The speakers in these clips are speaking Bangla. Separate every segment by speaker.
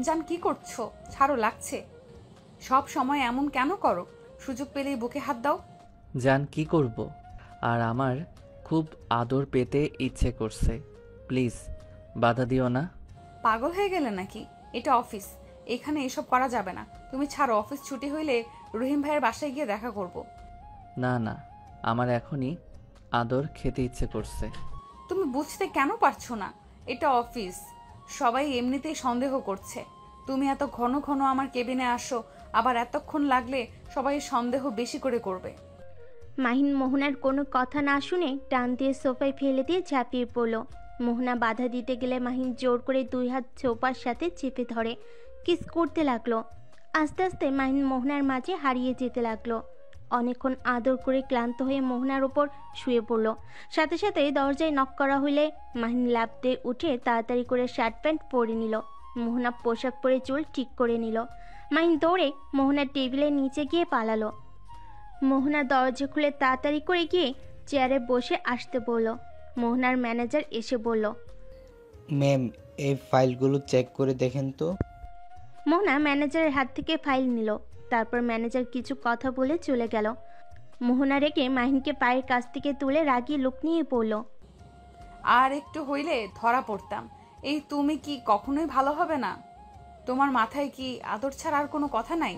Speaker 1: জান কি করছো? ছাড়ো, লাগছে। সব সময় এমন কেন করো? সুযোগ পেলেই বুকে হাত দাও।
Speaker 2: জান কি করব? আর আমার খুব আদর পেতে ইচ্ছে করছে। প্লিজ বাধা দিও না।
Speaker 1: পাগল হয়ে গেলে নাকি? এটা অফিস, এখানে এসব করা যাবে না। তুমি ছাড়ো, অফিস ছুটি হইলে রহিম ভাইয়ের বাসায় গিয়ে দেখা করব।
Speaker 2: না না, আমার এখনই আদর খেতে ইচ্ছে করছে।
Speaker 1: তুমি বুঝতে কেন পারছো না? এটা অফিস, সবাই এমনিতেই সন্দেহ করছে। তুমি এত ঘন ঘন আমার কেবিনে আসো, আবার এতক্ষণ লাগলে সবাই সন্দেহ বেশি করে করবে।
Speaker 3: মাহিন মোহনার কোনো কথা না শুনে টান দিয়ে সোফায় ফেলে দিয়ে ঝাঁপিয়ে পড়ল। মোহনা বাধা দিতে গেলে মাহিন জোর করে 2 হাত সোফার সাথে চেপে ধরে কিস করতে লাগলো। আস্তে আস্তে মাহিন মোহনার মাঝে হারিয়ে যেতে লাগলো। অনেকক্ষণ আদর করে ক্লান্ত হয়ে মোহনার ওপর শুয়ে পড়ল। সাথে সাথে দরজায় নক করা হইলে মাহিন লাফ দিয়ে উঠে তাড়াতাড়ি করে শার্ট প্যান্ট পরে নিল। মোহনা পোশাক পরে চুল ঠিক করে নিল। মাহিন দৌড়ে মোহনার টেবিলের নিচে গিয়ে পালালো। মোহনা দরজা খুলে তাড়াতাড়ি করে গিয়ে চেয়ারে বসে আসতে বলল। মোহনার ম্যানেজার এসে বলল।
Speaker 4: ম্যাম, এই ফাইলগুলো চেক করে দেখেন তো।
Speaker 3: মোহনা ম্যানেজারের হাত থেকে ফাইল নিল। তারপর ম্যানেজার কিছু কথা বলে চলে গেল। মোহনা রেখে মাহিনকে পায়ের কাছ থেকে তুলে রাগিয়ে লুক নিয়ে পড়ল।
Speaker 1: আর একটু হইলে ধরা পড়তাম। এই তুমি কি কখনোই ভালো হবে না? তোমার মাথায় কি আদর ছাড়া আর কোনো কথা নাই?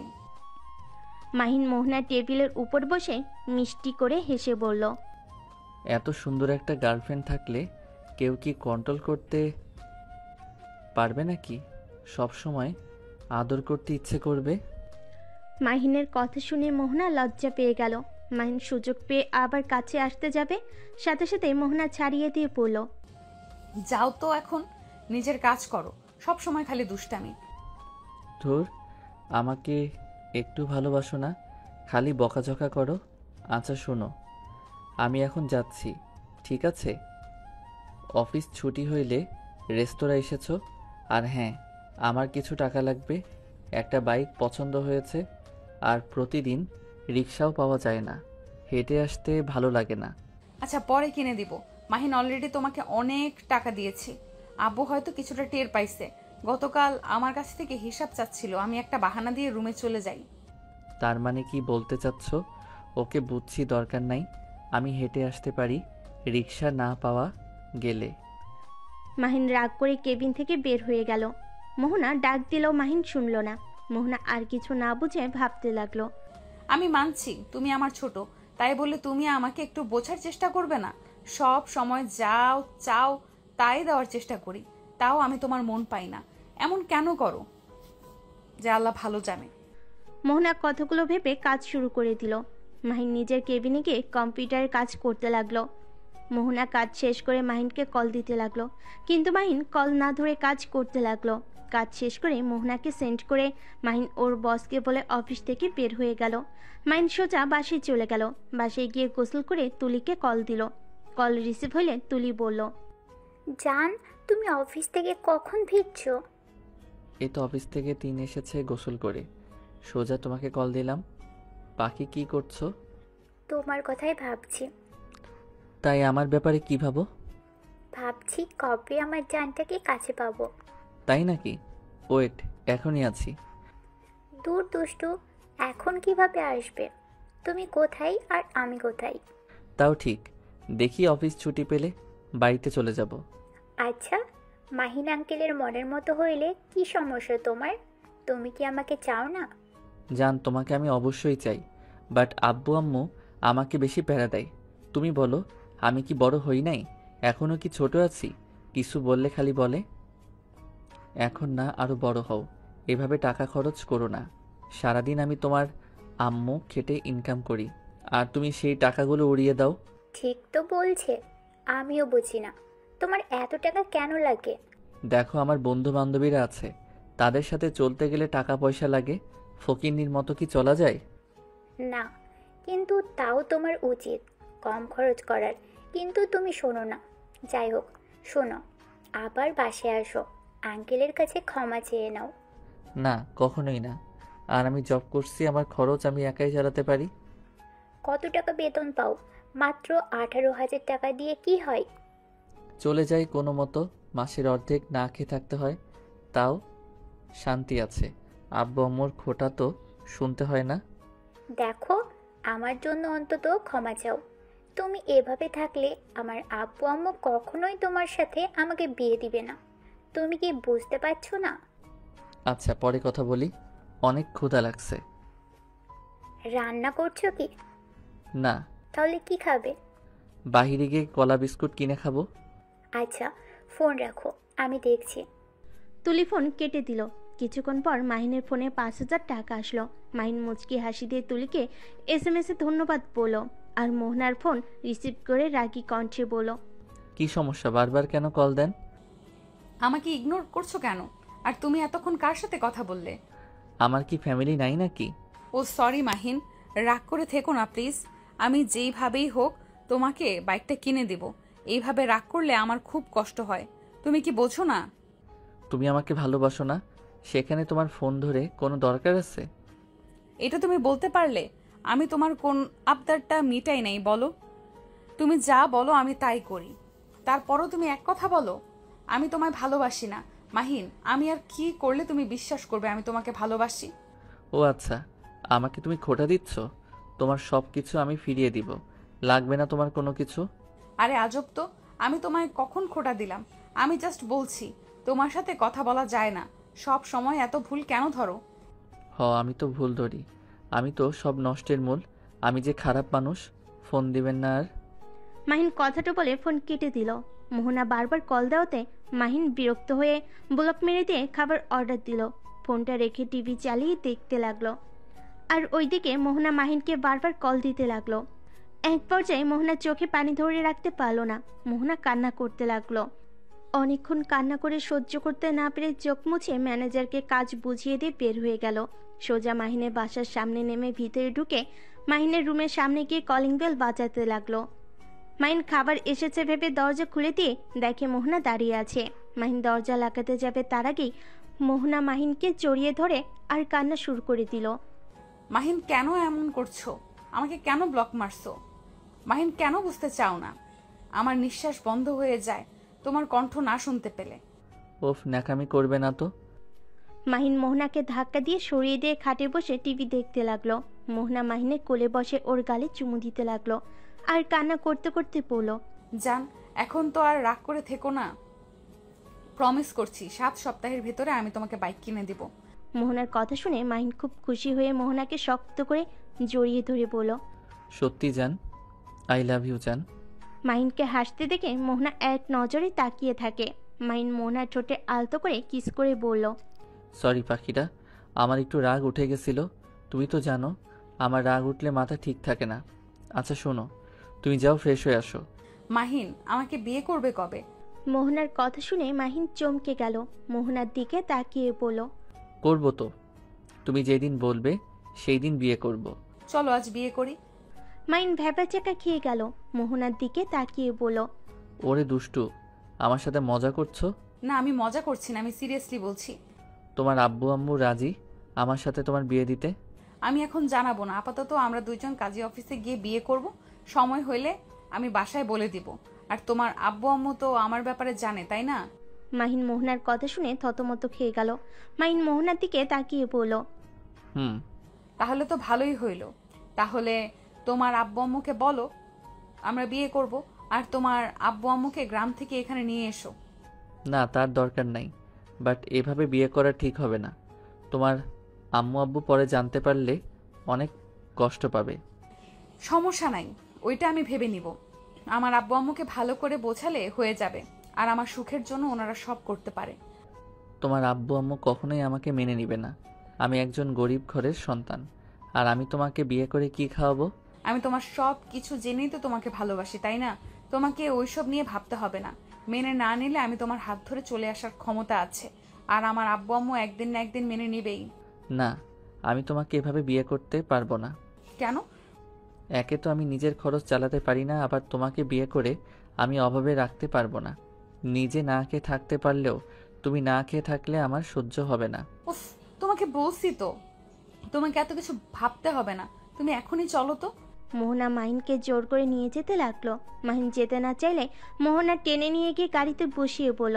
Speaker 3: মাহিন মোহনার টেবিলের উপর বসে মিষ্টি করে হেসে বলল।
Speaker 2: এত সুন্দর একটা গার্লফ্রেন্ড থাকলে কেউ কি কন্ট্রোল করতে পারবে নাকি? সব সময় আদর করতে ইচ্ছে করবে।
Speaker 3: মাহিনের কথা শুনে মোহনা লজ্জা পেয়ে গেল। মাহিন সুযোগ পেয়ে আবার কাছে আসতে যাবে, সাথে সাথে মোহনা ছাড়িয়ে দিয়ে পড়ল।
Speaker 1: যাও তো এখন, নিজের কাজ করো। সব সময় খালি দুষ্টামি।
Speaker 2: ধুর, আমাকে একটু ভালোবাসো না, খালি বকাঝকা করো। আচ্ছা শোনো, আমি এখন যাচ্ছি, ঠিক আছে? অফিস ছুটি হইলে রেস্তোরাঁ এসেছো। আর হ্যাঁ, আমার কিছু টাকা লাগবে। একটা বাইক পছন্দ হয়েছে। আর প্রতিদিন রিক্সাও পাওয়া যায় না, হেঁটে আসতে ভালো লাগে না।
Speaker 1: আচ্ছা, পরে কিনে দিব। মাহিন অলরেডি তোমাকে অনেক টাকা দিয়েছি। আব্বু হয়তো কিছুটা টের পাইছে। গতকাল আমার কাছ থেকে হিসাব চাচ্ছিল, আমি একটা বাহানা দিয়ে রুমে চলে যাই।
Speaker 2: তার মানে কি বলতে চাচ্ছ? ওকে বুঝছি, দরকার নাই, আমি হেঁটে আসতে পারি রিক্সা না পাওয়া গেলে।
Speaker 3: মাহিন রাগ করে কেবিন থেকে বের হয়ে গেল। মোহনা ডাক দিলেও মাহিন শুনল না। মোহনা আর কিছু না বুঝে ভাবতে লাগলো।
Speaker 1: আমি মানছি তুমি আমার ছোট, তাই বলে তুমি আমাকে একটু বোঝার চেষ্টা করবে না? সব সময় যাও চাও তাই দেওয়ার চেষ্টা করি, তাও আমি তোমার মন পাই না। এমন কেন করো যে আল্লাহ ভালো জানে।
Speaker 3: মোহনা কথাগুলো ভেবে কাজ শুরু করে দিল। মাহিন নিজের কেবিনে গিয়ে কম্পিউটারে কাজ করতে লাগলো। মোহনা কাজ শেষ করে মাহিনকে কল দিতে লাগলো, কিন্তু মাহিন কল না ধরে কাজ করতে লাগলো। কাজ শেষ করে মোহনাকে সেন্ড করে মাহিন ওর বসকে বলে অফিস থেকে বের হয়ে গেল। মাহিন সোজা বাসায় চলে গেল। বাসায় গিয়ে গোসল করে তুলিকে কল দিল। কল রিসিভ হলে তুলি বলল।
Speaker 5: জান, তুমি অফিস থেকে কখন ফিরছো?
Speaker 2: এই তো অফিস থেকে 3 এসেছে গোসল করে, সোজা তোমাকে কল দিলাম। বাকি কি করছো?
Speaker 5: তোমার কথাই ভাবছি।
Speaker 2: তাই আমার ব্যাপারে কি ভাবো?
Speaker 5: ভাবছি কবে আমার জানটাকে কাছে পাবো।
Speaker 2: তাই নাকি? ওয়েট, এখনই আছি।
Speaker 5: দূর দুষ্টু, এখন কিভাবে আসবে? তুমি কোথায় আর আমি কোথায়?
Speaker 2: তাও ঠিক, দেখি অফিস ছুটি পেলে বাড়িতে চলে যাব।
Speaker 5: আচ্ছা, মাহিন আঙ্কেলের মনের মতো হইলে কি সমস্যা তোমার? তুমি কি আমাকে চাও না?
Speaker 2: জান, তোমাকে আমি অবশ্যই চাই, বাট আব্বু আম্মু আমাকে বেশি প্যারা দেয়। তুমি বলো, আমি কি বড় হই নাই? এখনো কি ছোট আছি? কিছু বললে খালি বলে এখন না, আরো বড় হও। এভাবে টাকা খরচ করো না। সারাদিন আমি তোমার আম্মু খেটে ইনকাম করি, আর তুমি সেই টাকাগুলো উড়িয়ে দাও।
Speaker 5: ঠিক তো বলছে, আমিও বুঝি না তোমার এত টাকা কেন লাগে।
Speaker 2: দেখো, আমার বন্ধু বান্ধবীরা আছে, তাদের সাথে চলতে গেলে টাকা পয়সা লাগে। ফকিন্নির মতো কি চলা যায়?
Speaker 5: না, কিন্তু তাও তোমার উচিত কম খরচ করার। কিন্তু তুমি শোনো না। যাই হোক, শোনো, আবার বাসায় আসো, আঙ্কেলের কাছে ক্ষমা চেয়ে নাও।
Speaker 2: না, কখনোই না। আর আমি জব করছি, আমার খরচ আমি একাই চালাতে পারি।
Speaker 5: কত টাকা বেতন পাও? মাত্র 18,000 টাকা দিয়ে কি হয়?
Speaker 2: চলে যাই কোনো মতো, মাসের অর্ধেক না খেয়ে থাকতে হয়। তাও শান্তি আছে। আব্বু আম্মুর খোটা তো শুনতে হয় না।
Speaker 5: দেখো, আমার জন্য অন্তত ক্ষমা চাও। তুমি এভাবে থাকলে আমার আব্বু আম্মু কখনোই তোমার সাথে আমাকে বিয়ে দিবে না। তুমি কি বুঝতে পারছো না?
Speaker 2: আচ্ছা, পরে কথা বলি। অনেক ক্ষুধা লাগছে।
Speaker 5: রান্না করছো কি?
Speaker 2: না,
Speaker 5: তাহলে কি খাবে?
Speaker 2: বাহিরে গিয়ে কলা বিস্কুট কিনে খাবো।
Speaker 5: আচ্ছা, ফোন রাখো, আমি দেখছি।
Speaker 3: তুলি ফোন কেটে দিল। কিছুক্ষণ পর মাহিনের ফোনে 5,000 টাকা আসলো। মাহিন মুচকি হাসি দিয়ে তুলিকে SMS এ ধন্যবাদ বলল, আর মোহনার ফোন রিসিভ করে রাগী কণ্ঠে বলল,
Speaker 2: কি সমস্যা, বারবার কেন কল দেন?
Speaker 1: আমাকে ইগনোর করছো কেন? আর তুমি এতক্ষণ কার সাথে কথা বললে?
Speaker 2: আমার কি ফ্যামিলি নাই নাকি?
Speaker 1: ও সরি মাহিন, রাগ করে থেকো না প্লিজ। আমি যেইভাবেই হোক তোমাকে বাইকটা কিনে দেব। এইভাবে রাগ করলে আমার খুব কষ্ট হয়। তুমি কি বোঝো না?
Speaker 2: তুমি আমাকে ভালোবাসো না, সেখানে তোমার ফোন ধরে কোনো দরকার আছে?
Speaker 1: এটা তুমি বলতে পারলে? আমি তোমার কোন আবদারটা মিটাই নাই বলো? তুমি যা বলো আমি তাই করি, তারপরও তুমি এক কথা বলো আমি তোমায় ভালোবাসি না। মাহিন, আমি আর কি করলে তুমি বিশ্বাস করবে আমি তোমাকে ভালোবাসি?
Speaker 2: ও আচ্ছা, আমাকে তুমি খোটা দিচ্ছ? তোমার সব কিছু আমি ফিরিয়ে দিব, লাগবে না তোমার কোনো কিছু।
Speaker 1: আরে আজব তো, আমি তোমায় কখন খোটা দিলাম? আমি জাস্ট বলছি তোমার সাথে কথা বলা যায় না। সব সময় এত ভুল কেন ধরো?
Speaker 2: আমি তো ভুল ধরি, আমি তো সব নষ্টের মূল। আমি যে খারাপ মানুষ। ফোন দিবেন না আর।
Speaker 3: মাহিন কথাটা বলে ফোন কেটে দিল। মোহনা বারবার কল দেওয়াতে মাহিন বিরক্ত হয়ে ব্লক মেরে দিয়ে খাবার অর্ডার দিল। ফোনটা রেখে টিভি চালিয়ে দেখতে লাগলো। আর ওইদিকে মোহনা মাহিনকে বারবার কল দিতে লাগলো। এক পর্যায়ে মোহনার চোখে পানি ধরে রাখতে পারলো না। মোহনা কান্না করতে লাগলো। অনেকক্ষণ কান্না করে সহ্য করতে না পেরে চোখ মুছে ম্যানেজারকে কাজ বুঝিয়ে দিয়ে বের হয়ে গেল। সোজা মাহিনের বাসার সামনে নেমে ভিতরে ঢুকে মাহিনের রুমের সামনে গিয়ে কলিং বেল বাজাতে লাগলো। মাহিন খাবার এসেছে ভেবে দরজা খুলে দিয়ে দেখে মোহনা দাঁড়িয়ে আছে। মাহিন দরজা লাগাতে যাবে তার আগেই মোহনা মাহিনকে জড়িয়ে ধরে আর কান্না শুরু করে দিল।
Speaker 1: মাহিন, কেন এমন করছো? আমাকে কেন ব্লক মারছো? মাহিন, কেন বুঝতে চাও না? আমার নিঃশ্বাস বন্ধ হয়ে যায় তোমার কণ্ঠ না শুনতে পেলে।
Speaker 2: ওফ, ন্যাকামি করবে না তো।
Speaker 3: মাহিন মোহনাকে ধাক্কা দিয়ে সরিয়ে দিয়ে খাটে বসে টিভি দেখতে লাগলো। মোহনা মাহিনের কোলে বসে ওর গালে চুমু দিতে লাগলো আর কান্না করতে করতে বলল,
Speaker 1: জান, এখন তো আর রাগ করে থেকো না। প্রমিস করছি 7 সপ্তাহের ভেতরে আমি তোমাকে বাইক কিনে দিব।
Speaker 3: মোহনার কথা শুনে মাহিন খুব খুশি হয়ে মোহনাকে শক্ত করে জড়িয়ে ধরে বলল,
Speaker 2: সত্যি জান, আই লাভ ইউ জান।
Speaker 3: মাহিনকে হাসতে দেখে মোহনা এক নজরে তাকিয়ে থাকে। মাহিন মোহনার ঠোঁটে আলতো করে কিস করে বলল,
Speaker 2: সরি পাখিটা, আমার একটু রাগ উঠে গেছিল। তুমি তো জানো আমার রাগ উঠলে মাথা ঠিক থাকে না। আচ্ছা শোনো, তুমি যাও ফ্রেশ হয়ে আসো।
Speaker 1: মাহিন, আমাকে বিয়ে করবে কবে?
Speaker 3: মোহনার কথা শুনে মাহিন চমকে গেল। মোহনার দিকে তাকিয়ে বলল,
Speaker 2: করবো তো, তুমি যেদিন বলবে সেই দিন বিয়ে করব।
Speaker 1: চলো আজ বিয়ে করি।
Speaker 3: মাহিন ভ্যাবাচ্যাকা খেয়ে গেল। মোহনার দিকে তাকিয়ে বলল,
Speaker 2: ওরে দুষ্টু, আমার সাথে মজা করছো?
Speaker 1: না, আমি মজা করছি না, আমি সিরিয়াসলি বলছি।
Speaker 2: তোমার আব্বু আম্মু রাজি আমার সাথে তোমার বিয়ে দিতে?
Speaker 1: আমি এখন জানাবো না, আপাতত আমরা দুইজন কাজী অফিসে গিয়ে বিয়ে করব। সময় হইলে আমি বাসায় বলে দিব। আর তোমার আব্বু আম্মু তো আমার ব্যাপারে জানে, তাই না?
Speaker 3: মাহিন মোহনার কথা শুনে থতমত খেয়ে গেল। মাহিন মোহনার দিকে তাকিয়ে বলল,
Speaker 2: হুম।
Speaker 1: তাহলে তো ভালোই হইল। তাহলে তোমার আব্বু আম্মুকে বলো আমরা বিয়ে করব, আর তোমার আব্বু আম্মুকে গ্রাম থেকে এখানে নিয়ে এসো।
Speaker 2: না, তার দরকার নাই, বাট এভাবে বিয়ে করা ঠিক হবে না। তোমার আম্মু আব্বু পরে জানতে পারলে অনেক কষ্ট পাবে।
Speaker 1: সমস্যা নাই, ওইটা আমি ভেবে নিব। আমার আব্বু আম্মুকে ভালো করে বোঝালে হয়ে যাবে, আর আমার সুখের জন্য ওনারা সব করতে পারে।
Speaker 2: তোমার আব্বু আম্মু কখনোই আমাকে মেনে নিবে না। আমি একজন গরিব ঘরের সন্তান, আর আমি তোমাকে বিয়ে করে কি খাওয়াবো?
Speaker 1: আমি তোমার সব কিছু জেনেই তো তোমাকে ভালোবাসি, তাই না? তোমাকে ওইসব নিয়ে ভাবতে হবে না। মেনে না নিলে আমি তোমার হাত ধরে চলে আসার ক্ষমতা আছে, আর আমার আব্বু আম্মু একদিন না একদিন মেনে নিবেই।
Speaker 2: না, আমি তোমাকে এভাবে বিয়ে করতে পারবো না।
Speaker 1: কেন?
Speaker 2: একে তো আমি নিজের খরচ চালাতে পারি না, আবার তোমাকে বিয়ে করে আমি অভাবে রাখতে পারবো না। নিজে না খেয়ে থাকতে পারলেও তুমি না খেয়ে থাকলে আমার সহ্য হবে না।
Speaker 1: উফ, তোমাকে বলছি তো তোমাকে এত কিছু ভাবতে হবে না, তুমি এখনই চলো তো।
Speaker 3: মোহনা মাহিনকে জোর করে নিয়ে যেতে লাগলো। মাহিন যেতে না চাইলে মোহনা টেনে নিয়ে গিয়ে গাড়িতে বসিয়ে বলল,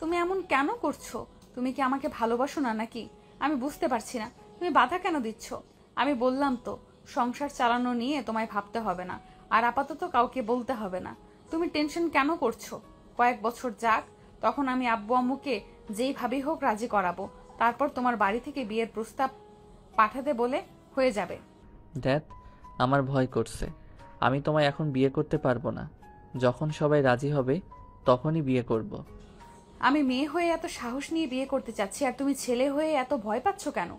Speaker 1: তুমি এমন কেন করছো? তুমি কি আমাকে ভালোবাসো না নাকি? আমি বুঝতে পারছি না তুমি বাধা কেন দিচ্ছ। আমি বললাম তো সংসার চালানো নিয়ে তোমায় ভাবতে হবে না, আর আপাতত কাউকে বলতে হবে না। তুমি টেনশন কেন করছো? কয়েক বছর যাক, তখন আমি আব্বু আম্মুকে যেইভাবেই হোক রাজি করাবো। তারপর তোমার বাড়ি থেকে বিয়ের প্রস্তাব পাঠাতে বলে হয়ে যাবে।
Speaker 2: ড্যাড, আমার ভয় করছে। আমি তোমায় এখন বিয়ে করতে পারবো না। যখন সবাই রাজি হবে তখনই বিয়ে করব।
Speaker 1: আমি মেয়ে হয়ে এত সাহস নিয়ে বিয়ে করতে চাচ্ছি, আর তুমি ছেলে হয়ে এত ভয় পাচ্ছ কেন?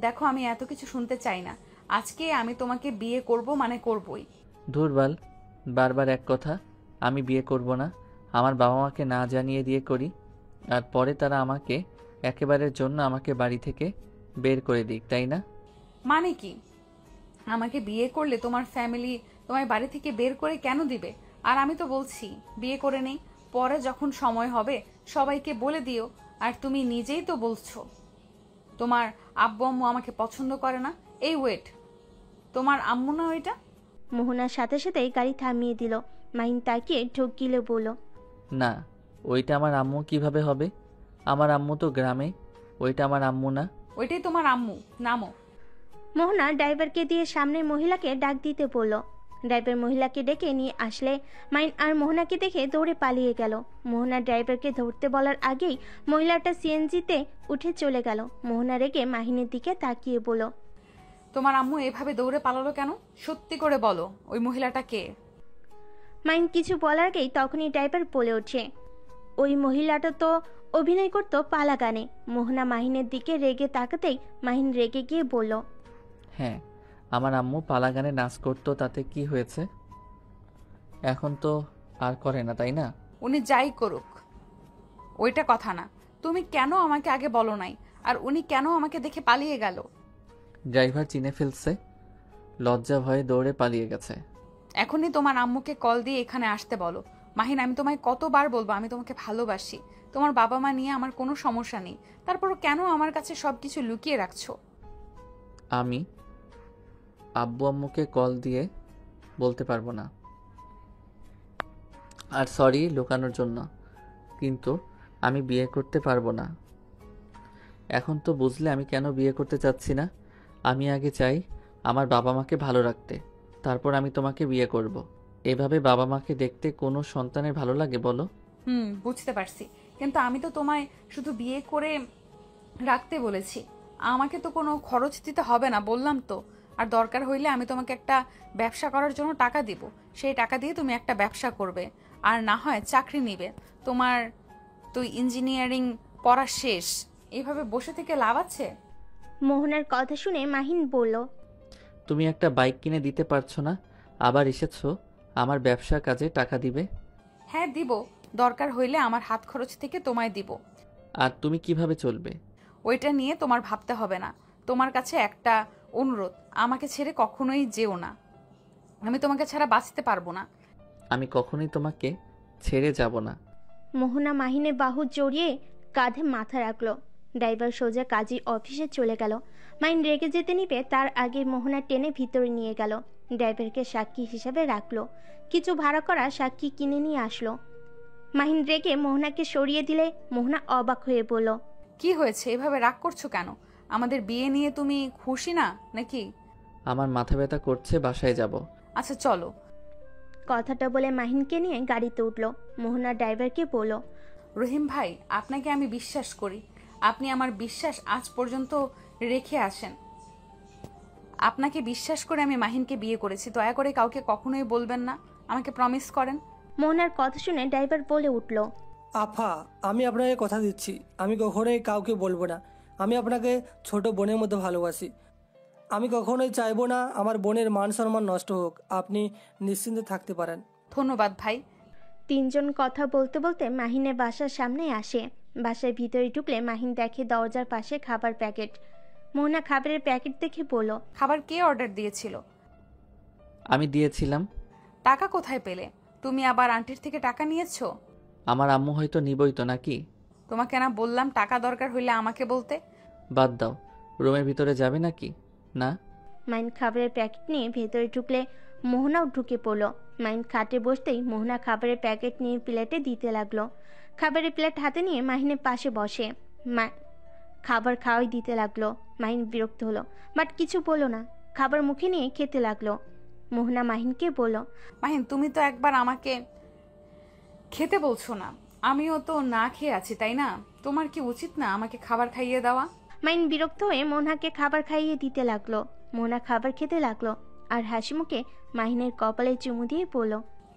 Speaker 1: দেখো, আমি এত কিছু শুনতে চাই না। আজকে আমি তোমাকে বিয়ে করব মানে করবই।
Speaker 2: ধুরবাল, বারবার এক কথা। আমি বিয়ে করব না। আমার বাবা মাকে না জানিয়ে দিয়ে করি, আর পরে তারা আমাকে একেবারের জন্য আমাকে বাড়ি থেকে বের করে দিক, তাই না?
Speaker 1: মানে কি? আমাকে বিয়ে করলে তোমার ফ্যামিলি তোমায় বাড়ি থেকে বের করে কেন দিবে? আর আমি তো বলছি বিয়ে করে নেই, পরে যখন সময় হবে সবাইকে বলে দিও। আর তুমি নিজেই তো বলছো তোমার আব্বু আম্মু আমাকে পছন্দ করে না। এই ওয়েট, তোমার আম্মু না ওইটা?
Speaker 3: মোহনার সাথে সাথেই গাড়ি থামিয়ে দিল। মাহিন তাকিয়ে ঢোক গিলে বলল,
Speaker 2: না, ওইটা আমার আম্মু কিভাবে হবে? আমার আম্মু তো গ্রামে। ওইটা আমার আম্মু না।
Speaker 1: ওইটাই তোমার আম্মু, নামো।
Speaker 3: মোহনা ড্রাইভারকে দিয়ে সামনের মহিলাকে ডাক দিতে বলল। ড্রাইভার মহিলাকে ডেকে নিয়ে আসলে মাইন আর মোহনাকে দেখে দৌড়ে পালিয়ে গেল। মোহনা ড্রাইভারকে ধরতে বলার আগেই মহিলাটা সিএনজিতে উঠে চলে গেল। মোহনা রেগে মাহিনের দিকে তাকিয়ে বলল,
Speaker 1: তোমার আম্মু এভাবে দৌড়ে পালালো কেন? সত্যি করে বলো, ওই মহিলাটা কে?
Speaker 3: মাইন কিছু বলার আগেই তখনই ড্রাইভার বলে ওঠে, ওই মহিলাটা তো অভিনয় করতো পালা গানে। মোহনা মাহিনের দিকে রেগে তাকাতেই মাহিন রেগে গিয়ে বলল,
Speaker 2: হ্যাঁ, আমার আম্মু পালা গানে নাচ করতো, তাতে কি হয়েছে? এখন তো আর করে না, তাই না?
Speaker 1: উনি যাই করুক, ওইটা কথা না। তুমি কেন আমাকে আগে বলো নাই? আর উনি কেন আমাকে দেখে পালিয়ে গেল?
Speaker 2: ড্রাইভার চিনে ফেলছে, লজ্জা ভয়ে দৌড়ে পালিয়ে গেছে।
Speaker 1: এখনই তোমার আম্মুকে কল দিয়ে এখানে আসতে বলো। মাহিন, আমি তোমায় কতবার বলবো আমি তোমাকে ভালোবাসি। তোমার বাবা মা নিয়ে আমার কোনো সমস্যা নেই, তারপরও কেন আমার কাছে সবকিছু লুকিয়ে রাখছো?
Speaker 2: আমি আব্বু আম্মুকে কল দিয়ে বলতে পারবো না। আর সরি লুকানোর জন্য, কিন্তু আমি বিয়ে করতে পারবো না। এখন তো বুঝলে আমি কেন বিয়ে করতে চাচ্ছি না। আমি আগে চাই আমার বাবা মাকে ভালো রাখতে, তারপর আমি তোমাকে বিয়ে করব। এভাবে বাবা মাকে দেখতে কোনো সন্তানের ভালো লাগে বলো?
Speaker 1: বুঝতে পারছি, কিন্তু আমি তো তোমায় শুধু বিয়ে করে রাখতে বলেছি। আমাকে তো কোনো খরচ দিতে হবে না, বললাম তো। আর দরকার হইলে আমি তোমাকে একটা ব্যবসা করার জন্য টাকা দিব। সেই টাকা দিয়ে তুমি একটা ব্যবসা করবে, আর না হয় চাকরি নিবে। তোমার তো ইঞ্জিনিয়ারিং পড়া শেষ, এইভাবে বসে থেকে লাভ আছে?
Speaker 3: মোহনার কথা শুনে মাহিন বলল,
Speaker 2: তুমি একটা বাইক কিনে দিতে পারছো না, আবার এসেছো আমার ব্যবসার কাজে টাকা দিবে?
Speaker 1: হ্যাঁ দিব, দরকার হইলে আমার হাত খরচ থেকে তোমায় দিব।
Speaker 2: আর তুমি কিভাবে চলবে?
Speaker 1: ওইটা নিয়ে তোমার ভাবতে হবে না। তোমার কাছে একটা অনুরোধ, আমাকে ছেড়ে কখনোই যেও না। আমি তোমাকে ছাড়া বাঁচতে পারবো না।
Speaker 2: আমি কখনোই তোমাকে ছেড়ে যাব না।
Speaker 3: মোহনা মাহিনের বাহু জড়িয়ে কাঁধে মাথা রাখলো। ড্রাইভার সোজা কাজী অফিসে চলে গেল। মাহিন রেগে যেতে নিবে তার আগে মোহনা টেনে ভিতরে নিয়ে গেল। ড্রাইভারকে সাক্ষী হিসাবে রাখলো। কিছু ভাড়া করা সাক্ষী কিনে নিয়ে আসলো। মাহিন রেগে মোহনাকে সরিয়ে দিলে মোহনা অবাক হয়ে বলল,
Speaker 1: কি হয়েছে? এভাবে রাগ করছো কেন? আমাদের বিয়ে নিয়ে তুমি খুশি না নাকি?
Speaker 2: আমার মাথা ব্যথা করছে, বাসায় যাব।
Speaker 1: আচ্ছা চলো।
Speaker 3: কথাটা বলে মাহিনকে নিয়ে গাড়িতে উঠল। মোহনা ড্রাইভারকে বলল,
Speaker 1: রহিম ভাই, আপনাকে আমি বিশ্বাস করি। আপনি আমার বিশ্বাস আজ পর্যন্ত রেখে আসেন। আপনাকে বিশ্বাস করে আমি মাহিনকে বিয়ে করেছি। দয়া করে কাউকে কখনোই বলবেন না, আমাকে প্রমিস করেন।
Speaker 3: মোহনার কথা শুনে ড্রাইভার বলে উঠল,
Speaker 6: আফা, আমি আপনাকে কথা দিচ্ছি, আমি কখনোই কাউকে বলবো না। আমি আপনাকে ছোট বোনের মতো ভালোবাসি। আমি কখনোই চাইবো না আমার বোনের মান সম্মান নষ্ট হোক। আপনি নিশ্চিন্তে থাকতে পারেন।
Speaker 1: ধন্যবাদ ভাই।
Speaker 3: তিনজন কথা বলতে বলতে মাহিনের বাসার সামনে আসে। বাসার ভিতরে ঢুকলে মাহিন দেখে দরজার পাশে খাবার প্যাকেট। মোহনা খাবারের প্যাকেট দেখে বলল,
Speaker 1: খাবার কে অর্ডার দিয়েছিল?
Speaker 2: আমি দিয়েছিলাম।
Speaker 1: টাকা কোথায় পেলে? তুমি আবার আন্টির থেকে টাকা নিয়েছো?
Speaker 2: আমার আম্মু হয়তো নিবই তো নাকি?
Speaker 1: তোমাকে না বললাম টাকা দরকার হইলে আমাকে বলতে?
Speaker 2: বাদ দাও, রুমের ভিতরে যাবে নাকি? না।
Speaker 3: মাইন খাবারের প্যাকেট নিয়ে ভেতরে ঢুকলে মোহনাও ঢুকে পড়ল। মাইন খাটে বসতেই মোহনা খাবারের প্যাকেট নিয়ে প্লেটে দিতে লাগলো। খাবারের প্লেট হাতে নিয়ে মাহিনের পাশে বসে। খাবার খাওয়াই দিতে লাগলো। মাহিন বিরক্ত হলো, বাট কিছু বলল না। খাবার মুখে নিয়ে খেতে লাগলো। মোহনা মাহিনকে বলল,
Speaker 1: মাহিন, তুমি তো একবার আমাকে খেতে বলছো না। আমিও তো না খেয়ে আছি, তাই না? তোমার কি উচিত না আমাকে খাবার খাইয়ে দেওয়া?
Speaker 3: মাহিন বিরক্ত হয়ে মোহনাকে খাবার খাইয়ে দিতে লাগলো। মোহনা খাবার খেতে লাগলো আর হাসি মুখে মাহিনের কপালে চুমু দিয়ে বলল,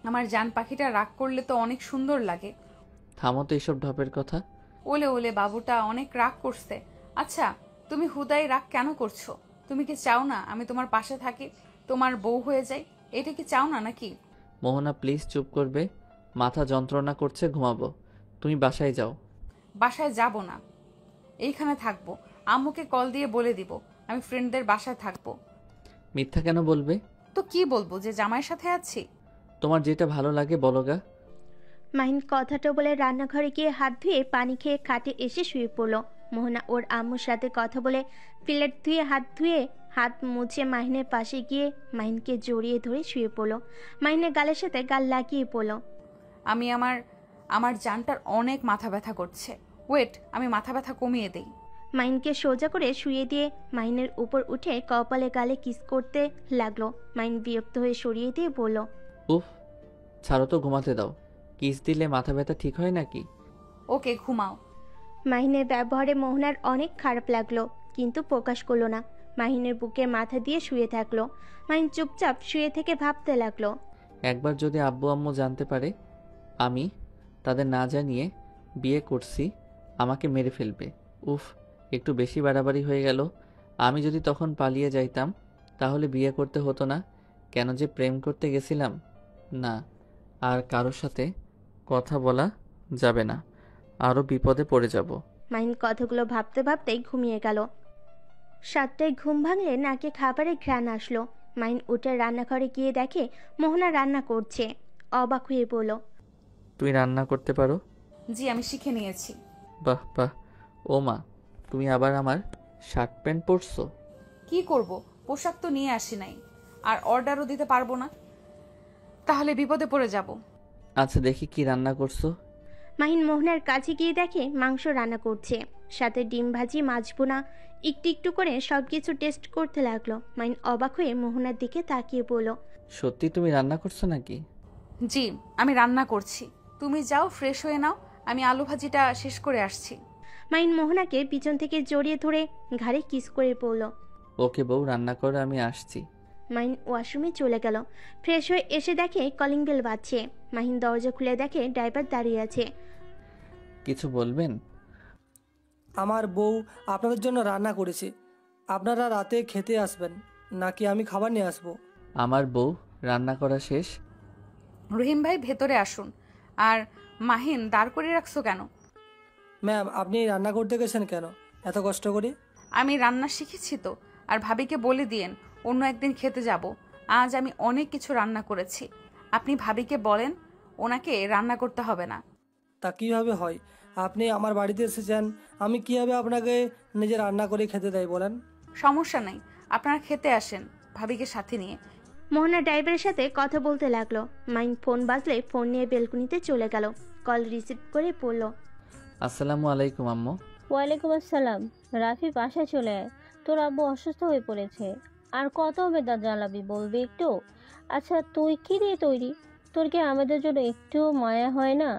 Speaker 1: আমার জান পাখিটা রাগ করলে তো অনেক সুন্দর লাগে।
Speaker 2: থামো তো এসব ঢপের কথা।
Speaker 1: ওলে ওলে, বাবুটা অনেক রাগ করছে। আচ্ছা, তুমি হুদাই রাগ কেন করছো? তুমি কি চাও না আমি তোমার পাশে থাকি, তোমার বউ হয়ে যাই? এটা কি চাও না নাকি?
Speaker 2: মোহনা প্লিজ চুপ করবে? মাথা যন্ত্রণা করছে, ঘুমাবো। তুমি বাসায় যাও।
Speaker 1: বাসায় যাব না, এইখানে থাকবো। আম্মুকে কল দিয়ে বলে দিব আমি ফ্রেন্ডদের বাসায় থাকবো।
Speaker 2: মিথ্যা কেন বলবে?
Speaker 1: তো কি বলবো, যে জামাইয়ের সাথে আছি?
Speaker 2: তোমার যেটা ভালো লাগে বলো গা।
Speaker 3: মাহিন কথাটা বলে রান্নাঘরে গিয়ে হাত ধুয়ে পানি খেয়ে খাটে এসে শুয়ে পড়ল। মোহনা ওর আম্মুর সাথে কথা বলে প্লেট ধুয়ে হাত মুছে মাহিনের পাশে গিয়ে মাহিনকে জড়িয়ে ধরে শুয়ে পড়ল। মাহিনের গালের সাথে গাল লাগিয়ে পড়ল,
Speaker 1: আমি আমার জানটার অনেক মাথা ব্যথা করছে। ওয়েট, আমি মাথা ব্যথা কমিয়ে দেই।
Speaker 3: মাহিনকে সোজা করে শুয়ে দিয়ে মাহিনের উপর উঠে কপালে গালে কিস করতে লাগলো। মাহিন বিরক্ত হয়ে সরিয়ে দিয়ে বলল,
Speaker 2: উফ, ছাড়ো তো, ঘুমাতে দাও। কিস দিলে মাথা ব্যথা ঠিক হয় নাকি?
Speaker 1: ওকে, ঘুমাও।
Speaker 3: মাহিনের ব্যবহারে মোহনার অনেক খারাপ লাগলো, কিন্তু প্রকাশ করলো না। মাহিনের বুকে মাথা দিয়ে শুয়ে থাকলো। মাহিন চুপচাপ শুয়ে থেকে ভাবতে লাগলো,
Speaker 2: একবার যদি আব্বু আম্মু জানতে পারে আমি তাদের না জানিয়ে বিয়ে করছি, আমাকে মেরে ফেলবে। উফ, একটু বেশি বাড়াবাড়ি হয়ে গেল। আমি যদি তখন পালিয়ে যাইতাম তাহলে বিয়ে করতে হতো না। কেন যে প্রেম করতে গেছিলাম। না, আর কারোর সাথে কথা বলা যাবে না, আরও বিপদে পড়ে যাব।
Speaker 3: মাহিন কথাগুলো ভাবতে ভাবতেই ঘুমিয়ে গেল। 7টায় ঘুম ভাঙলে নাকে খাবারের ঘ্রাণ আসলো। মাহিন উঠে রান্নাঘরে গিয়ে দেখে মোহনা রান্না করছে। অবাক হয়ে বলল,
Speaker 2: তুই রান্না করতে পারো?
Speaker 1: জি, আমি শিখে নিয়েছি।
Speaker 2: বাহ বাহ। ও মা, তুমি আবার আমার শার্ট প্যান্ট পরছো?
Speaker 1: কি করব, পোশাক তো নিয়ে আসি নাই, আর অর্ডারও দিতে পারবো না, তাহলে বিপদে পড়ে যাব।
Speaker 2: আচ্ছা, দেখি কি রান্না করছো।
Speaker 3: মাহিন মোহনার কাছে গিয়ে দেখে মাংস রান্না করছে, সাথে ডিম ভাজি, মাছ বোনা। একটু একটু করে সবকিছু টেস্ট করতে লাগলো। মাহিন অবাক হয়ে মোহনার দিকে তাকিয়ে বলল,
Speaker 2: সত্যি তুমি রান্না করছো নাকি?
Speaker 1: জি, আমি রান্না করছি। তুমি যাও, ফ্রেশ হয়ে নাও, আমি আলু ভাজিটা শেষ করে আসছি।
Speaker 3: মাহিন মোহনাকে পিছন থেকে জড়িয়ে ধরে ঘাড়ে কিস করে পড়ল।
Speaker 2: ওকে বউ, রান্না করো, আমি আসছি।
Speaker 3: মাহিন ওয়াশরুমে চলে গেল। ফ্রেশ হয়ে এসে দেখে কলিং বেল বাজছে। মাহিন দরজা খুলে দেখে ড্রাইভার দাঁড়িয়ে আছে।
Speaker 2: কিছু বলবেন?
Speaker 6: আমার বউ আপনাদের জন্য রান্না করেছে। আপনারা রাতে খেতে আসবেন নাকি আমি খাবার নিয়ে আসবো?
Speaker 2: আমার বউ রান্না করা শেষ।
Speaker 1: রহিম ভাই, ভেতরে আসুন। আর মাহিন, দাঁড় করে রাখছো কেন?
Speaker 6: ম্যাম, আপনি রান্না করতে গেছেন কেন এত কষ্ট করে?
Speaker 1: আমি রান্না শিখেছি তো, আর ভাবিকে বলে দিয়েন অন্য একদিন খেতে যাব। আজ আমি অনেক কিছু রান্না করেছি। আপনি ভাবিকে বলেন ওনাকে রান্না করতে হবে না।
Speaker 6: তা কীভাবে হয়? আপনি আমার বাড়িতে এসেছেন, আমি কীভাবে আপনাকে নিজে রান্না করে খেতে দেয় বলেন?
Speaker 1: সমস্যা নাই, আপনারা খেতে আসেন ভাবিকে সাথে নিয়ে।
Speaker 3: মোহনা ড্রাইভারের সাথে কথা বলতে লাগলো। মাহিন ফোন বাজলে ফোন নিয়ে বেলকুনিতে চলে গেল। কল রিসিভ করে পড়ল,
Speaker 2: আসসালামু আলাইকুম আম্মু।
Speaker 7: ওয়ালাইকুম আসসালাম। রাফি, বাসায় চলে আয়, তোর আব্বু অসুস্থ হয়ে পড়েছে। আর কত বেদা জ্বালাবি, বলবি একটু? আচ্ছা, তুই কি দিয়ে তৈরি? তোর কি আমাদের জন্য একটু মায়া হয় না?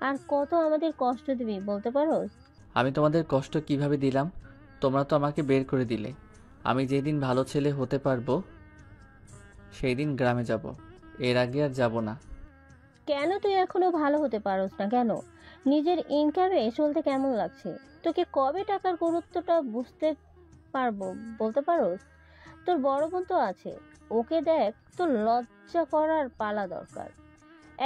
Speaker 7: আর কত আমাদের কষ্ট দিবি বলতে পারোস?
Speaker 2: আমি তোমাদের কষ্ট কিভাবে দিলাম? তোমরা তো আমাকে বের করে দিলে। আমি যেদিন ভালো ছেলে হতে পারবো সেই দিন গ্রামে যাব, এর আগে আর যাব না।
Speaker 7: কেন তুই এখনো ভালো হতে পারোস না কেন? নিজের ইনকামে চলতে কেমন লাগছে? তোকে কবে টাকার গুরুত্বটা বুঝতে পারবো বলতে পারোস? তোর বড় বোন তো আছে, ওকে দেখ। তোর লজ্জা করার পালা দরকার।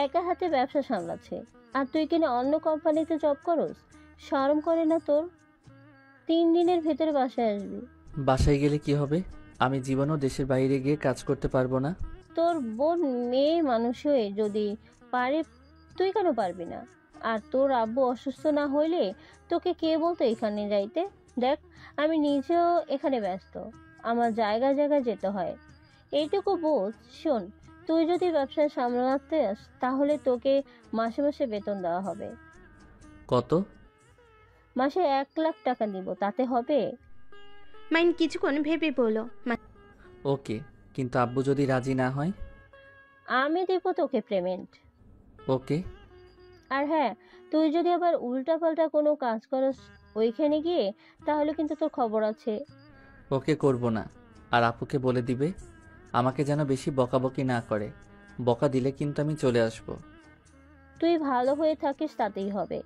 Speaker 7: একা হাতে ব্যবসা সামলাচ্ছে, আর তুই কিনা অন্য কোম্পানিতে জব করস? শরম করে না তোর? 3 দিনের ভেতরে বাসায় আসবি।
Speaker 2: বাসায় গেলে কি হবে? আমি জীবনও দেশের বাইরে গিয়ে কাজ করতে পারবো না।
Speaker 7: তোর বোন মেয়ে মানুষ হয়ে যদি পারে, তুই কেন পারবি না? আর তোর আব্বু অসুস্থ না হইলে তোকে কে বলতো এখানে যাইতে? দেখ, আমি নিজেও এখানে ব্যস্ত, আমার জায়গায় জায়গায় যেতে হয়। এইটুকু বোঝ। শোন, তুই যদি ব্যবসা সামলাতে তাহলে তোকে মাসে মাসে বেতন দেওয়া হবে।
Speaker 2: কত?
Speaker 7: মাসে 1 লাখ টাকা দিব, তাতে হবে?
Speaker 3: মাহিন কিছুক্ষণ ভেবে বলল।
Speaker 2: ওকে, কিন্তু আব্বু যদি রাজি না হয়?
Speaker 7: আমি দেবো তোকে পেমেন্ট।
Speaker 2: ওকে।
Speaker 7: আর হ্যাঁ, তুই যদি আবার উল্টাপাল্টা কোনো কাজ করস ওইখানে গিয়ে, তাহলে কিন্তু তোর খবর আছে।
Speaker 2: ওকে, করব না। আর আপুকে বলে দিবে আমাকে যেন বেশি বকাবকি না করে। বকা দিলে কিন্তু আমি চলে আসব।
Speaker 7: তুই ভালো হয়ে থাকিস তাতেই হবে।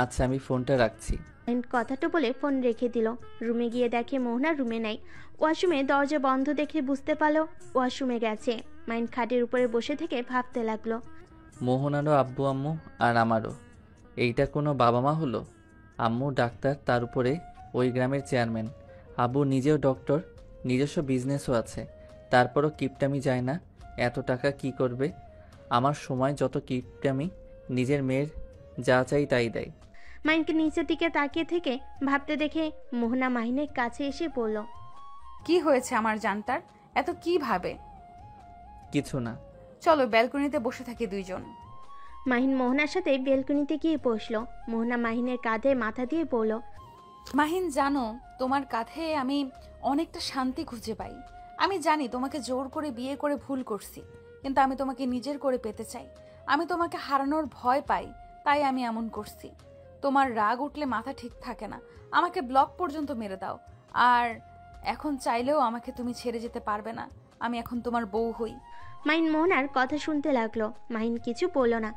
Speaker 2: আচ্ছা, আমি ফোনটা রাখছি।
Speaker 3: মাহিন কথাটা বলে ফোন রেখে দিল। রুমে গিয়ে দেখে মোহনা রুমে নাই। ওয়াশরুমে দরজা বন্ধ দেখে বুঝতে পারলো ওয়াশরুমে গেছে। মাহিন খাটের উপরে বসে থেকে ভাবতে লাগলো।
Speaker 2: মোহনারও আব্বু আম্মু আর আমারও। এইটা কোনো বাবা মা হলো? আম্মু ডাক্তার, তার উপরে ওই গ্রামের চেয়ারম্যান। আব্বু নিজেও ডক্টর, নিজস্ব বিজনেসও আছে। তারপরও কিপটামি যায় না। এত টাকা কি করবে? আমার সময় যত কিপটামি, নিজের মেয়ের যা চাই তাই দেয়।
Speaker 3: মাহিনকে নিচের দিকে তাকিয়ে থেকে ভাবতে দেখে মোহনা মাহিনের কাছে এসে বলল।
Speaker 1: কি হয়েছে আমার জানতার? এত কি ভাবে?
Speaker 2: কিছু না।
Speaker 1: চলো ব্যালকনিতে বসে থাকি দুইজন।
Speaker 3: মাহিন মোহনার সাথে বেলকনিতে গিয়ে বসলো। মোহনা মাহিনের কাঁধে মাথা দিয়ে বলল।
Speaker 1: মাহিন, জানো তোমার কাঁধে আমি অনেকটা শান্তি খুঁজে পাই। আমি জানি তোমাকে জোর করে বিয়ে করে ভুল করছি, কিন্তু আমি তোমাকে নিজের করে পেতে চাই। আমি তোমাকে হারানোর ভয় পাই, তাই আমি এমন করছি। তোমার রাগ উঠলে মাথা ঠিক থাকে না, আমাকে ব্লক পর্যন্ত মেরে দাও। আর এখন চাইলেও আমাকে তুমি ছেড়ে যেতে পারবে না। আমি এখন তোমার বউ হই।
Speaker 3: মাহিন মোহনার কথা শুনতে লাগলো। মাহিন কিছু বলল না।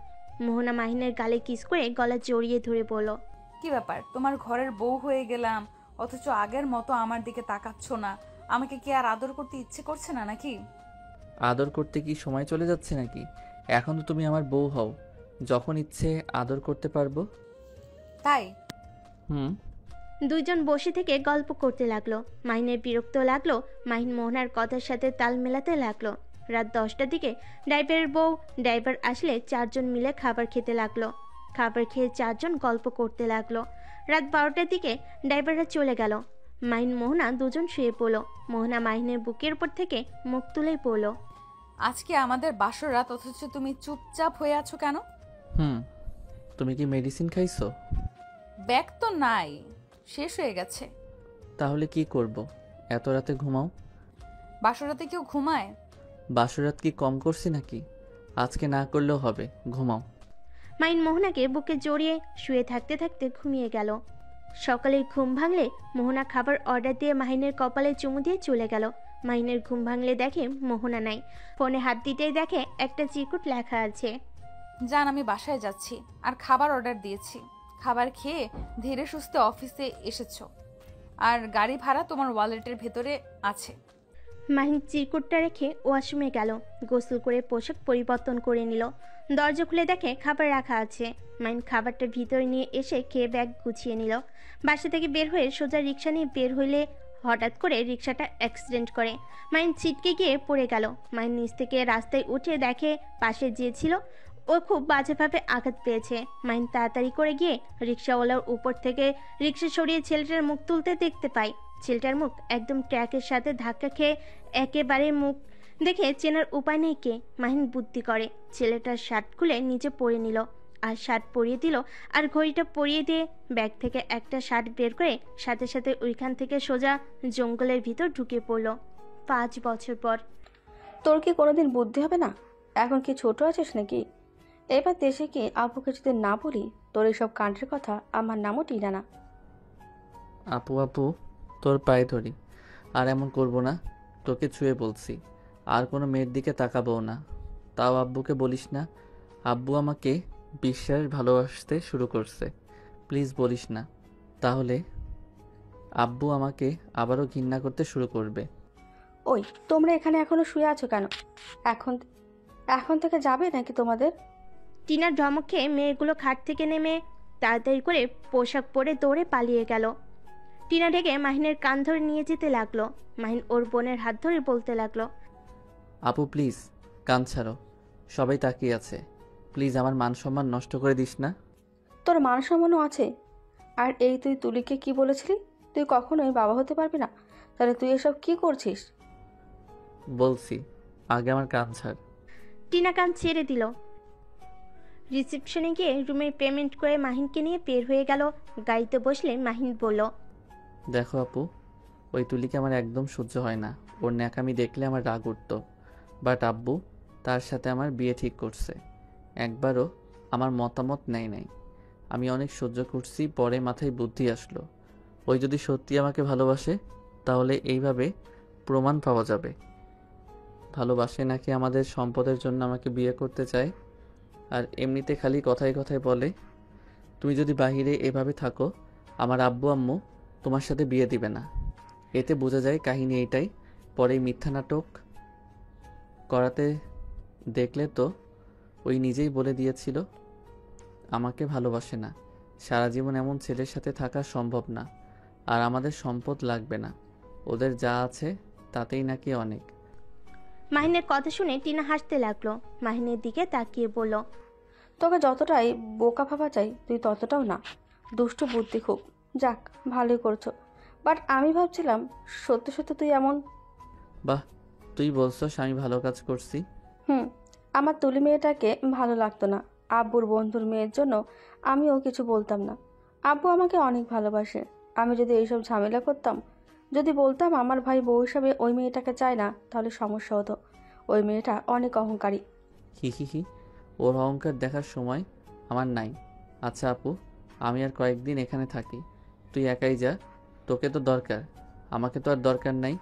Speaker 3: মোহনা মাহিনের গালে কিস করে গলা জড়িয়ে ধরে বলল।
Speaker 1: কি ব্যাপার, তোমার ঘরের বউ হয়ে গেলাম, অথচ আগের মতো আমার দিকে তাকাচ্ছ না? আমাকে কি আর আদর করতে ইচ্ছে করছে না নাকি?
Speaker 2: আদর করতে কি সময় চলে যাচ্ছে নাকি? এখন তো তুমি আমার বউ হও, যখন ইচ্ছে আদর করতে পারবো।
Speaker 1: তাই?
Speaker 2: হুম।
Speaker 3: দুইজন বসে থেকে গল্প করতে লাগলো। মাহিনের বিরক্ত লাগলো। মাহিন মোহনার কথার সাথে তাল মেলাতে লাগলো। রাত 10টার দিকে ড্রাইভারের বউ ড্রাইভার আসলে 4জন মিলে খাবার খেতে লাগলো। খাবার খেয়ে 4জন গল্প করতে লাগলো। রাত 12টার দিকে ড্রাইভাররা চলে গেল। মাহিন মোহনা দুজন শুয়ে পড়লো। মোহনা মাহিনের বুকের উপর থেকে মুখ তুলেই পড়লো।
Speaker 1: আজকে আমাদের বাসর রাত, অথচ তুমি চুপচাপ হয়ে আছো কেন?
Speaker 2: হুম। তুমি কি মেডিসিন খাইছো?
Speaker 1: ব্যাগ তো নাই, শেষ হয়ে গেছে।
Speaker 2: তাহলে কি করব? এত রাতে ঘুমাও।
Speaker 1: বাসর রাতে কেউ ঘুমায়?
Speaker 2: বাসরাত কি কম করছি নাকি? আজকে না করলেও হবে, ঘুমাও।
Speaker 3: মাহিন মোহনাকে বুকে জড়িয়ে শুয়ে থাকতে থাকতে ঘুমিয়ে গেল। সকালে ঘুম ভাঙলে মোহনা খাবার অর্ডার দিয়ে মাহিনের কপালে চুমু দিয়ে চলে গেল। মাহিনের ঘুম ভাঙলে দেখে মোহনা নাই। ফোনে হাত দিতেই দেখে একটা চিরকুট লেখা আছে।
Speaker 1: জান, আমি বাসায় যাচ্ছি আর খাবার অর্ডার দিয়েছি। খাবার খেয়ে ধীরে সুস্থে অফিসে এসেছো, আর গাড়ি ভাড়া তোমার ওয়ালেটের ভেতরে আছে।
Speaker 3: মাহিন চিরকুটটা রেখে ওয়াশরুমে গেল। গোসল করে পোশাক পরিবর্তন করে নিল। দরজা খুলে দেখে খাবার রাখা আছে। মাহিন খাবারটা ভিতরে নিয়ে এসে খেয়ে ব্যাগ গুছিয়ে নিল। বাসা থেকে বের হয়ে সোজা রিক্সা নিয়ে বের হইলে হঠাৎ করে রিক্সাটা অ্যাক্সিডেন্ট করে। মাহিন ছিটকে গিয়ে পড়ে গেল। মাহিন নিচ থেকে রাস্তায় উঠে দেখে পাশে যে ছিল ও খুব বাজেভাবে আঘাত পেয়েছে। মাহিন তাড়াতাড়ি করে গিয়ে রিক্সাওয়ালার উপর থেকে রিক্সা সরিয়ে ছেলেটার মুখ তুলতে দেখতে পায়। ছেলেটার মুখ একদম ট্র্যাকের সাথে ধাক্কা খেয়ে একেবারে মুখ দেখে চেনার উপায় নেই কে। মাহিন বুদ্ধি করে ছেলেটার শার্ট খুলে নিচে পরে নিল, আর শার্ট পরিয়ে দিল, আর ঘড়িটা পরিয়ে দিয়ে ব্যাগ থেকে একটা শার্ট বের করে সাথে সাথে ওইখান থেকে সোজা জঙ্গলের ভিতর ঢুকে পড়ল। 5 বছর পর।
Speaker 8: তোর কি কোনোদিন বুদ্ধি হবে না? এখন কি ছোট আছিস নাকি? এবার দেশে কি আব্বুকে যদি না বলি তোর এইসব কাণ্ডের কথা, আমার নামও টিনা না।
Speaker 2: আপু আপু, তোর পায়ে ধরি, আর এমন করব না। তোকে ছুঁয়ে বলছি, আর কোনো মেয়ের দিকে তাকাবো না। তাও আব্বুকে বলিস না। আব্বু আমাকে বিশ্বাস ভালোবাসতে শুরু করছে। প্লিজ বলিস না, তাহলে আব্বু আমাকে আবারও ঘৃণা করতে শুরু করবে।
Speaker 8: ওই, তোমরা এখানে এখনো শুয়ে আছো কেন? এখন এখন থেকে যাবে নাকি তোমাদের?
Speaker 3: টিনার ধমক খেয়ে মেয়েগুলো খাট থেকে নেমে তাড়াতাড়ি করে পোশাক পরে দৌড়ে পালিয়ে গেল। টিনা ঢেকে মাহিনের কান ধরে নিয়ে যেতে লাগলো। মাহিন ওর বোনের হাত ধরে বলতে লাগলো।
Speaker 2: আপু প্লিজ, কান ছাড়ো, সবাই তাকিয়ে আছে। প্লিজ আমার মান সম্মান নষ্ট করে দিস না।
Speaker 8: তোর মান সম্মানও আছে? আর এই তুই তুলিকে কি বলেছিলি তুই কখনোই বাবা হতে পারবি না? তাহলে তুই এসব কি করছিস?
Speaker 2: বলছি, আগে আমার কান ছাড়।
Speaker 3: টিনা কান ছেড়ে দিল। রিসেপশনে গিয়ে রুমের পেমেন্ট করে মাহিনকে নিয়ে বের হয়ে গেল। গাড়িতে বসলে মাহিন বলল,
Speaker 2: দেখো আপু, ওই তুলিকে আমার একদম সহ্য হয় না। ওর ন্যাকামি দেখলে আমার রাগ উঠত। বাট আব্বু তার সাথে আমার বিয়ে ঠিক করছে। একবারও আমার মতামত নেয় নাই। আমি অনেক সহ্য করছি, পরে মাথায় বুদ্ধি আসলো, ওই যদি সত্যি আমাকে ভালোবাসে তাহলে এইভাবে প্রমাণ পাওয়া যাবে। ভালোবাসে নাকি আমাদের সম্পদের জন্য আমাকে বিয়ে করতে চায়। আর এমনিতে খালি কথায় কথায় বলে, তুমি যদি বাহিরে এভাবে থাকো আমার আব্বু আম্মু তোমার সাথে বিয়ে দিবে না। এতে বোঝা যায় কাহিনী এইটাই। পরে মিথ্যা নাটক করাতে দেখলে তো ওই নিজেই বলে দিয়েছিল আমাকে ভালোবাসে না। সারা জীবন এমন ছেলের সাথে থাকা সম্ভব না। আর আমাদের সম্পদ লাগবে না, ওদের যা আছে তাতেই নাকি অনেক।
Speaker 3: মাহিনের কথা শুনে টিনা হাসতে লাগলো। মাহিনের দিকে তাকিয়ে বলল,
Speaker 8: তোকে যতটাই বোকা ভাবা চাই তুই ততটাও না। দুষ্টু বুদ্ধি খুব। যাক, ভালোই করছো। বাট আমি ভাবছিলাম সত্যি সত্যি তুই এমন।
Speaker 2: বাহ, তুই বলছস আমি ভালো কাজ করছি।
Speaker 8: আমার তুলি মেয়েটাকে ভালো লাগতো না। আব্বুর বন্ধুর মেয়ের জন্য আমিও কিছু বলতাম না। আব্বু আমাকে অনেক ভালোবাসে। আমি যদি এইসব ঝামেলা করতাম, যদি বলতাম আমার ভাই বউ হিসাবে ওই মেয়েটাকে চায় না, তাহলে সমস্যা হতো। ওই মেয়েটা অনেক অহংকারী।
Speaker 2: হি হি হি, ওর অহংকার দেখার সময় আমার নাই। আচ্ছা আপু, আমি আর কয়েকদিন এখানে থাকি, তুই একাই যা। তোকে তো দরকার, আমাকে তো আর দরকার নাই।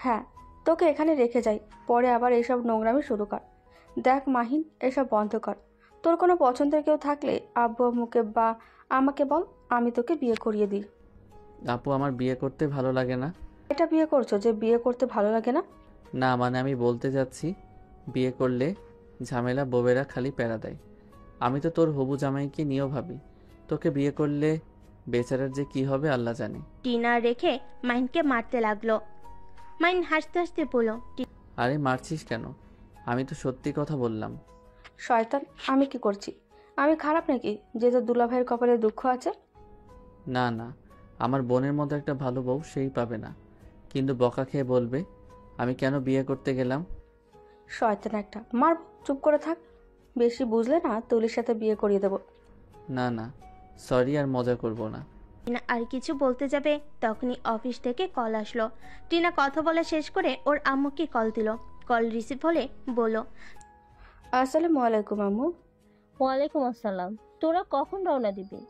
Speaker 8: হ্যাঁ, তোকে এখানে রেখে যাই, পরে আবার এইসব নোংরামি শুরু কর। দেখ মাহিন, এসব বন্ধ কর। তোর কোনো পছন্দের কেউ থাকলে আব্বু আম্মুকে বা আমাকে বল, আমি তোকে বিয়ে করিয়ে দিই।
Speaker 2: আপু আমার বিয়ে করতে ভালো লাগে না।
Speaker 8: এটা বিয়ে করছো যে বিয়ে করতে ভালো লাগে না?
Speaker 2: না মানে আমি বলতে যাচ্ছি, বিয়ে করলে ঝামেলা বউয়েরা খালি প্যারা দেয়। আমি তো তোর হবু জামাইকে নিয়েও ভাবি, তোকে বিয়ে করলে বেচারার যে কি হবে আল্লাহ জানে।
Speaker 3: টিনা রেখে মাহিনকে মারতে লাগলো। মাহিন হাসতে হাসতে বলল,
Speaker 2: আরে মারছিস কেন? আমি তো সত্যি কথা বললাম।
Speaker 8: শয়তান, আমি কি করছি? আমি খারাপ নাকি যে তোর দুলাভাইয়ের কপালে দুঃখ আছে?
Speaker 2: না না, আমার বোনের মতো একটা ভালো বউ সেই পাবে না, কিন্তু বকা খেয়ে বলবে আমি কেন বিয়ে করতে গেলাম।
Speaker 8: শয়তান একটা, মার, চুপ করে থাক। বেশি বুঝলে না তুলির সাথে বিয়ে করিয়ে দেবো।
Speaker 2: না না, সরি, আর মজা করব না।
Speaker 3: টিনা আর কিছু বলতে যাবে তখনই অফিস থেকে কল আসলো। টিনা কথা বলা শেষ করে ওর আম্মুকে কল দিল। কল রিসিভ হলে বলল,
Speaker 8: আসসালামু আলাইকুম আম্মু।
Speaker 7: ওয়ালাইকুম আসসালাম। তোরা কখন রওনা দিবি?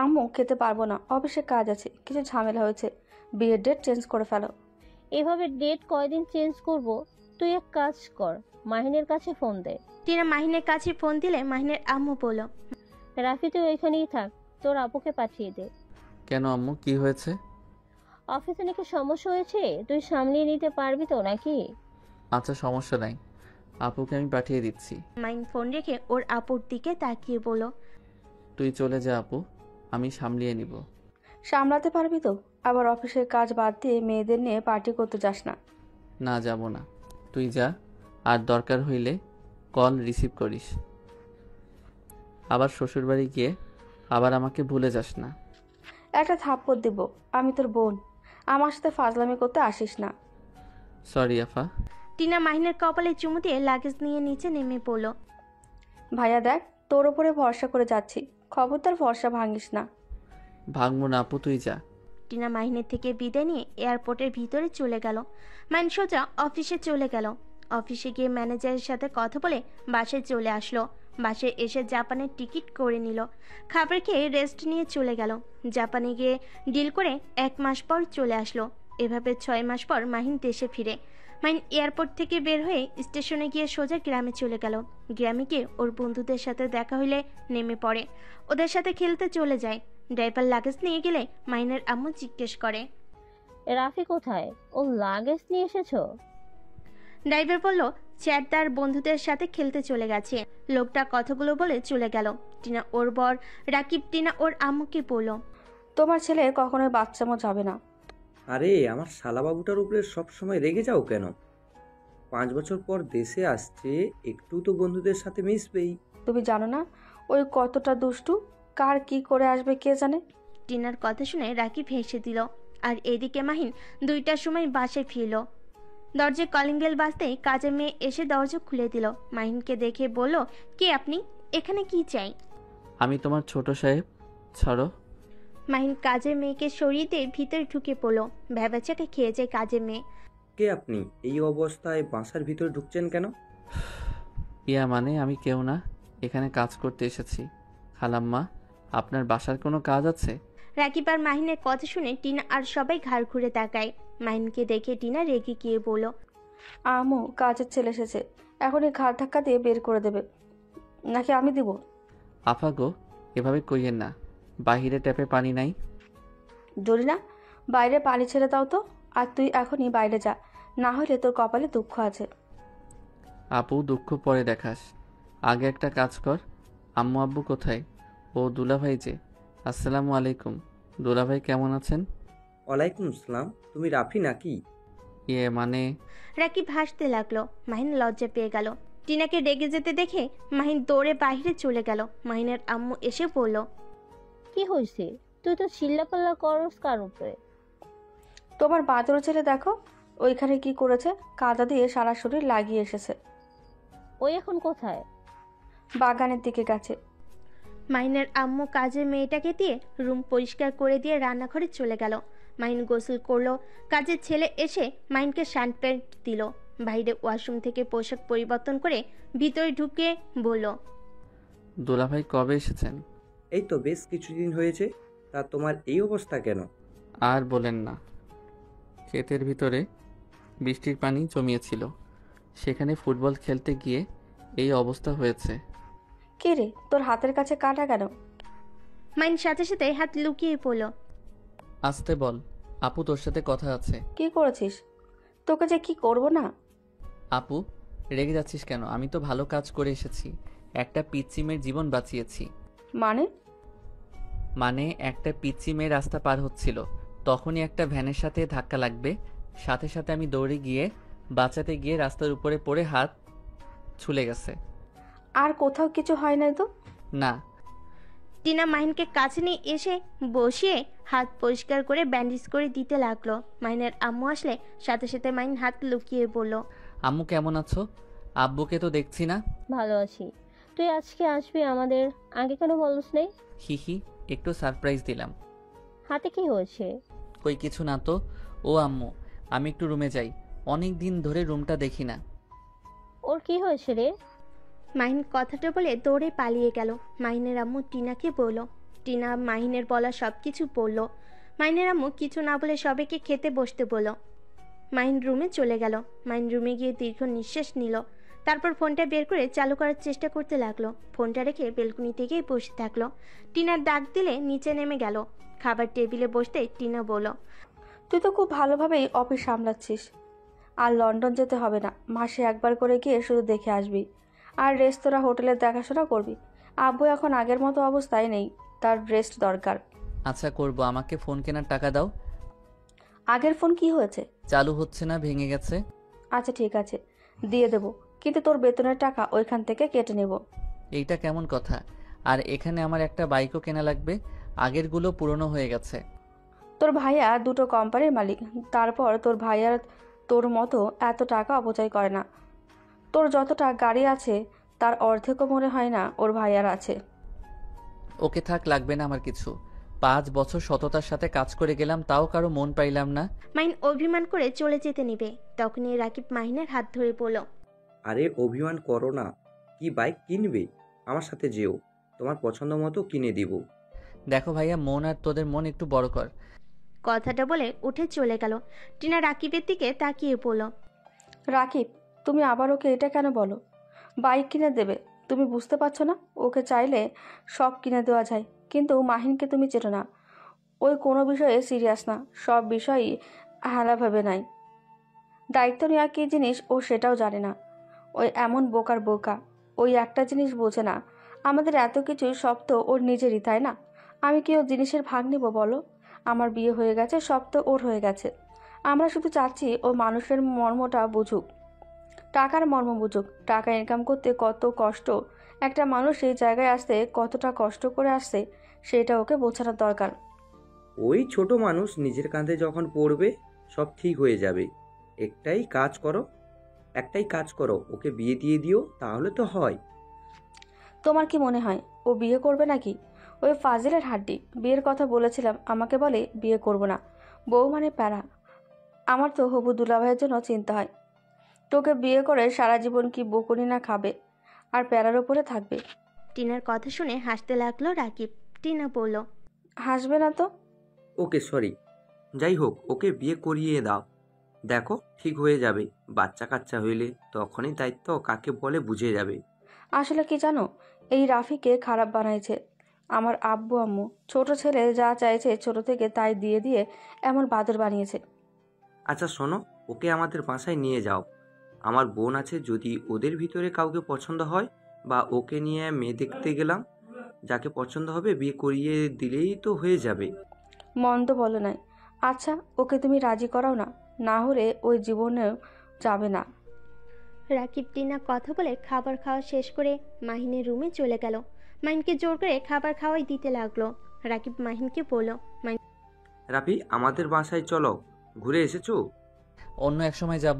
Speaker 8: আম্মু, খেতে পারবো না, অফিসে কাজ আছে, কিছু ঝামেলা হয়েছে, বিয়ের ডেট চেঞ্জ করে ফেলো।
Speaker 7: এভাবে ডেট কয়দিন চেঞ্জ করব? তুই এক কাজ কর, মাহিনের কাছে ফোন দে।
Speaker 3: টিনা মাহিনের কাছে ফোন দিলে মাহিনের আম্মু বলল,
Speaker 7: রাফি তুই ওইখানেই থাক, তোর আপুকে পাঠিয়ে দে।
Speaker 2: কেন আম্মু, কি হয়েছে?
Speaker 7: অফিসে নাকি সমস্যা হয়েছে, তুই সামলিয়ে নিতে পারবি তো নাকি?
Speaker 2: আচ্ছা সমস্যা নাই, আপুকে আমি পাঠিয়ে দিচ্ছি।
Speaker 3: মাহিন ফোন রেখে ওর আপুর দিকে তাকিয়ে বলল,
Speaker 2: তুই চলে যা আপু, আমি সামলিয়ে নিব।
Speaker 8: সামলাতে পারবি তো? আবার অফিসের কাজ বাদ দিয়ে মেয়েদের নিয়ে পার্টি করতে যাস না।
Speaker 2: না যাব না, তুই যা। আর দরকার হইলে কল রিসিভ করিস। আবার শ্বশুরবাড়ি গিয়ে আবার আমাকে ভুলে যাস না।
Speaker 8: একটা থাপ্পড় দিব, আমি তোর বোন, আমার সাথে ফাজলামি করতে আসিস না।
Speaker 2: সরি আফা।
Speaker 3: টিনা মাহিনের কপালে চুমু দিয়ে লাগেজ নিয়ে নিচে নেমে পড়ল।
Speaker 8: ভাইয়া দেখ, তোর ওপরে ভরসা করে যাচ্ছি, খবরদার ভরসা ভাঙিস না।
Speaker 2: ভাঙবো না আপু, তুই যা।
Speaker 3: টিনা মাহিনের থেকে বিদায় নিয়ে এয়ারপোর্টের ভিতরে চলে গেল। মাহিন সোজা অফিসে চলে গেল। অফিসে গিয়ে ম্যানেজারের সাথে কথা বলে বাসায় চলে আসলো। বাসায় এসে জাপানের টিকিট করে নিল। খাবার খেয়ে রেস্ট নিয়ে চলে গেল। জাপানে গিয়ে ডিল করে 1 মাস পর চলে আসলো। এভাবে 6 মাস পর মাহিন দেশে ফিরে। মাহিন এয়ারপোর্ট থেকে বের হয়ে স্টেশনে গিয়ে সোজা গ্রামে চলে গেল। গ্রামে গিয়ে ওর বন্ধুদের সাথে দেখা হইলে নেমে পড়ে, ওদের সাথে খেলতে চলে যায়। ড্রাইভার লাগেজ নিয়ে গেলে মাহিনের আম্মু জিজ্ঞেস করে,
Speaker 7: রাফি কোথায়? ও লাগেজ নিয়ে এসেছো?
Speaker 3: ড্রাইভার বলল, চ্যাটদার বন্ধুদের সাথে খেলতে চলে গেছে। লোকটা কথাগুলো বলে চলে গেল। টিনা ওর বর রাকিব টিনা ওর আম্মুকে বলল,
Speaker 8: তোমার ছেলে কখনোই বাচ্চামো যাবে না।
Speaker 9: আরে আমার শালাবাবুটার উপরে সবসময় রেগে যাও কেন? 5 বছর পর দেশে আসছে, একটু তো বন্ধুদের সাথে মিশবেই।
Speaker 8: তুমি জানো না ওই কতটা দুষ্টু, কার কি করে আসবে কে জানে।
Speaker 3: টিনার কথা শুনে রাকিব হেসে দিল। আর এদিকে মাহিন 2টার সময় বাসায় ফিরল। দরজায় কলিং বেল বাজতেই কাজের মেয়ে এসে দরজা খুলে দিল। মাহিনকে দেখে বলল, কে আপনি? এখানে কি চাই?
Speaker 2: আমি তোমার ছোট সাহেব। ছাড়ো।
Speaker 3: মাহিন কাজের মেয়েকে সরিয়ে দিয়ে ভিতরে ঢুকে পড়লো। ভ্যাবাচাকে খেয়ে যায় কাজের মেয়ে।
Speaker 9: কে আপনি? এই অবস্থায় বাসার ভিতরে ঢুকছেন কেন?
Speaker 2: ইয়া মানে আমি কেউ না, এখানে কাজ করতে এসেছি। খালাম্মা, আপনার বাসার কোনো কাজ আছে?
Speaker 3: রাকিব আর মাহিনের কথা শুনে টিনা আর সবাই ঘাড় ঘুরে তাকায়। মাহিনকে দেখে টিনা রেগে গিয়ে বলল,
Speaker 8: আমু, কাজের ছেলে এসেছে, এখনই ঘাড় ধাক্কা দিয়ে বের করে দেবে, নাকি আমি দিব?
Speaker 2: আফা গো, এভাবে কইয়েন না, বাহিরে ট্যাপে পানি নাই।
Speaker 8: জরিনা, বাইরে পানি ছেড়ে দাও তো। আর তুই এখনই বাইরে যা, না হলে তোর কপালে দুঃখ আছে।
Speaker 2: আপু, দুঃখ পরে দেখাস, আগে একটা কাজ কর। আম্মু আব্বু কোথায়? ও দুলাভাই যে। আসসালামু আলাইকুম। দুলাভাই কেমন আছেন?
Speaker 9: ওয়ালাইকুম আসসালাম। তুমি রাফি নাকি?
Speaker 2: ইয়ে মানে।
Speaker 3: রাকিব হাসতে লাগলো। মাহিন লজ্জা পেয়ে গেল। টিনাকে রেগে যেতে দেখে মাহিন দৌড়ে বাইরে চলে গেল। মাহিনের আম্মু এসে বলল,
Speaker 7: কি হয়েছে? তুই তো চিল্লাপাল্লা করস কার উপরে?
Speaker 8: তোমার বাদর ছেলে দেখো ওইখানে কি করেছে, কাদা দিয়ে সারা শরীর লাগিয়ে এসেছে।
Speaker 7: ওই এখন কোথায়?
Speaker 8: বাগানের দিকে গেছে।
Speaker 3: মাহিনের আম্মু কাজের মেয়েটাকে দিয়ে রুম পরিষ্কার করে দিয়ে রান্নাঘরে চলে গেল। মাহিন গোসল করলো। কাজের ছেলে এসে মাহিনকে শার্ট প্যান্ট দিল। বাইরে ওয়াশরুম থেকে পোশাক পরিবর্তন করে ভিতরে ঢুকে বলল,
Speaker 2: দুলাভাই কবে এসেছেন?
Speaker 9: এই তো বেশ কিছুদিন হয়েছে। তা তোমার এই অবস্থা কেন?
Speaker 2: আর বলেন না, ক্ষেতের ভিতরে বৃষ্টির পানি জমিয়েছিল, সেখানে ফুটবল খেলতে গিয়ে এই অবস্থা হয়েছে।
Speaker 8: কে রে, তোর হাতের কাছে কাটা কেন?
Speaker 3: মাহিন সাথে সাথে হাত লুকিয়ে পড়ল।
Speaker 2: আসতে বল, আপু তোর সাথে কথা আছে।
Speaker 8: কি করেছিস? তোকে যে কি করব না।
Speaker 2: আপু, রেগে যাচ্ছিস কেন? আমি তো ভালো কাজ করে এসেছি, একটা পিচ্চি মেয়ের জীবন বাঁচিয়েছি। মানে একটা পিচ্চি মেয়ে রাস্তা পার হচ্ছিল, তখনই একটা ভ্যানের সাথে ধাক্কা লাগবে, সাথে সাথে আমি দৌড়ে গিয়ে বাঁচাতে গিয়ে রাস্তার উপরে পড়ে হাত ছুলে গেছে।
Speaker 8: আর কোথাও কিছু হয় নাই তো?
Speaker 2: না।
Speaker 3: টিনা মাহিনকে কাছে নিয়ে এসে বসিয়ে হাত পরিষ্কার করে ব্যান্ডেজ করে দিতে লাগলো। মাহিনের আম্মু আসলে সাথে সাথে মাহিন হাত লুকিয়ে বলল,
Speaker 2: আম্মু কেমন আছো? আব্বুকে তো দেখছি না।
Speaker 7: ভালো আছি। তুই আজকে আসবি আমাদের, আগে কেন বলস নাই?
Speaker 2: হিহি, একটু সারপ্রাইজ দিলাম।
Speaker 7: হাতে কি হয়েছে?
Speaker 2: কই কিছু না তো। ও আম্মু, আমি একটু রুমে যাই, অনেক দিন ধরে রুমটা দেখি না।
Speaker 7: ওর কি হয়েছে রে?
Speaker 3: মাহিন কথাটা বলে দৌড়ে পালিয়ে গেল। মাহিনের আম্মু টিনাকে বলল। টিনা মাহিনের বলা সব কিছু বলল। মাহিনের আম্মু কিছু না বলে সবাইকে খেতে বসতে বলল। মাহিন রুমে চলে গেল। মাহিন রুমে গিয়ে দীর্ঘ নিঃশ্বাস নিল। তারপর ফোনটা বের করে চালু করার চেষ্টা করতে লাগলো। ফোনটা রেখে বেলকনিতে গিয়ে বসে থাকলো। টিনার ডাক দিলে নিচে নেমে গেল। খাবার টেবিলে বসতে টিনা বলল,
Speaker 8: তুই তো খুব ভালোভাবেই অফিস সামলাচ্ছিস। আর লন্ডন যেতে হবে না, মাসে একবার করে গিয়ে শুধু দেখে আসবি, আর রেস্তোরাঁ হোটেলের দেখাশোনা করবি। আব্বু এখন আগের মতো অবস্থায় নেই, তার রেস্ট দরকার।
Speaker 2: আচ্ছা করব, আমাকে ফোন কেনার টাকা দাও।
Speaker 8: আগের ফোন কি হয়েছে?
Speaker 2: চালু হচ্ছে না, ভেঙে গেছে।
Speaker 8: আচ্ছা ঠিক আছে, দিয়ে দেবো, কিন্তু তোর বেতনের টাকা ওইখান থেকে কেটে নেব।
Speaker 2: এইটা কেমন কথা? আর এখানে আমার একটা বাইকও কেনা লাগবে, আগেরগুলো পুরনো হয়ে গেছে।
Speaker 8: তোর ভাইয়া দুটো কোম্পানির মালিক, তারপর তোর ভাইয়ার তোর মতো এত টাকা অপচয় করে না। তোর যতটা গাড়ি আছে তার অর্ধেকও মনে হয় না ওর ভাইয়ার আছে।
Speaker 2: ওকে থাক, লাগবে না আমার কিছু। 5 বছর সততার সাথে কাজ করে গেলাম, তাও কারো মন পাইলাম না।
Speaker 3: মাহিন অভিমান করে চলে যেতে নিবে, তখনই রাকিব মাহিনের হাত ধরে বলল,
Speaker 9: আরে অভিমান করো না, কি বাইক কিনবে? আমার সাথে যেও, তোমার পছন্দ মতো কিনে দিব।
Speaker 2: দেখো ভাইয়া, মন আর তোদের মন একটু বড় কর।
Speaker 3: কথাটা বলে উঠে চলে গেল। টিনা রাকিবের দিকে তাকিয়ে বলল,
Speaker 8: রাকিব, তুমি আবার ওকে এটা কেন বলো? বাইক কিনে দেবে, তুমি বুঝতে পারছো না? ওকে চাইলে সব কিনে দেওয়া যায়, কিন্তু মাহিনকে তুমি চেনো না, ওই কোনো বিষয়ে সিরিয়াস না, সব বিষয়ই হেলাভাবে নাই। দায়িত্ব নেওয়া কী জিনিস ও সেটাও জানে না। ওই এমন বোকার বোকা, ওই একটা জিনিস বোঝে না, আমাদের এত কিছু সব তো ওর নিজেরই, তাই না? আমি কি ওর জিনিসের ভাগ নিব বলো? আমার বিয়ে হয়ে গেছে, সব তো ওর হয়ে গেছে। আমরা শুধু চাচ্ছি ও মানুষের মর্মটা বুঝুক, টাকার মর্ম বুঝুক। টাকা ইনকাম করতে কত কষ্ট, একটা মানুষ এই জায়গায় আসতে কতটা কষ্ট করে আসছে, সেটা ওকে বোঝানোর দরকার।
Speaker 9: ওই ছোট মানুষ নিজের কাঁধে যখন পড়বে সব ঠিক হয়ে যাবে। একটাই কাজ করো, ওকে বিয়ে দিয়ে দিও, তাহলে তো হয়।
Speaker 8: তোমার কি মনে হয় ও বিয়ে করবে নাকি? ওই ফাজিলের হাড্ডি। বিয়ের কথা বলেছিলাম, আমাকে বলে বিয়ে করব না। বউ মানে প্যারা। আমার তো হবু দুলাভাইয়ের জন্য চিন্তা হয়। তোকে বিয়ে করে সারা জীবন কি বকুনি না খাবে আর প্যারার ওপরে থাকবে।
Speaker 3: টিনার কথা শুনে হাসতে লাগলো রাকিব। টিনা বলল,
Speaker 8: হাসবে না তো?
Speaker 9: ওকে সরি, যাই হোক ওকে বিয়ে করিয়ে দাও। দেখো ঠিক হয়ে যাবে, বাচ্চা কাচ্চা হইলে তখনই দায়িত্ব কাকে বলে বুঝে যাবে।
Speaker 8: আসলে কি জানো, এই রাফিকে খারাপ বানাইছে আমার আব্বু আম্মু। ছোট ছেলে যা চাইছে ছোট থেকে তাই দিয়ে দিয়ে এমন বাদর বানিয়েছে।
Speaker 9: আচ্ছা শোনো, ওকে আমাদের বাসায় নিয়ে যাও। আমার বোন আছে, যদি ওদের ভিতরে কাউকে পছন্দ হয় বা ওকে নিয়ে মেয়ে দেখতে গেলাম, যাকে পছন্দ হবে বিয়ে করিয়ে দিলেই তো হয়ে যাবে।
Speaker 8: মন্দ বলো নাই। আচ্ছা ওকে তুমি রাজি করাও না, না হলে ওই জীবনেও যাবে না।
Speaker 3: রাকিব টিনা কথা বলে খাবার খাওয়া শেষ করে মাহিনের রুমে চলে গেল। মাহিনকে জোর করে খাবার খাওয়াই দিতে লাগলো। রাকিব মাহিনকে বলল,
Speaker 9: রাফি আমাদের বাসায় চলো, ঘুরে এসেছো?
Speaker 2: অন্য এক সময় যাব।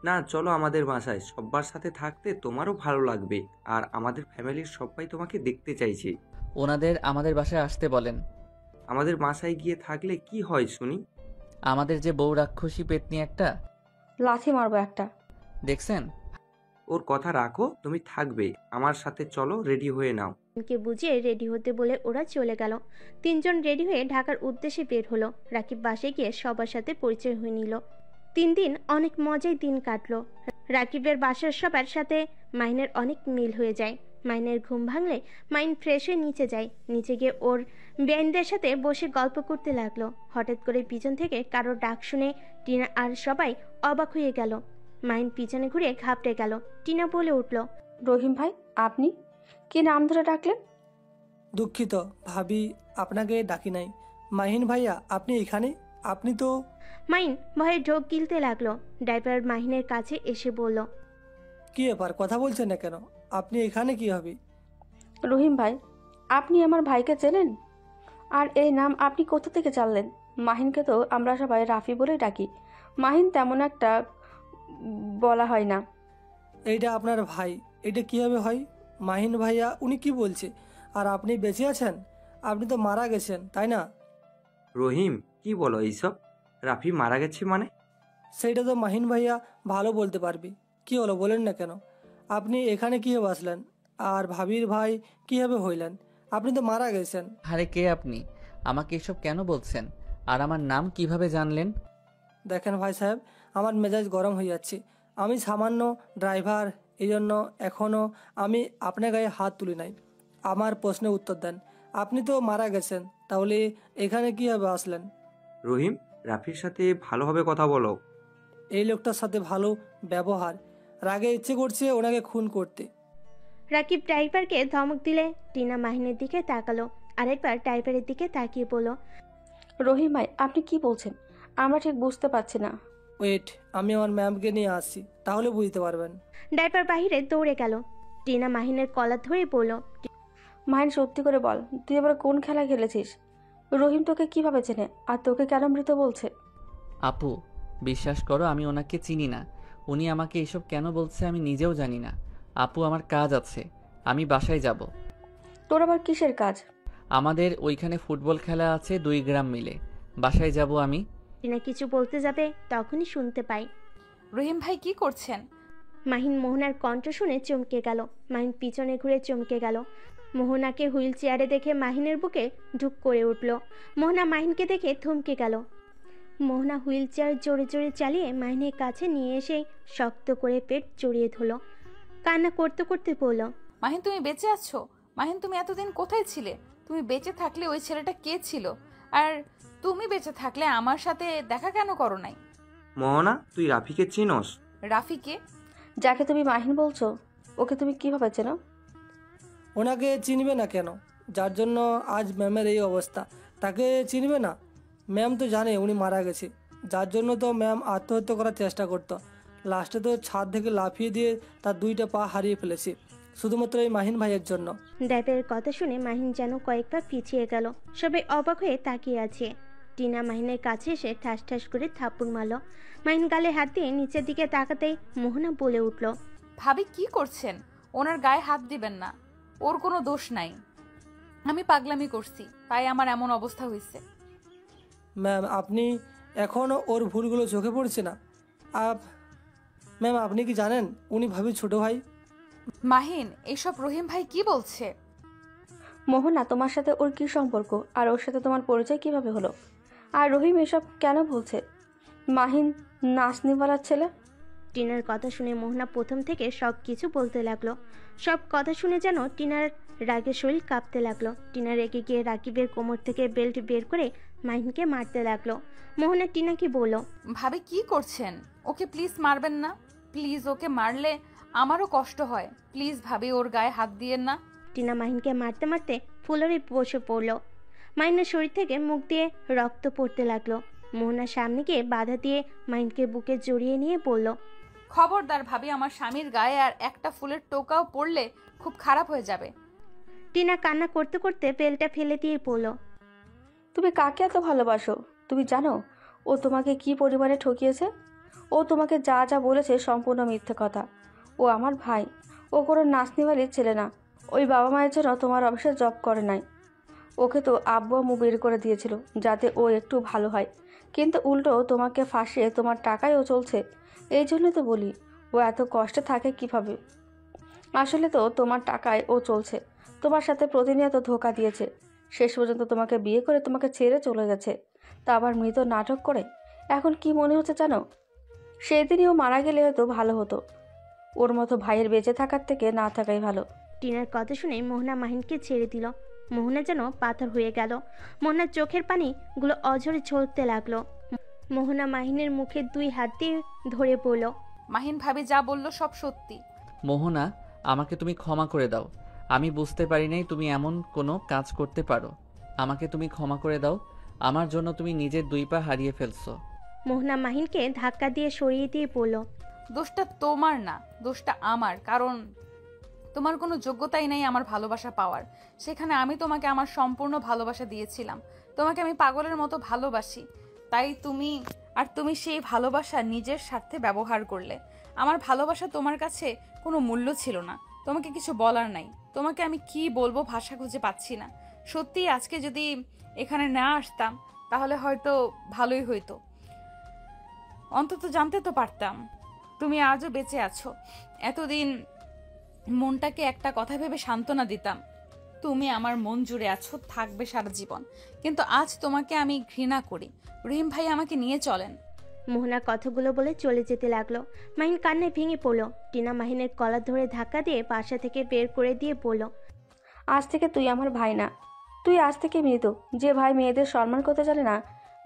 Speaker 9: না চলো আমাদের বাসায়, সবার সাথে থাকতে তোমারও ভালো লাগবে, আর আমাদের ফ্যামিলির সবাই তোমাকে দেখতে চাইছে।
Speaker 2: ওনাদের আমাদের বাসায় আসতে বলেন।
Speaker 9: আমাদের বাসায় গিয়ে থাকলে কি হয় শুনি?
Speaker 2: আমাদের যে বউ রাক্ষসী পেতনি একটা,
Speaker 8: লাথি মারবো একটা।
Speaker 2: দেখছেন?
Speaker 9: ওর কথা রাখো, তুমি থাকবে আমার সাথে, চলো রেডি হয়ে নাও।
Speaker 3: কে বুঝিয়ে রেডি হতে বলে ওরা চলে গেল। তিনজন রেডি হয়ে ঢাকার উদ্দেশ্যে বের হলো। রাকিব বাসায় গিয়ে সবার সাথে পরিচয় হয়ে নিল। 3 দিন অনেক মজায় দিন কাটলো। রাকিবের বাসার সবার সাথে মাইনের অনেক মিল হয়ে যায়। মাইনের ঘুম ভাঙলে মাইন ফ্রেশ হয়ে নিচে যায়। নিচে গিয়ে ওর বেআইনদের সাথে বসে গল্প করতে লাগলো। হঠাৎ করে পিছন থেকে কারোর ডাক শুনে টিনা আর সবাই অবাক হয়ে গেল। মাইন পিছনে ঘুরে ঘাবড়ে গেল। টিনা বলে উঠল,
Speaker 8: রহিম ভাই, আপনি কি নাম ধরে ডাকলেন?
Speaker 6: দুঃখিত ভাবি, আপনাকে ডাকি নাই। মাহিন ভাইয়া, আপনি এখানে? আপনি তো...
Speaker 3: মাইন ভয়ে ঢোক গিলতে লাগলো। ড্রাইভার মাহিনের কাছে এসে বলল,
Speaker 6: কি ব্যাপার, কথা বলছেন না কেন? আপনি এখানে কি হবে?
Speaker 8: রহিম ভাই, আপনি আমার ভাইকে চেনেন? আর এই নাম আপনি কোথা থেকে জানলেন? মাহিনকে তো আমরা সবাই রাফি বলেই ডাকি। মাহিন তেমন একটা বলা হয় না।
Speaker 6: এইটা আপনার ভাই, এটা কিভাবে হয়? মাহিন ভাইয়া উনি কি বলছে? আর আপনি বেঁচে আছেন? আপনি তো মারা গেছেন, তাই না?
Speaker 9: রহিম কি বলো এইসব? রাফি মারা গেছে মানে?
Speaker 6: সেইটা তো মাহিন ভাইয়া ভালো বলতে পারবে। কি হলো বলেন না কেন? আপনি এখানে কীভাবে আসলেন? আর ভাবির ভাই কীভাবে হইলেন? আপনি তো মারা গেছেন।
Speaker 2: আরে কে আপনি? আমাকে এসব কেন বলছেন? আর আমার নাম কিভাবে জানলেন?
Speaker 6: দেখেন ভাই সাহেব, আমার মেজাজ গরম হয়ে যাচ্ছে। আমি সামান্য ড্রাইভার, এই জন্য এখনও আমি আপনার গায়ে হাত তুলি নাই। আমার প্রশ্নের উত্তর দেন। আপনি তো মারা গেছেন, তাহলে এখানে কীভাবে আসলেন?
Speaker 9: রহিম, রাফির সাথে ভালোভাবে কথা বলো।
Speaker 6: এই লোকটার সাথে ভালো ব্যবহার, রাগে ইচ্ছে করছে ওনাকে খুন করতে।
Speaker 3: রাকিব ড্রাইভারকে ধমক দিলে টিনা মাহিনের দিকে তাকালো। আরেকবার ড্রাইভারের দিকে তাকিয়ে বলল,
Speaker 8: রহিম ভাই, আপনি কি বলছেন? আমরা ঠিক বুঝতে পারছি না।
Speaker 6: ওয়েট, আমি আমার ম্যামকে নিয়ে আসছি, তাহলে বুঝতে পারবেন।
Speaker 3: ড্রাইভার বাহিরে দৌড়ে গেল। টিনা মাহিনের কলার ধরে বলল,
Speaker 8: মাহিন সত্যি করে বল, তুই এবার কোন খেলা খেলেছিস? রহিম তোকে কিভাবে চেনে আর তোকে কেন মৃত বলছে?
Speaker 2: আপু, বিশ্বাস করো আমি ওনাকে চিনি না। উনি আমাকে এসব কেন বলছে আমি নিজেও জানি না। আপু, আমার কাজ আছে, আমি বাসায় যাব।
Speaker 8: তোর আবার কিসের কাজ?
Speaker 2: আমাদের ওইখানে ফুটবল খেলা আছে 2 গ্রাম মিলে, বাসায় যাব আমি।
Speaker 3: টিনা কিছু বলতে যাবে তখনই শুনতে পাই,
Speaker 1: রহিম ভাই কি করছেন?
Speaker 3: মাহিন মোহনার কণ্ঠ শুনে চমকে গেল। মাহিন পিছনে ঘুরে চমকে গেল। মোহনাকে হুইল চেয়ারে দেখে মাহিনের বুকে ঢুক করে উঠল। মোহনা মাহিনকে দেখে থমকে গেল। মোহনা হুইল চেয়ার জোরে জোরে চালিয়ে মাহিনের কাছে নিয়ে এসে শক্ত করে পেট জড়িয়ে ধরল। কান্না করতে করতে বলল,
Speaker 1: মাহিন তুমি বেঁচে আছো? মাহিন তুমি এতদিন কোথায় ছিলে? তুমি বেঁচে থাকলে ওই ছেলেটা কে ছিল? আর তুমি বেঁচে থাকলে আমার সাথে দেখা কেন করো নাই?
Speaker 9: মোহনা, তুই রাফিকে চিনোস?
Speaker 1: রাফিকে?
Speaker 8: যাকে তুমি মাহিন বলছো, ওকে তুমি কিভাবে চেনো?
Speaker 6: ওনাকে চিনবে না কেন? যার জন্য আজ ম্যামের এই অবস্থা, তাকে চিনবে না? ম্যাম তো জানে উনি মারা গেছে, যার জন্য তো ম্যাম আত্মহত্যা করার চেষ্টা করতো। লাস্টে তো ছাদ থেকে লাফিয়ে দিয়ে তার 2টা পা হারিয়ে ফেলেছে, শুধুমাত্র এই মাহিন ভাইয়ের জন্য।
Speaker 3: ড্রাইভারের কথা শুনে মাহিন যেন কয়েকবার পিছিয়ে গেল। সবাই অবাক হয়ে তাকিয়ে আছে। টিনা মাহিনের কাছে এসে ঠাস ঠাস করে থাপ্পড় মারল। মাহিন গালে হাত দিয়ে নিচের দিকে তাকাতেই মোহনা বলে উঠল,
Speaker 1: ভাবি কি করছেন? ওনার গায়ে হাত দিবেন না, ওর কোনো দোষ নাই, আমি পাগলামি করছি, তাই আমার এমন অবস্থা হয়েছে।
Speaker 6: ম্যাম আপনি এখনও ওর ভুলগুলো চোখে পড়ছে না? ম্যাম আপনি কি জানেন উনি ভাবির ছোট ভাই?
Speaker 1: মাহিন, এসব রহিম ভাই কি বলছে?
Speaker 8: মোহনা, তোমার সাথে ওর কি সম্পর্ক আর ওর সাথে তোমার পরিচয় কিভাবে হলো? আর রহিম এসব কেন বলছে? মাহিন নাচনিওয়ালার ছেলে।
Speaker 3: টিনার কথা শুনে মোহনা প্রথম থেকে সব কিছু বলতে লাগলো। সব কথা শুনে যেন টিনার রাগে শরীর কাঁপতে লাগলো। টিনা রেগে গিয়ে রাকিবের কোমর থেকে বেল্ট বের করে মাহিনকে মারতে লাগলো। মোহনা টিনাকে বলল,
Speaker 1: ভাবি কি করছেন? ওকে প্লিজ মারবেন না, প্লিজ। ওকে মারলে আমারও কষ্ট হয়, প্লিজ ভাবি ওর গায়ে হাত দিয়েন না।
Speaker 3: টিনা মাহিনকে মারতে মারতে ফুলরে বসে পড়লো। মাহিনের শরীর থেকে মুখ দিয়ে রক্ত পড়তে লাগলো। মোহনার সামনে গিয়ে বাধা দিয়ে মাহিনকে বুকে জড়িয়ে নিয়ে বলল,
Speaker 1: খবরদার ভাবি, আমার স্বামীর গায়ে আর একটা ফুলের টোকাও পড়লে খুব খারাপ হয়ে যাবে।
Speaker 3: টিনা কান্না করতে করতে বেলটা ফেলে দিয়ে পড়ল,
Speaker 8: তুমি কাকে এত ভালোবাসো? তুমি জানো ও তোমাকে কি পরিমাণে ঠকিয়েছে? ও তোমাকে যা যা বলেছে সম্পূর্ণ মিথ্যে কথা। ও আমার ভাই, ও কোনো নাচনিওয়ালির ছেলে না। ওই বাবা মায়ের জন্য তোমার অফিসে জব করে নাই। ওকে তো আব্বু আম্মু বের করে দিয়েছিল যাতে ও একটু ভালো হয়, কিন্তু উল্টো তোমাকে ফাঁসিয়ে তোমার টাকায় ও চলছে। এই জন্য তো বলি ও এত কষ্টে থাকে কিভাবে। আসলে তো তোমার টাকায় ও চলছে, তোমার সাথে প্রতিনিয়ত ধোঁকা দিয়েছে। শেষ পর্যন্ত তোমাকে বিয়ে করে তোমাকে ছেড়ে চলে গেছে, তা আবার মৃত নাটক করে। এখন কি মনে হচ্ছে জানো? সেদিনই ও মারা গেলে হয়তো ভালো হতো। ওর মতো ভাইয়ের বেঁচে থাকার থেকে না থাকাই ভালো।
Speaker 3: টিনার কথা শুনে মোহনা মাহিনকে ছেড়ে দিল। মোহনা যেন পাথর হয়ে গেল। মোহনার চোখের পানিগুলো অঝরে ঝরতে লাগলো। মোহনা মাহিনের মুখে 2 হাত দিয়ে ধরে পড়ল,
Speaker 1: মাহিন ভাবি যা বললো সব সত্যি।
Speaker 2: মোহনা, আমাকে তুমি ক্ষমা করে দাও। আমি বুঝতে পারি নাই তুমি এমন কোনো কাজ করতে পারো। আমাকে তুমি ক্ষমা করে দাও। আমার জন্য তুমি নিজের 2 পা হারিয়ে ফেলছো।
Speaker 3: মোহনা মাহিনকে ধাক্কা দিয়ে সরিয়ে দিয়ে পড়ল,
Speaker 1: দোষটা তোমার না, দোষটা আমার। কারণ তোমার কোনো যোগ্যতাই নেই আমার ভালোবাসা পাওয়ার। সেখানে আমি তোমাকে আমার সম্পূর্ণ ভালোবাসা দিয়েছিলাম। তোমাকে আমি পাগলের মতো ভালোবাসি, তাই তুমি সেই ভালোবাসা নিজের স্বার্থে ব্যবহার করলে। আমার ভালোবাসা তোমার কাছে কোনো মূল্য ছিল না। তোমাকে কিছু বলার নাই। তোমাকে আমি কি বলবো ভাষা খুঁজে পাচ্ছি না। সত্যি আজকে যদি এখানে না আসতাম তাহলে হয়তো ভালোই হইতো, অন্তত জানতে তো পারতাম তুমি আজও বেঁচে আছো। এতদিন মনটাকে একটা কথা ভেবে সান্ত্বনা দিতাম, তুমি আমার মন জুড়ে আছো, থাকবে সারা জীবন। কিন্তু আজ তোমাকে আমি ঘৃণা করি। রহিম ভাই আমাকে নিয়ে চলেন।
Speaker 3: মোহনা কথাগুলো বলে চলে যেতে লাগলো। মাহিন কান্নায় ভেঙে পড়ল। টিনা মাহিনের কলার ধরে ধাক্কা দিয়ে বাসা থেকে বের করে দিয়ে বলল,
Speaker 8: আজ থেকে তুই আমার ভাই না, তুই আজ থেকে মৃত। যে ভাই মেয়েদের সম্মান করতে জানে না,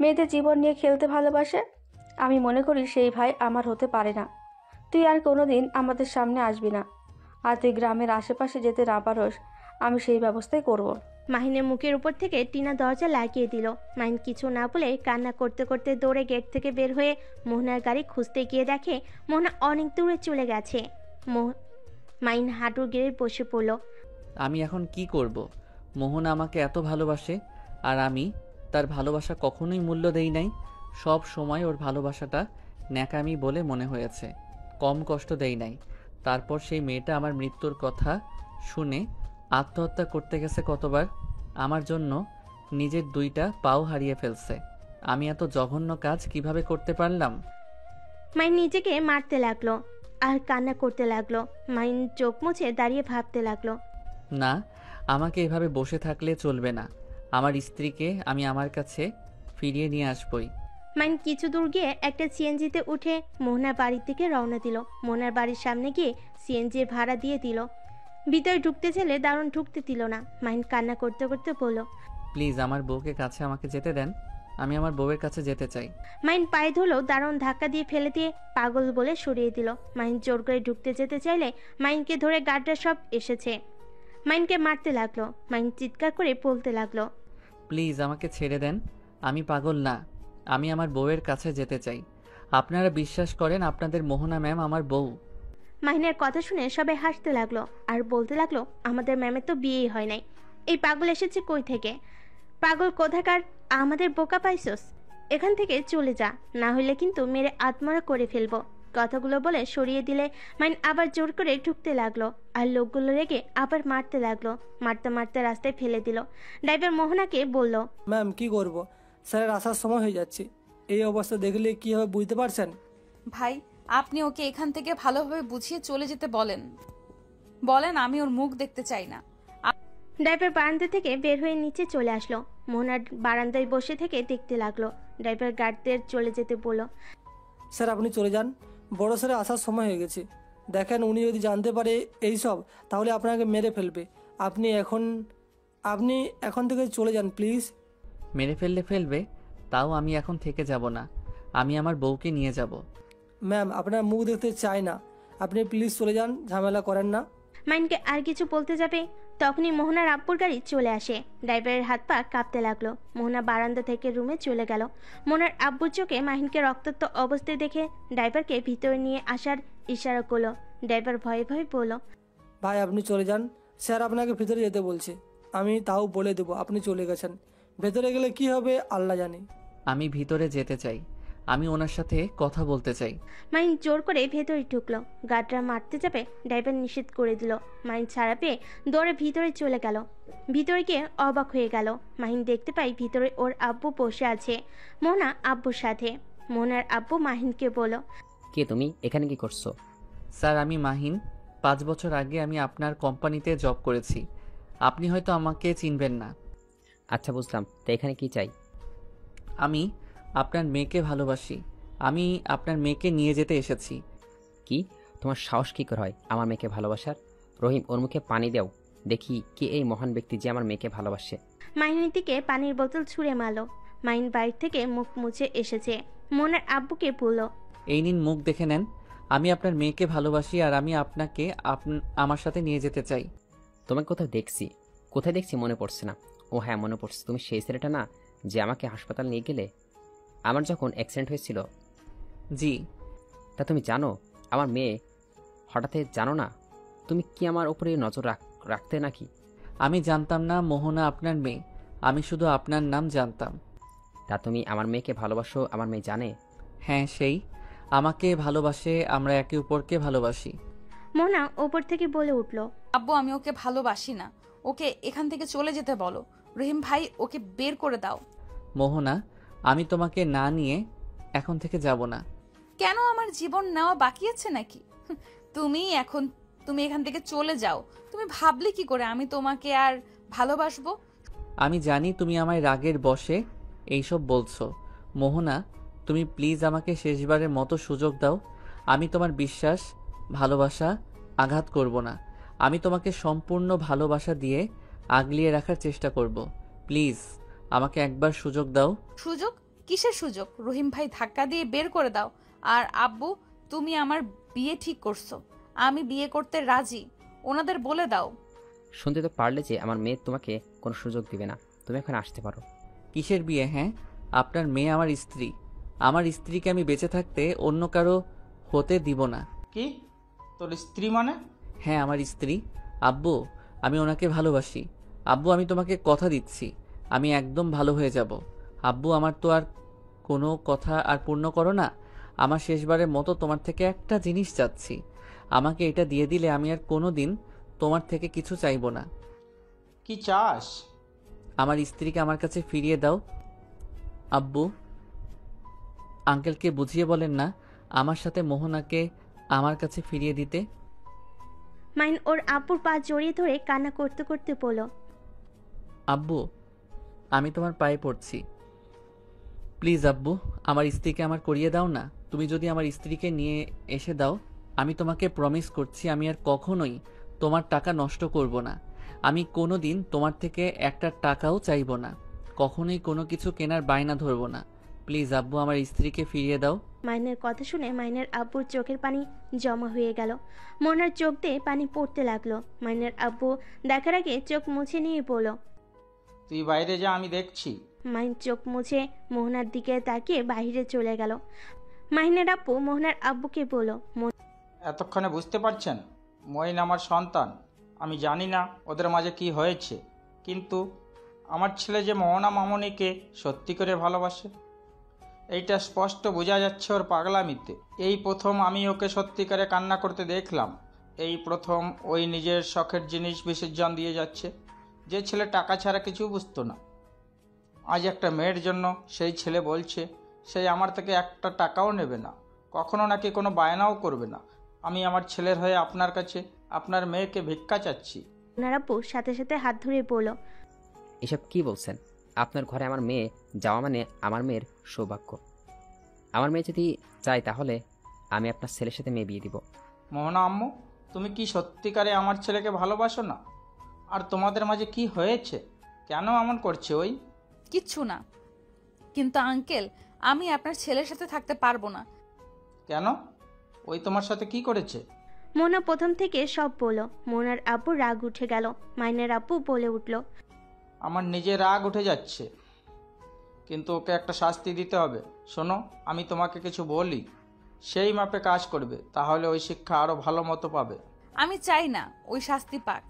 Speaker 8: মেয়েদের জীবন নিয়ে খেলতে ভালোবাসে, আমি মনে করি সেই ভাই আমার হতে পারে না। তুই আর কোনোদিন আমাদের সামনে আসবি না। আর তুই গ্রামের আশেপাশে যেতে না পারস, আমি সেই ব্যবস্থাই করব।
Speaker 3: মাহিনের মুখের উপর থেকে টিনা দরজা লাগিয়ে দিল। মাহিন কিছু না বলে কান্না করতে করতে দৌড়ে গেট থেকে বের হয়ে মোহনার গাড়ি খুঁজতে গিয়ে দেখে মোহনা অনেক দূরে চলে গেছে। মাহিন হাঁটুর গেড়ে বসে পড়ল।
Speaker 2: আমি এখন কি করব? মোহনা আমাকে এত ভালোবাসে আর আমি তার ভালোবাসা কখনোই মূল্য দেই নাই। সব সময় ওর ভালোবাসাটা ন্যাকামি বলে মনে হয়েছে, কম কষ্ট দেই নাই। তারপর সেই মেয়েটা আমার মৃত্যুর কথা শুনে আত্মহত্যা করতে গেছে কতবার। আমার জন্য নিজের 2টা পাও হারিয়ে ফেলছে। আমি এত জঘন্য কাজ কিভাবে করতে পারলাম?
Speaker 3: মাহিন নিজেকে মারতে লাগলো আর কান্না করতে লাগলো। মাহিন চোখ মুছে দাঁড়িয়ে ভাবতে লাগলো,
Speaker 2: না, আমাকে এভাবে বসে থাকলে চলবে না। আমার স্ত্রীকে আমি আমার কাছে ফিরিয়ে নিয়ে আসবই।
Speaker 3: মাহিন কিছু দূর গিয়ে একটা সিএনজিতে উঠে মোহনার বাড়ির দিকে রওনা দিল। মোহনার বাড়ির সামনে গিয়ে সিএনজির ভাড়া দিয়ে দিল। ভিতরে ঢুকতে চাইলে দারুণ ঢুকতে দিল না। মাহিন কান্না করতে করতে বলল,
Speaker 2: প্লিজ আমার বউকে কাছে আমাকে যেতে দেন। আমি আমার বউয়ের কাছে যেতে চাই।
Speaker 3: মাহিন পায়ে ধরলো, দারুণ ধাক্কা দিয়ে ফেলে দিয়ে পাগল বলে সরিয়ে দিল। মাহিন জোর করে ঢুকতে যেতে চাইলে মাহিনকে ধরে গার্ডরা সব এসেছে। মাহিনকে মারতে লাগলো। মাহিন চিৎকার করে বলতে লাগলো,
Speaker 2: প্লিজ আমাকে ছেড়ে দেন। আমি পাগল না, আমি আমার বউয়ের কাছে যেতে চাই। আপনারা বিশ্বাস করেন আপনাদের মোহনা ম্যাম আমার বউ।
Speaker 3: মাহিনের কথা শুনে সবাই হাসতে লাগলো আর বলতে লাগলো, আমাদের ম্যামের তো বিয়েই হয় নাই, এই পাগল এসেছে কই থেকে? পাগল কোথাকার, আমাদের বোকা পাইছস? এখান থেকে চলে যা, না হলে কিন্তু মেরে আত্মরা করে ফেলবো। কথাগুলো বলে সরিয়ে দিলে মাইন আবার জোর করে ঢুকতে লাগলো, আর লোকগুলো রেগে আবার মারতে লাগলো। মারতে মারতে রাস্তায় ফেলে দিল। ড্রাইভার মোহনাকে বলল,
Speaker 6: ম্যাম কি করব, স্যারের আসার সময় হয়ে যাচ্ছে। এই অবস্থা দেখলে কী হবে বুঝতে পারছেন?
Speaker 1: ভাই, আপনি ওকে এখান থেকে ভালোভাবে বুঝিয়ে চলে যেতে বলেন। আমি ওর মুখ দেখতে চাই না।
Speaker 3: ড্রাইভার বারান্দা থেকে বের হয়ে নিচে চলে আসলো। মোহনার বারান্দায় বসে থেকে দেখতে লাগলো। ড্রাইভার গার্ডদের চলে যেতে বলল,
Speaker 6: স্যার আপনি চলে যান, বড় স্যারের আসার সময় হয়ে গেছে। দেখেন উনি যদি জানতে পারে এই সব, তাহলে আপনাকে মেরে ফেলবে। আপনি এখন থেকে চলে যান প্লিজ।
Speaker 2: মেরে ফেলবে, তাও আমি এখন থেকে যাব না। আমি আমার বউকে নিয়ে যাব।
Speaker 6: ম্যাম আপনার মুখ দেখতে চাই না, আপনি প্লিজ চলে যান, ঝামেলা করেন না।
Speaker 3: মাইনকে আর কিছু বলতে যাবে, তখনই মোহনার আব্বুর গাড়ি চলে আসে। ড্রাইভারের হাত পা কাঁপতে লাগলো। মোহনা বারান্দা থেকে রুমে চলে গেল। মোহনার আব্বুর চোখে মাহিনকে রক্তাক্ত অবস্থায় দেখে ড্রাইভারকে ভিতরে নিয়ে আসার ইশারা করলো। ড্রাইভার ভয়ে ভয়ে বলল,
Speaker 6: ভাই আপনি চলে যান, স্যার আপনাকে ভিতরে যেতে বলছে। আমি তাও বলে দেবো আপনি চলে গেছেন। ভেতরে গেলে কি হবে আল্লাহ জানে।
Speaker 2: আমি ভিতরে যেতে চাই, আমি ওনার সাথে কথা বলতে চাই।
Speaker 3: মাইন জোর করে ভেতরে ঢুকলো। গার্ডরা মারতে যাবে, ড্রাইভার নিষেধ করে দিল। মাইন ছাড়া পেয়ে দৌড়ে ভিতরে চলে গেল। ভিতরে গিয়ে অবাক হয়ে গেল। মাহিন দেখতে পাই ভিতরে ওর আব্বু বসে আছে মোহনা আব্বুর সাথে। মোহনার আব্বু মাহিনকে বলল,
Speaker 10: কে তুমি, এখানে কি করছো?
Speaker 2: স্যার আমি মাহিন, 5 বছর আগে আমি আপনার কোম্পানিতে জব করেছি। আপনি হয়তো আমাকে চিনবেন না।
Speaker 10: আচ্ছা বুঝলাম, তো এখানে কি চাই?
Speaker 2: আমি আপনার মেয়েকে ভালোবাসি। আমি আপনার মেয়েকে নিয়ে যেতে এসেছি।
Speaker 10: কি, তোমার সাহস কী করে হয় আমার মেয়েকে ভালোবাসার? রহিম, ওর মুখে পানি দাও, দেখি কে এই মহান ব্যক্তি যে আমার মেয়েকে ভালোবাসে।
Speaker 3: মাহিনের দিকে পানির বোতল ছুঁড়ে মারল। মাহিন বাইরে থেকে মুখ মুছে এসেছে। মোহনার আব্বুকে বলল,
Speaker 2: এই নিন মুখ দেখে নেন। আমি আপনার মেয়েকে ভালোবাসি আর আমি আপনাকে আমার সাথে নিয়ে যেতে চাই।
Speaker 10: তোমাকে কোথায় দেখছি মনে পড়ছে না। ও হ্যাঁ মনে পড়ছে, তুমি সেই ছেলেটা না যে আমাকে হাসপাতাল নিয়ে গেলে আমার যখন অ্যাক্সিডেন্ট হয়েছিল?
Speaker 2: জি।
Speaker 10: তা তুমি জানো আমার মেয়ে হঠাৎ জানো না? তুমি কি আমার উপরে নজর রাখতে নাকি?
Speaker 2: আমি জানতাম না মোহনা আপনার মেয়ে, আমি শুধু আপনার নাম জানতাম।
Speaker 10: তা তুমি আমার মেয়েকে ভালোবাসো, আমার মেয়ে জানে?
Speaker 2: হ্যাঁ, সেই আমাকে ভালোবাসে, আমরা একে অপরকে ভালোবাসি।
Speaker 3: মোহনা ওপর থেকে বলে উঠল,
Speaker 1: আব্বু আমি ওকে ভালোবাসি না, ওকে এখান থেকে চলে যেতে বলো। রহিম ভাই ওকে বের করে দাও।
Speaker 2: মোহনা, আমি তোমাকে না নিয়ে এখন থেকে যাব না।
Speaker 1: কেন, আমার জীবন নেওয়া বাকি আছে নাকি? তুমি এখান থেকে চলে যাও। তুমি ভাবলে কি করে আমি তোমাকে আর ভালোবাসবো?
Speaker 2: আমি জানি তুমি আমায় রাগের বশে এইসব বলছো। মোহনা, তুমি প্লিজ আমাকে শেষবারের মতো সুযোগ দাও। আমি তোমার বিশ্বাস, ভালোবাসা আঘাত করব না। আমি তোমাকে সম্পূর্ণ ভালোবাসা দিয়ে আগলিয়ে রাখার চেষ্টা করব। প্লিজ আমাকে একবার সুযোগ দাও।
Speaker 1: সুযোগ? কিসের সুযোগ? রহিম ভাই ধাক্কা দিয়ে বের করে দাও। আর আব্বু, তুমি আমার বিয়ে ঠিক করছো, আমি বিয়ে করতে রাজি, ওনাদের বলে দাও।
Speaker 10: শুনতে তো পারলে যে আমার মেয়ে তোমাকে কোনো সুযোগ দিবে না। তুমি এখন আসতে পারো।
Speaker 2: কিসের বিয়ে? হ্যাঁ, আপনার মেয়ে আমার স্ত্রী। আমার স্ত্রীকে আমি বেঁচে থাকতে অন্য কারো হতে দিব না।
Speaker 11: কি, তোর স্ত্রী মানে?
Speaker 2: হ্যাঁ, আমার স্ত্রী। আব্বু, আমি ওনাকে ভালোবাসি। আব্বু, আমি তোমাকে কথা দিচ্ছি, আমি একদম ভালো হয়ে যাব। আব্বু, আমার তো আর কোনো কথা আর পূর্ণ করো না। আমার শেষবারের মতো তোমার থেকে একটা জিনিস চাচ্ছি। আমাকে এটা দিয়ে দিলে আমি আর কোনো দিন তোমার থেকে কিছু চাইবো না।
Speaker 11: কি চাস?
Speaker 2: আমার স্ত্রীকে আমার কাছে ফিরিয়ে দাও। আব্বু, আঙ্কেলকে বুঝিয়ে বলেন না আমার সাথে মোহনাকে আমার কাছে ফিরিয়ে দিতে।
Speaker 3: মাইন ওর আব্বুর পা জড়িয়ে ধরে কান্না করতে করতে বলল,
Speaker 2: আব্বু, আমি তোমার পায়ে পড়ছি, প্লিজ আব্বু, আমার স্ত্রীকে আমার করিয়ে দাও না। তুমি যদি আমার স্ত্রীকে নিয়ে এসে দাও, আমি তোমাকে প্রমিস করছি আমি আর কখনোই তোমার টাকা নষ্ট করব না। আমি কোনো দিন তোমার থেকে একটা টাকাও চাইব না, কখনোই কোনো কিছু কেনার বায়না ধরব না। প্লিজ আব্বু, আমার স্ত্রীকে ফিরিয়ে দাও।
Speaker 3: মাইনের কথা শুনে মাইনের আব্বুর চোখের পানি জমা হয়ে গেল। মোহনার চোখ দিয়ে পানি পড়তে লাগলো। মাইনের আব্বু দেখার আগে চোখ মুছে নিয়ে বলল,
Speaker 11: তুই বাইরে যা, আমি দেখছি।
Speaker 3: মাইন চোখ মুছে মোহনার দিকে তাকিয়ে বাইরে চলে গেল। মাহিনের আব্বু মোহনার আব্বুকে বলল,
Speaker 11: এতক্ষণে বুঝতে পারছেন মঈন আমার সন্তান। আমি জানি না ওদের মাঝে কি হয়েছে, কিন্তু আমার ছেলে যে মোহনা মামনিকে সত্যি করে ভালোবাসে, এইটা স্পষ্ট বোঝা যাচ্ছে ওর পাগলামিতে। এই প্রথম আমি ওকে সত্যিকারে কান্না করতে দেখলাম। এই প্রথম ওই নিজের শখের জিনিস বিসর্জন দিয়ে যাচ্ছে। যে ছেলে টাকা ছাড়া কিছু বুঝতো না, আজ একটা মেয়ের জন্য সেই ছেলে বলছে সেই আমার থেকে একটা টাকাও নেবে না, কখনো নাকি কোনো বায়নাও করবে না। আমি আমার ছেলের হয়ে আপনার কাছে আপনার মেয়েকে ভিক্ষা চাচ্ছি।
Speaker 3: মোহনার আব্বু সাথে সাথে হাত ধরে বলল,
Speaker 10: এসব কি বলছেন? আপনার ঘরে আমার মেয়ে যাওয়া মানে আমার মেয়ের সৌভাগ্য। আমার মেয়ে যদি চায় তাহলে আমি আপনার ছেলের সাথে মেয়ে বিয়ে দিব।
Speaker 11: মোহনা আম্মু, তুমি কি সত্যিকারে আমার ছেলেকে ভালোবাসো না? আর তোমাদের মাঝে কি হয়েছে? কেন এমন করছে ওই?
Speaker 1: কিচ্ছু না, কিন্তু আঙ্কেল আমি আপনার ছেলের সাথে থাকতে পারবো না।
Speaker 11: কেন? ওই তোমার সাথে কি করেছে?
Speaker 3: মোহনা প্রথম থেকে সব বলল। মোহনার আব্বু রাগ উঠে গেল। মাইনের আব্বু বলে উঠল,
Speaker 11: আমার নিজের রাগ উঠে যাচ্ছে, কিন্তু ওকে একটা শাস্তি দিতে হবে। শোনো, আমি তোমাকে কিছু বলি, সেই মাপে কাজ করবে, তাহলে ওই শিক্ষা আরও ভালো মতো পাবে।
Speaker 1: আমি চাই না ওই শাস্তি পাক,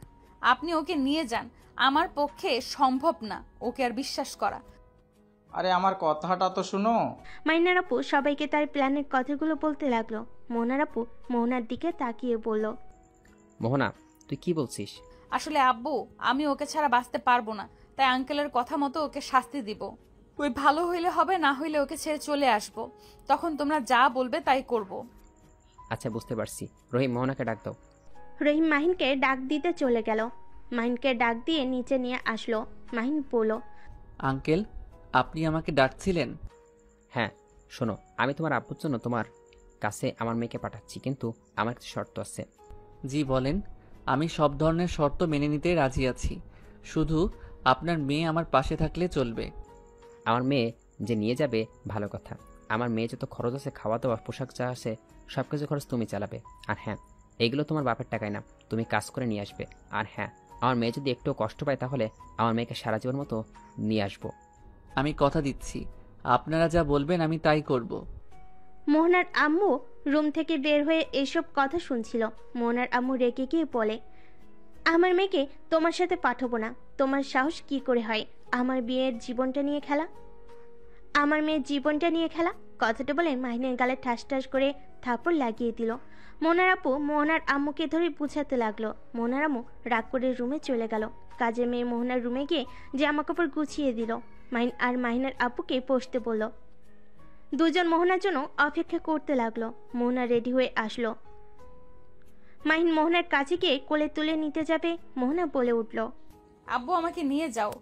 Speaker 1: আপনি ওকে নিয়ে যান। আমার পক্ষে সম্ভব না ওকে আর বিশ্বাস করা।
Speaker 11: আরে আমার কথাটা তো শুনো।
Speaker 3: মাইনার আপু সবাইকে তার প্ল্যানের কথাগুলো বলতে লাগলো। মোহনার আপু মোহনার দিকে তাকিয়ে বলল,
Speaker 10: মোহনা, তুই কি বলছিস?
Speaker 1: আসলে আব্বু, আমি ওকে ছাড়া বাঁচতে পারবো না, তাই আঙ্কেলের কথা মতো ওকে শাস্তি দিব। ওই ভালো হইলে হবে, না হইলে ওকে ছেড়ে চলে আসবো। তখন তোমরা যা বলবে তাই করব।
Speaker 10: আচ্ছা, বুঝতে পারছি। রহিম, মোহনাকে ডাক দাও।
Speaker 3: রহিম মাহিনকে ডাক দিতে চলে গেল। মাহিনকে ডাক দিয়ে নিচে নিয়ে আসলো। মাহিন বলল,
Speaker 2: আঙ্কেল, আপনি আমাকে ডাকছিলেন?
Speaker 10: হ্যাঁ, শোনো, আমি তোমার আব্বুর জন্য তোমার কাছে আমার মেয়েকে পাঠাচ্ছি, কিন্তু আমার কিছু শর্ত আছে।
Speaker 2: জি বলেন। আমি সব ধরনের শর্ত মেনে নিতে রাজি আছি, শুধু আপনার মেয়ে আমার পাশে থাকলে চলবে।
Speaker 10: আমার মেয়ে যে নিয়ে যাবে ভালো কথা। আমার মেয়ে যত খরচ আছে, খাওয়া দাওয়া, পোশাক যা আছে, সব কিছু খরচ তুমি চালাবে। আর হ্যাঁ, এগুলো তোমার বাপের টাকায় না, তুমি কাজ করে নিয়ে আসবে। আর হ্যাঁ, আমার মেয়ে যদি একটু কষ্ট পায় তাহলে আমার মেয়েকে সারা জীবন মতো নিয়ে আসবো।
Speaker 2: আমি কথা দিচ্ছি, আপনারা যা বলবেন আমি তাই করব।
Speaker 3: মোহনার আম্মু রুম থেকে বের হয়ে এসব কথা শুনছিল। মোহনার আম্মু রেগে গিয়ে বলে, আমার মেয়েকে তোমার সাথে পাঠাবো না। তোমার সাহস কি করে হয় আমার বিয়ের জীবনটা নিয়ে খেলা? আমার মেয়ের জীবনটা নিয়ে খেলা? কথাটা বলে মাহিনের গালে ঠাস ঠাস করে থাপড় লাগিয়ে দিল। মোহনার আপু মোহনার আম্মুকে ধরে বুঝাতে লাগলো। মোহনার আম্মু রাগ করে রুমে চলে গেল। কাজের মেয়ে মোহনার রুমে গিয়ে জামা কাপড় গুছিয়ে দিল। মাহিন আর মাহিনের আপুকে বসতে বলল। দুজন মোহনার জন্য অপেক্ষা করতে লাগলো। মোহনা রেডি হয়ে আসলো। মাহিন মোহনার কাছে গিয়ে কোলে তুলে নিতে যাবে, মোহনা বলে উঠল,
Speaker 1: আব্বু আমাকে নিয়ে যাও।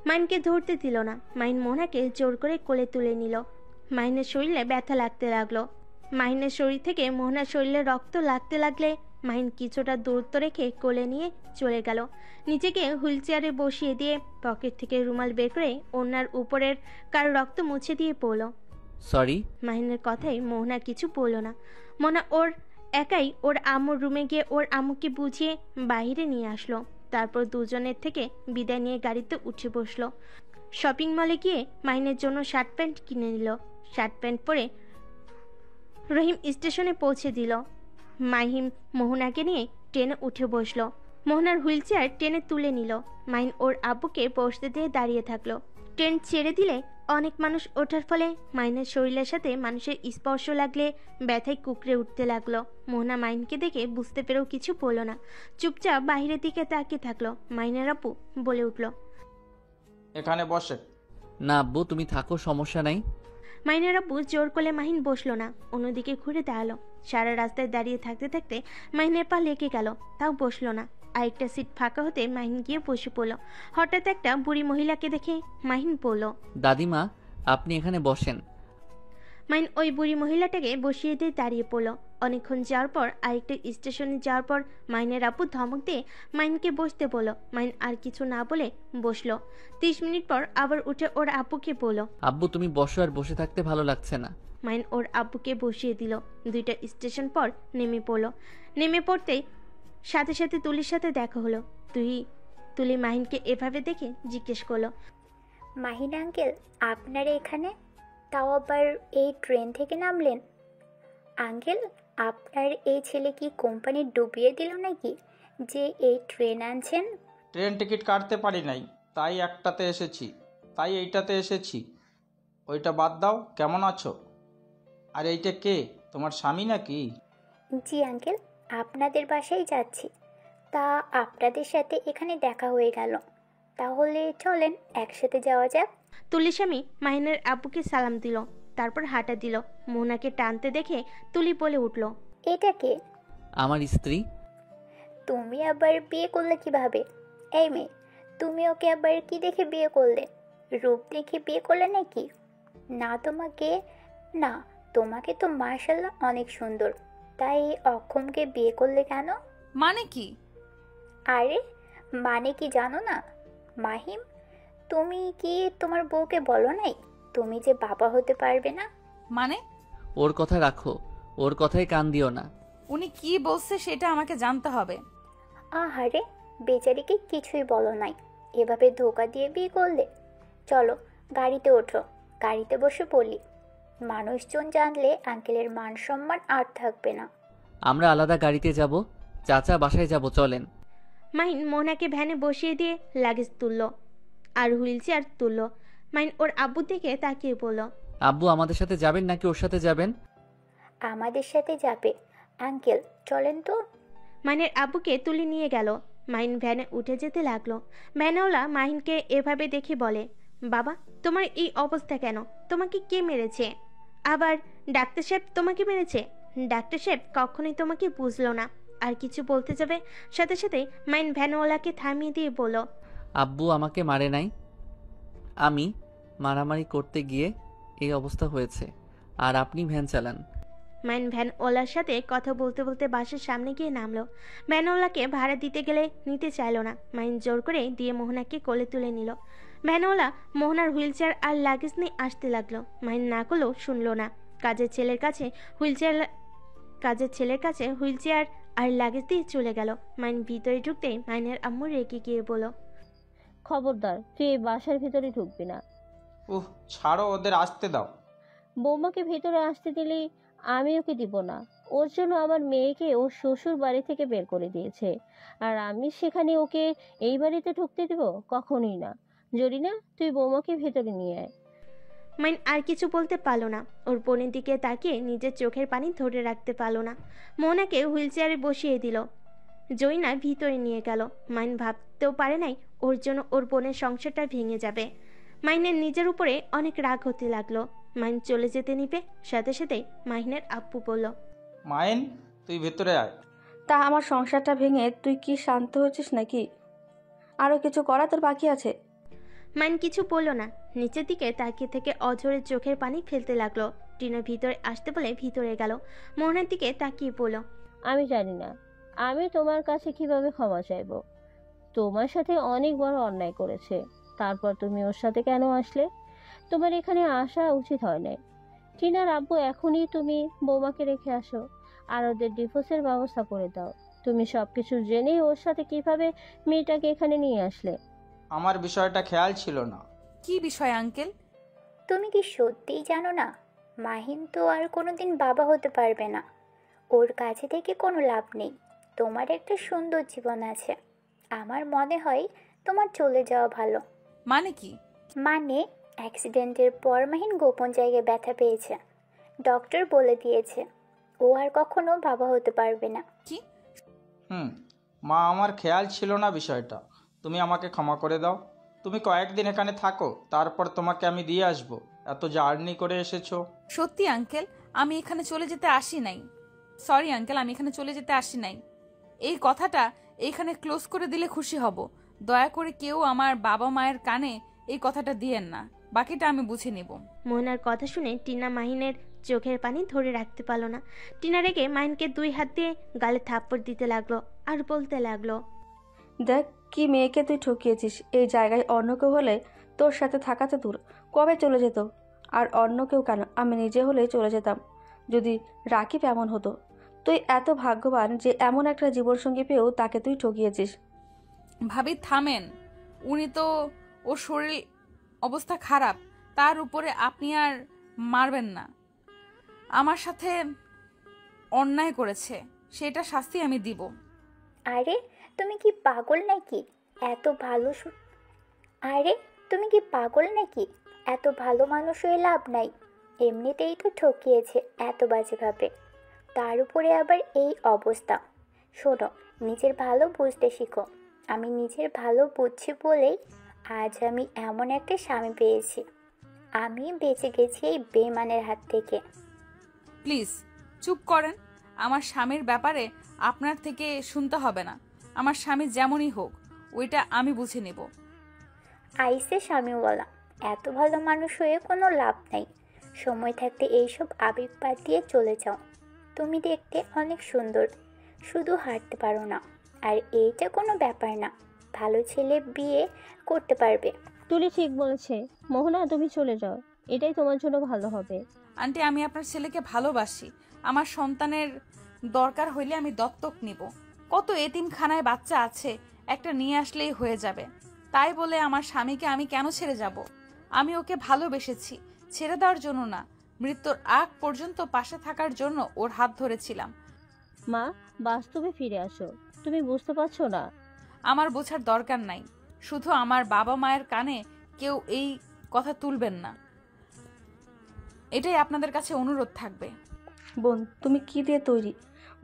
Speaker 3: মাহিনকে ধরতে দিল না। মাহিন মোহনাকে জোর করে কোলে তুলে নিল। মাহিনের শরীরে ব্যথা লাগতে লাগলো। মাহিনের শরীর থেকে মোহনার শরীরে রক্ত লাগতে লাগলে মাহিন কিছুটা দূরত্ব রেখে কোলে নিয়ে চলে গেল। নিজেকে হুইল চেয়ারে বসিয়ে দিয়ে পকেট থেকে রুমাল বের করে ওনার উপরের কার রক্ত মুছে দিয়ে পড়ল।
Speaker 2: সরি।
Speaker 3: মাহিনের কথাই মোহনা কিছু বলল না। মোহনা ওর একাই ওর আম্মুর রুমে গিয়ে ওর আম্মুকে বুঝিয়ে বাইরে নিয়ে আসলো। তারপর দুজনের থেকে বিদায় নিয়ে গাড়িতে উঠে বসলো। শপিং মলে গিয়ে মাহিনের জন্য শার্ট প্যান্ট কিনে নিল। শার্ট প্যান্ট পরে রহিম স্টেশনে পৌঁছে দিল। মাহিম মোহনাকে নিয়ে ট্রেনে উঠে বসলো। মোহনার হুইল চেয়ার টেনে তুলে নিল। মাহিন ওর আব্বুকে বসতে দিয়ে দাঁড়িয়ে থাকলো। ট্রেন ছেড়ে দিলে অনেক মানুষ ওঠার ফলে মাহিনের শরীরের সাথে মানুষের স্পর্শ লাগলে ব্যথায় কুকড়ে উঠতে লাগলো। মোহনা মাহিনকে দেখে বুঝতে পেরেও কিছু বলল না, চুপচাপ বাহিরের দিকে তাকিয়ে থাকলো। মাহিনের আপু বলে উঠল,
Speaker 11: এখানে বসে।
Speaker 2: না আব্বু, তুমি থাকো, সমস্যা নাই।
Speaker 3: মাহিনের আপু জোর করলে মাহিন বসলো না, অন্যদিকে ঘুরে দাঁড়ালো। সারা রাস্তায় দাঁড়িয়ে থাকতে থাকতে মাহিনের পা লেগে গেল, তাও বসলো না। আরেকটা সিট ফাঁকা হতে মাহিন গিয়ে বসে পড়ল। হঠাৎ একটা বুড়ি মহিলাকে দেখে মাহিন বলল,
Speaker 2: দাদিমা, আপনি এখানে বসেন।
Speaker 3: মাহিন ওই বুড়ি মহিলাটাকে বসিয়ে দিয়ে দাঁড়িয়ে পড়ল। অনেকক্ষণ যাওয়ার পর আরেকটা স্টেশনে যাওয়ার পর মাহিনের আপু ধমক দিয়ে মাহিনকে বসতে বলল। মাহিন আর কিছু না বলে বসলো। 30 মিনিট পর আবার উঠে ওর আপুকে বলল,
Speaker 2: আব্বু তুমি বসো, আর বসে থাকতে ভালো লাগছে না।
Speaker 3: মাহিন ওর আব্বুকে বসিয়ে দিল। 2টা স্টেশন পর নেমে পড়ল। নেমে পড়তেই সাথে সাথে তুলির সাথে দেখা হলো। তুলি মাহিনকে এভাবে দেখে জিজ্ঞেস করলো,
Speaker 5: মাহিন আঙ্কেল, আপনারা এখানে? তাও আবার এই ট্রেন থেকে নামলেন? আঙ্কেল, আপনার এই ছেলে কি কোম্পানি ডুবিয়ে দিল নাকি যে এই ট্রেন আনছেন?
Speaker 11: ট্রেন টিকিট কাটতে পারি নাই, তাই এইটাতে এসেছি। ওইটা বাদ দাও, কেমন আছো? আর এইটা কে, তোমার স্বামী নাকি?
Speaker 5: জি আঙ্কেল, আপনাদের বাসায় যাচ্ছি। তা আপনাদের সাথে এখানে দেখা হয়ে গেল, তাহলে চলেন একসাথে যাওয়া যাক।
Speaker 3: তুলির স্বামী মাহিনের আব্বুকে সালাম দিল, তারপর হাঁটা দিল। মোহনাকে টানতে দেখে তুলি বলে উঠল,
Speaker 5: এটা কে?
Speaker 2: আমার স্ত্রী।
Speaker 5: তুমি আবার বিয়ে করলে কিভাবে? এই মেয়ে, তুমি ওকে আবার কি দেখে বিয়ে করলে? রূপ দেখে বিয়ে করলে নাকি? না তোমাকে, না তোমাকে তো মাশাআল্লাহ অনেক সুন্দর, তাই অক্ষমকে বিয়ে করলে কেন?
Speaker 1: মানে কি?
Speaker 5: আরে মানে কি জানো না? মাহিম, তুমি কি তোমার বউকে বলো নাই তুমি যে বাবা হতে পারবে না?
Speaker 1: মানে?
Speaker 2: ওর কথা রাখো, ওর কথায় কান দিও না।
Speaker 1: উনি কি বলছে সেটা আমাকে জানতে হবে।
Speaker 5: আহারে, বেচারিকে কিছুই বলো নাই, এভাবে ধোকা দিয়ে বিয়ে করলে। চলো গাড়িতে ওঠো, গাড়িতে বসে পড়ি। মানুষজন জানলে আঙ্কেলের মান সম্মান আর থাকবে না।
Speaker 2: আমরা আলাদা গাড়িতে যাব, চাচা বাসায় যাব, চলেন।
Speaker 3: মাহিন মোহনাকে ভ্যানে বসিয়ে দিয়ে লাগেজ তুলল আর হুইল চেয়ার তুলল। মাহিন ওর আব্বু থেকে তাকিয়ে বলল,
Speaker 2: আব্বু আমাদের সাথে যাবেন নাকি ওর সাথে যাবেন?
Speaker 5: আমাদের সাথে যাবে আঙ্কেল, চলেন তো।
Speaker 3: মাহিনের আব্বুকে তুলে নিয়ে গেল। মাহিন ভ্যানে উঠে যেতে লাগলো। ভ্যানওয়ালা মাহিনকে এভাবে দেখে বলে, বাবা তোমার এই অবস্থা কেন? তোমাকে কে মেরেছে? আবার ডাক্তার সাহেব তোমাকে মেরেছে? ডাক্তার সাহেব কখনোই তোমাকে বুঝলো না। আর কিছু বলতে যাবে, সাথে সাথে মাহিন ভ্যানওয়ালাকে থামিয়ে দিয়ে বলল,
Speaker 2: আব্বু আমাকে মারে নাই, আমি মারামারি করতে গিয়ে এই অবস্থা হয়েছে, আর আপনি ভ্যান চালান।
Speaker 3: মাইন ভ্যানওয়ালার সাথে কথা বলতে বলতে বাসের সামনে গিয়ে নামলো। ভ্যানওয়ালাকে ভাড়া দিতে গেলে নিতে চাইলো না। মাইন জোর করে দিয়ে মোহনাকে কোলে তুলে নিল। ভ্যানওয়ালা মোহনার হুইল চেয়ার আর লাগেজ নিয়ে আসতে লাগলো। মাইন না করলেও শুনলো না। কাজের ছেলের কাছে হুইল চেয়ার আর লাগেজ দিয়ে চলে গেল। মাইন ভিতরে ঢুকতেই মাইনের আম্মু রেগে গিয়ে বলল,
Speaker 7: খবরদার, তুই এই বাসার ভিতরে ঢুকবি না।
Speaker 11: ছাড়ো, ওদের আসতে দাও।
Speaker 7: বৌমাকে ভিতরে আসতে দিলেই আমি ওকে দিব না। ওর জন্য আমার মেয়েকে ওর শ্বশুর বাড়ি থেকে বের করে দিয়েছে, আর আমি সেখানে ওকে এই বাড়িতে ঢুকতে দিব? কখনোই না। জরিনা, তুই বৌমাকে ভেতরে নিয়ে আয়।
Speaker 3: মাইন আর কিছু বলতে পারলো না। ওর বোনের দিকে তাকিয়ে নিজের চোখের পানি ধরে রাখতে পারলো না। মোহনাকে হুইল চেয়ারে বসিয়ে দিল। জরিনা ভিতরে নিয়ে গেল। মাইন ভাবতেও পারে নাই ওর জন্য ওর বোনের সংসারটা ভেঙে যাবে। মাইনের নিজের উপরে অনেক রাগ হতে লাগলো। মাইন চলে যেতে নিবে, সাথে সাথে মাহিনের আব্বু বলল,
Speaker 11: মাইন, তুই ভেতরে আয়।
Speaker 8: তা আমার সংসারটা ভেঙে তুই কি শান্ত হয়েছিস নাকি? আরও কিছু করা তোর বাকি আছে?
Speaker 3: মাইন কিছু বলল না। নিচের দিকে তাকিয়ে থেকে অঝরে চোখের পানি ফেলতে লাগলো। টিনা ভিতরে আসতে বলে ভিতরে গেল। মোহনার দিকে তাকিয়ে বলল,
Speaker 7: আমি জানি না আমি তোমার কাছে কিভাবে ক্ষমা চাইব। তোমার সাথে অনেক বড় অন্যায় করেছে, তারপর তুমি ওর সাথে কেন আসলে? তোমার এখানে আসা উচিত হয় নাই। টিনার আব্বু, এখনই তুমি বৌমাকে রেখে আসো আর ওদের ডিভোর্সের ব্যবস্থা করে দাও। তুমি সবকিছু জেনেই ওর সাথে কিভাবে মেয়েটাকে এখানে নিয়ে আসলে?
Speaker 11: আমার বিষয়টা খেয়াল ছিল না।
Speaker 1: কি বিষয় আঙ্কেল?
Speaker 5: তুমি কি সত্যিই জানো না? মাহিম তো আর কোনোদিন বাবা হতে পারবে না। ওর কাছে থেকে কোনো লাভ নেই। তোমার একটা সুন্দর জীবন আছে। আমার মনে হয় তোমার চলে যাওয়া ভালো।
Speaker 1: মানে কি?
Speaker 5: মানে অ্যাক্সিডেন্টের পর মাহিন গোপন জায়গায় ব্যথা পেয়েছে। ডক্টর বলে দিয়েছে ও আর কখনো বাবা হতে পারবে না।
Speaker 1: কি?
Speaker 11: মা, আমার খেয়াল ছিল না বিষয়টা। তুমি আমাকে ক্ষমা করে দাও। তুমি কয়েকদিন এখানে থাকো, তারপর তোমাকে আমি দিয়ে আসবো। এত জার্নি করে এসেছো।
Speaker 1: সত্যি আঙ্কেল, আমি এখানে চলে যেতে আসি নাই। সরি আঙ্কেল, আমি এখানে চলে যেতে আসি নাই। এই কথাটা এইখানে ক্লোজ করে দিলে খুশি হব। দয়া করে কেউ আমার বাবা মায়ের কানে এই কথাটা দিয়েন না, বাকিটা আমি বুঝে নেব।
Speaker 3: মোহনার কথা শুনে টিনা মাহিনের চোখের পানি ধরে রাখতে পারল না। টিনা রেগে মাহিনকে 2 হাত দিয়ে গালে থাপ্পড় দিতে লাগলো আর বলতে লাগলো,
Speaker 8: দেখ কি মেয়েকে তুই ঠকিয়েছিস। এই জায়গায় অন্য কেউ হলে তোর সাথে থাকাতে দূর কবে চলে যেত। আর অন্য কেউ কেন, আমি নিজে হলে চলে যেতাম যদি রাকিব এমন হতো। তুই এত ভাগ্যবান যে এমন একটা জীবনসঙ্গী পেয়েও তাকে তুই ঠকিয়েছিস।
Speaker 1: ভাবি থামেন, উনি তো ওর শরীর অবস্থা খারাপ, তার উপরে আপনি আর মারবেন না। আমার সাথে অন্যায় করেছে, সেটা শাস্তি আমি দিব।
Speaker 5: আরে তুমি কি পাগল নাকি? এত ভালো আরে তুমি কি পাগল নাকি? এত ভালো মানুষ হয়ে লাভ নাই, এমনিতেই তো ঠকিয়েছে এত বাজেভাবে, তার উপরে আবার এই অবস্থা। শোনো, নিজের ভালো বুঝতে শিখো। আমি নিজের ভালো বুঝছি বলেই আজ আমি এমন একটা স্বামী পেয়েছি। আমি বেঁচে গেছি এই বেমানের হাত থেকে।
Speaker 1: প্লিজ চুপ করেন। আমার স্বামীর ব্যাপারে আপনার থেকে শুনতে হবে না। আমার স্বামী যেমনই হোক, ওইটা আমি বুঝে নেব।
Speaker 5: আইসে স্বামীওয়ালা, এত ভালো মানুষ হয়ে কোনো লাভ নাই। সময় থাকতে এইসব আবেগ বাদ দিয়ে চলে যাও। তুমি দেখতে অনেক সুন্দর, শুধু হাঁটতে পারো না, আর এইটা কোনো ব্যাপার না। ভালো ছেলে বিয়ে করতে পারবে।
Speaker 7: তুলি ঠিক বলেছে। মোহনা, তুমি চলে যাও, এটাই তোমার জন্য ভালো হবে।
Speaker 1: আন্টি, আমি আপনার ছেলেকে ভালোবাসি। আমার সন্তানের দরকার হইলে আমি দত্তক নিব। কত এতিমখানায় বাচ্চা আছে, একটা নিয়ে আসলেই হয়ে যাবে। তাই বলে আমার স্বামীকে আমি কেন ছেড়ে যাব? আমি ওকে ভালোবেসেছি, ছেড়ে দেওয়ার জন্য না, মৃত্যুর আগ পর্যন্ত পাশে থাকার জন্য ওর হাত ধরেছিলাম।
Speaker 7: মা, বাস্তবে ফিরে আসো। তুমি বুঝতে পারছো না?
Speaker 1: আমার বোঝার দরকার নাই। শুধু আমার বাবা মায়ের কানে কেউ এই কথা তুলবেন না, এটাই আপনাদের কাছে অনুরোধ থাকবে।
Speaker 8: বোন, তুমি কি দিয়ে তৈরি?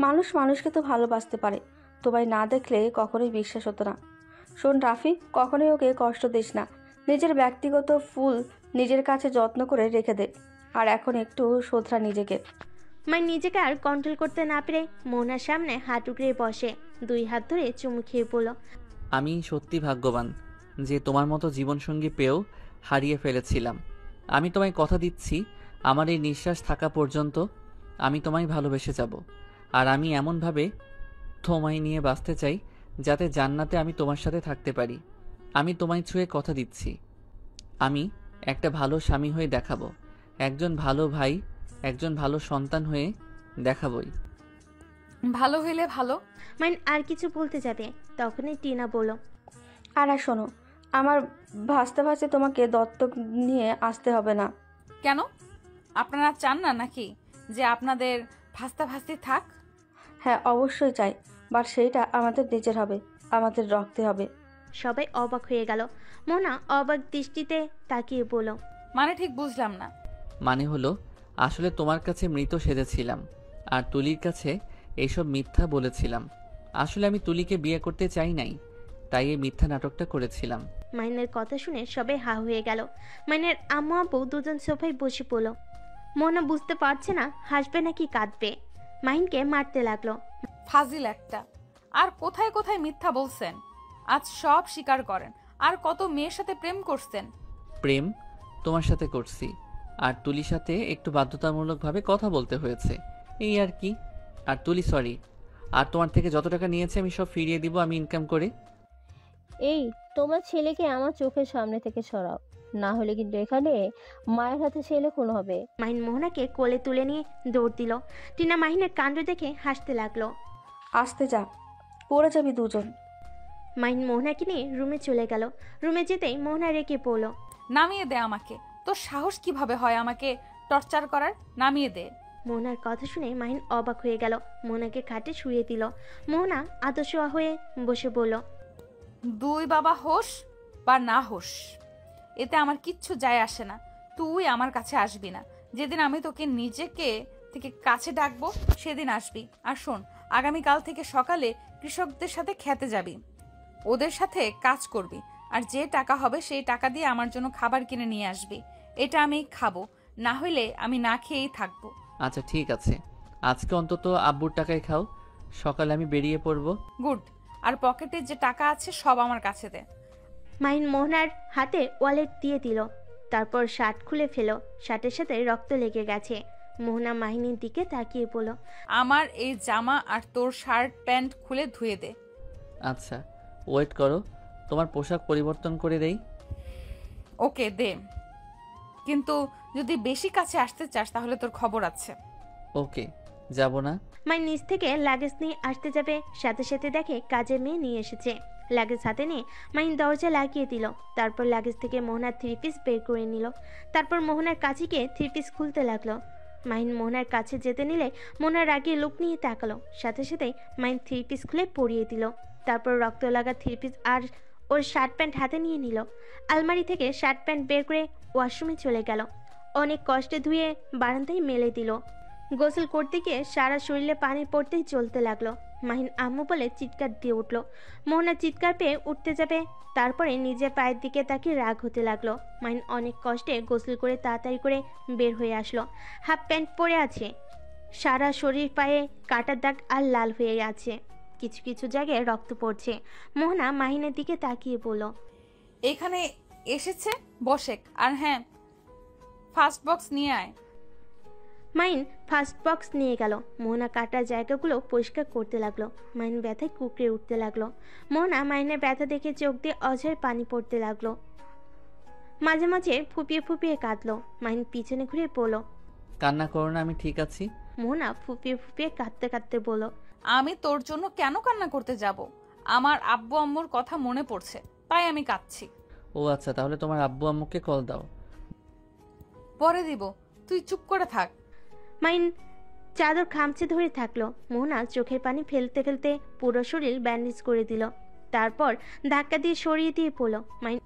Speaker 8: মানুষ মানুষকে তো ভালোবাসতে পারে, তোমায় না দেখলে কখনোই বিশ্বাস হতো না। শোন রাফি, কখনোই ওকে কষ্ট দিস না। নিজের ব্যক্তিগত ফুল নিজের কাছে যত্ন করে রেখে দে, আর এখন একটু শোধরা নিজেকে।
Speaker 3: মাইন নিজেকে আর কন্ট্রোল করতে না পেরে মোহনার সামনে হাঁটু গেড়ে বসে, 2 হাত ধরে চুমু খেয়ে বলল,
Speaker 2: আমি সত্যি ভাগ্যবান যে তোমার মতো জীবনসঙ্গী পেয়েও হারিয়ে ফেলেছিলাম। আমি তোমায় কথা দিচ্ছি, আমার এই নিঃশ্বাস থাকা পর্যন্ত আমি তোমায় ভালোবেসে যাব। আর আমি এমনভাবে তোমায় নিয়ে বাঁচতে চাই যাতে জান্নাতে আমি তোমার সাথে থাকতে পারি। আমি তোমায় ছুঁয়ে কথা দিচ্ছি, আমি একটা ভালো স্বামী হয়ে দেখাবো, একজন ভালো ভাই, একজন ভালো সন্তান হয়ে দেখাবই।
Speaker 1: ভালো হইলে ভালো।
Speaker 3: মাইন আর কিছু বলতে যাবে, তখনই টিনা বলল,
Speaker 8: আর শোনো, আমার ভাসতে ভাসতে তোমাকে দত্তক নিয়ে আসতে হবে না।
Speaker 1: কেন? আপনারা চান না নাকি যে আপনাদের ভাস্তা ভাস্তি থাক?
Speaker 8: হ্যাঁ, অবশ্যই চাই, বাট সেইটা আমাদের নিজের হবে, আমাদের রক্তে হবে।
Speaker 3: সবাই অবাক হয়ে গেল। মোহনা অবাক দৃষ্টিতে তাকিয়ে বলল,
Speaker 1: মানে ঠিক বুঝলাম না।
Speaker 2: মানে হলো, আসলে তোমার কাছে মৃত সেজেছিলাম আর তুলির কাছে এইসব মিথ্যা বলেছিলাম। আসলে আমি তুলিকে বিয়ে করতে চাই নাই, তাই এই মিথ্যা নাটকটা করেছিলাম।
Speaker 3: মাইনের কথা শুনে সবাই হা হয়ে গেল। মাইনের আম্মু আব্বু দুজন সোফায় বসে পড়ল। মোহনা বুঝতে পারছে না হাসবে নাকি কাঁদবে। মাইনকে মারতে লাগলো।
Speaker 1: ফাজিল একটা। আর কোথায় কোথায় মিথ্যা বলছেন? আজ সব স্বীকার করেন। আর কত মেয়ের সাথে প্রেম করছেন?
Speaker 2: প্রেম তোমার সাথে করছি, আর তুলির সাথে একটু বাধ্যতামূলকভাবে কথা বলতে হয়েছে, এই আর কি। আর তুলি সরি, আর তোমার থেকে যত টাকা নিয়েছে আমি সব ফিরিয়ে দিব আমি ইনকাম করে।
Speaker 7: এই, তোমার ছেলেকে আমার চোখের সামনে থেকে সরাও, না হলে কিন্তু এখানে মায়ের হাতে ছেলে খুন হবে।
Speaker 3: মাহিন মোহনাকে কোলে তুলে নিয়ে দৌড় দিল। টিনা মাহিনের কাণ্ড দেখে হাসতে লাগলো।
Speaker 8: আসতে যা, পড়ে যাবি দুজন।
Speaker 3: মাহিন মোহনাকে নিয়ে রুমে চলে গেল। রুমে যেতেই মোহনা রেগে পড়ল,
Speaker 1: নামিয়ে দে আমাকে। তোর সাহস কিভাবে হয় আমাকে টর্চার করার? নামিয়ে দে।
Speaker 3: মোহনার কথা শুনে মাহিন অবাক হয়ে গেল। মোহনাকে খাটে শুয়ে দিল। মোহনা আদর্শোয়া হয়ে বসে বলল,
Speaker 1: দুই বাবা হোস বা না হোস, এতে আমার কিচ্ছু যায় আসে না। তুই আমার কাছে আসবি না। যেদিন আমি তোকে নিজেকে থেকে কাছে ডাকবো সেদিন আসবি। আর শোন, আগামীকাল থেকে সকালে কৃষকদের সাথে খেতে যাবি, ওদের সাথে কাজ করবি, আর যে টাকা হবে সেই টাকা দিয়ে আমার জন্য খাবার কিনে নিয়ে আসবি। এটা আমি খাবো, না হইলে আমি না খেয়েই থাকবো।
Speaker 2: আচ্ছা ঠিক আছে, আজকে অন্তত আব্বুর টাকায় খাও, সকালে আমি বেরিয়ে পড়বো।
Speaker 1: গুড। আর পকেটে যে টাকা আছে সব আমার কাছে দে।
Speaker 3: মাহিন মোহনার হাতে ওয়ালেট দিয়ে দিল। তারপর শার্ট খুলে ফেল। শার্টের সাথে রক্ত লেগে গেছে। মোহনা মাহিনীর দিকে তাকিয়ে বলল,
Speaker 1: আমার এই জামা আর তোর শার্ট প্যান্ট খুলে ধুয়ে দে।
Speaker 2: আচ্ছা ওয়েট করো, তোমার পোশাক পরিবর্তন করে দেই।
Speaker 1: ওকে দে, কিন্তু যদি বেশি কাছে আসতে চাস তাহলে তোর খবর আছে।
Speaker 2: ওকে, যাব না।
Speaker 3: মাই নিচ থেকে লাগেজ নিয়ে আসতে যাবে, সাথে সাথে দেখে কাজের মেয়ে নিয়ে এসেছে। লাগেজ হাতে নিয়ে মাইন দরজা লাগিয়ে দিল। তারপর লাগেজ থেকে মোহনার 3 পিস বের করে নিল। তারপর মোহনার কাছে গিয়ে 3 পিস খুলতে লাগলো। মাইন মোহনার কাছে যেতে নিলে মোহনার রাগিয়ে লুক নিয়ে তাকালো। সাথে সাথে মাইন 3 পিস খুলে পরিয়ে দিল। তারপর রক্ত লাগা 3 পিস আর ওর শার্ট প্যান্ট হাতে নিয়ে নিল। আলমারি থেকে শার্ট প্যান্ট বের করে ওয়াশরুমে চলে গেল। অনেক কষ্টে ধুয়ে বারান্দায় মেলে দিল। গোসল করতে গিয়ে সারা শরীরে পানি পড়তেই চলতে লাগলো। মাহিন আম্মু বলে চিৎকার দিয়ে উঠল। মোহনা চিৎকার পেয়ে উঠতে যাবে, তারপরে নিজের পায়ের দিকে তাকিয়ে রাগ হতে লাগলো। মাহিন অনেক কষ্টে গোসল করে তাড়াতাড়ি করে বের হয়ে আসলো। হাফ প্যান্ট পরে আছে, সারা শরীর পায়ে কাটার দাগ আর লাল হয়ে আছে, কিছু কিছু জায়গায় রক্ত পড়ছে। মোহনা মাহিনের দিকে তাকিয়ে বলল,
Speaker 1: এখানে এসেছে বসেক, আর হ্যাঁ ফার্স্ট বক্স নিয়ে আয়।
Speaker 3: মাহিন ফার্স্ট বক্স নিয়ে গেল। মোহনা কাটা জায়গাগুলো পরিষ্কার করতে লাগলো। মাহিন ব্যথায় কুকড়ে উঠতে লাগলো। মোহনা মাহিনের ব্যথা দেখে চোখ দিয়ে অঝের পানি পড়তে লাগলো। মাঝে মাঝে ফুপিয়ে ফুপিয়ে কাঁদলো। মাহিন পিছনে ঘুরে বলল,
Speaker 2: কান্না করো না, আমি ঠিক আছি।
Speaker 3: মোহনা ফুপিয়ে ফুপিয়ে কাঁদতে কাঁদতে বলল,
Speaker 1: আমি তোর জন্য কেন কান্না করতে যাব? আমার আব্বু আম্মুর কথা মনে পড়ছে, তাই আমি কাঁদছি।
Speaker 2: ও আচ্ছা, তাহলে তোমার আব্বু আম্মুকে কল দাও।
Speaker 1: পরে দিব, তুই চুপ করে থাক।
Speaker 3: মাহিন চাদর খামচে ধরে থাকলো। মোহনা চোখের পানি ফেলতে ফেলতে পুরো শরীর ব্যান্ডেজ করে দিল। তারপর ধাক্কা দিয়ে সরিয়ে দিয়ে পড়ল। মাহিন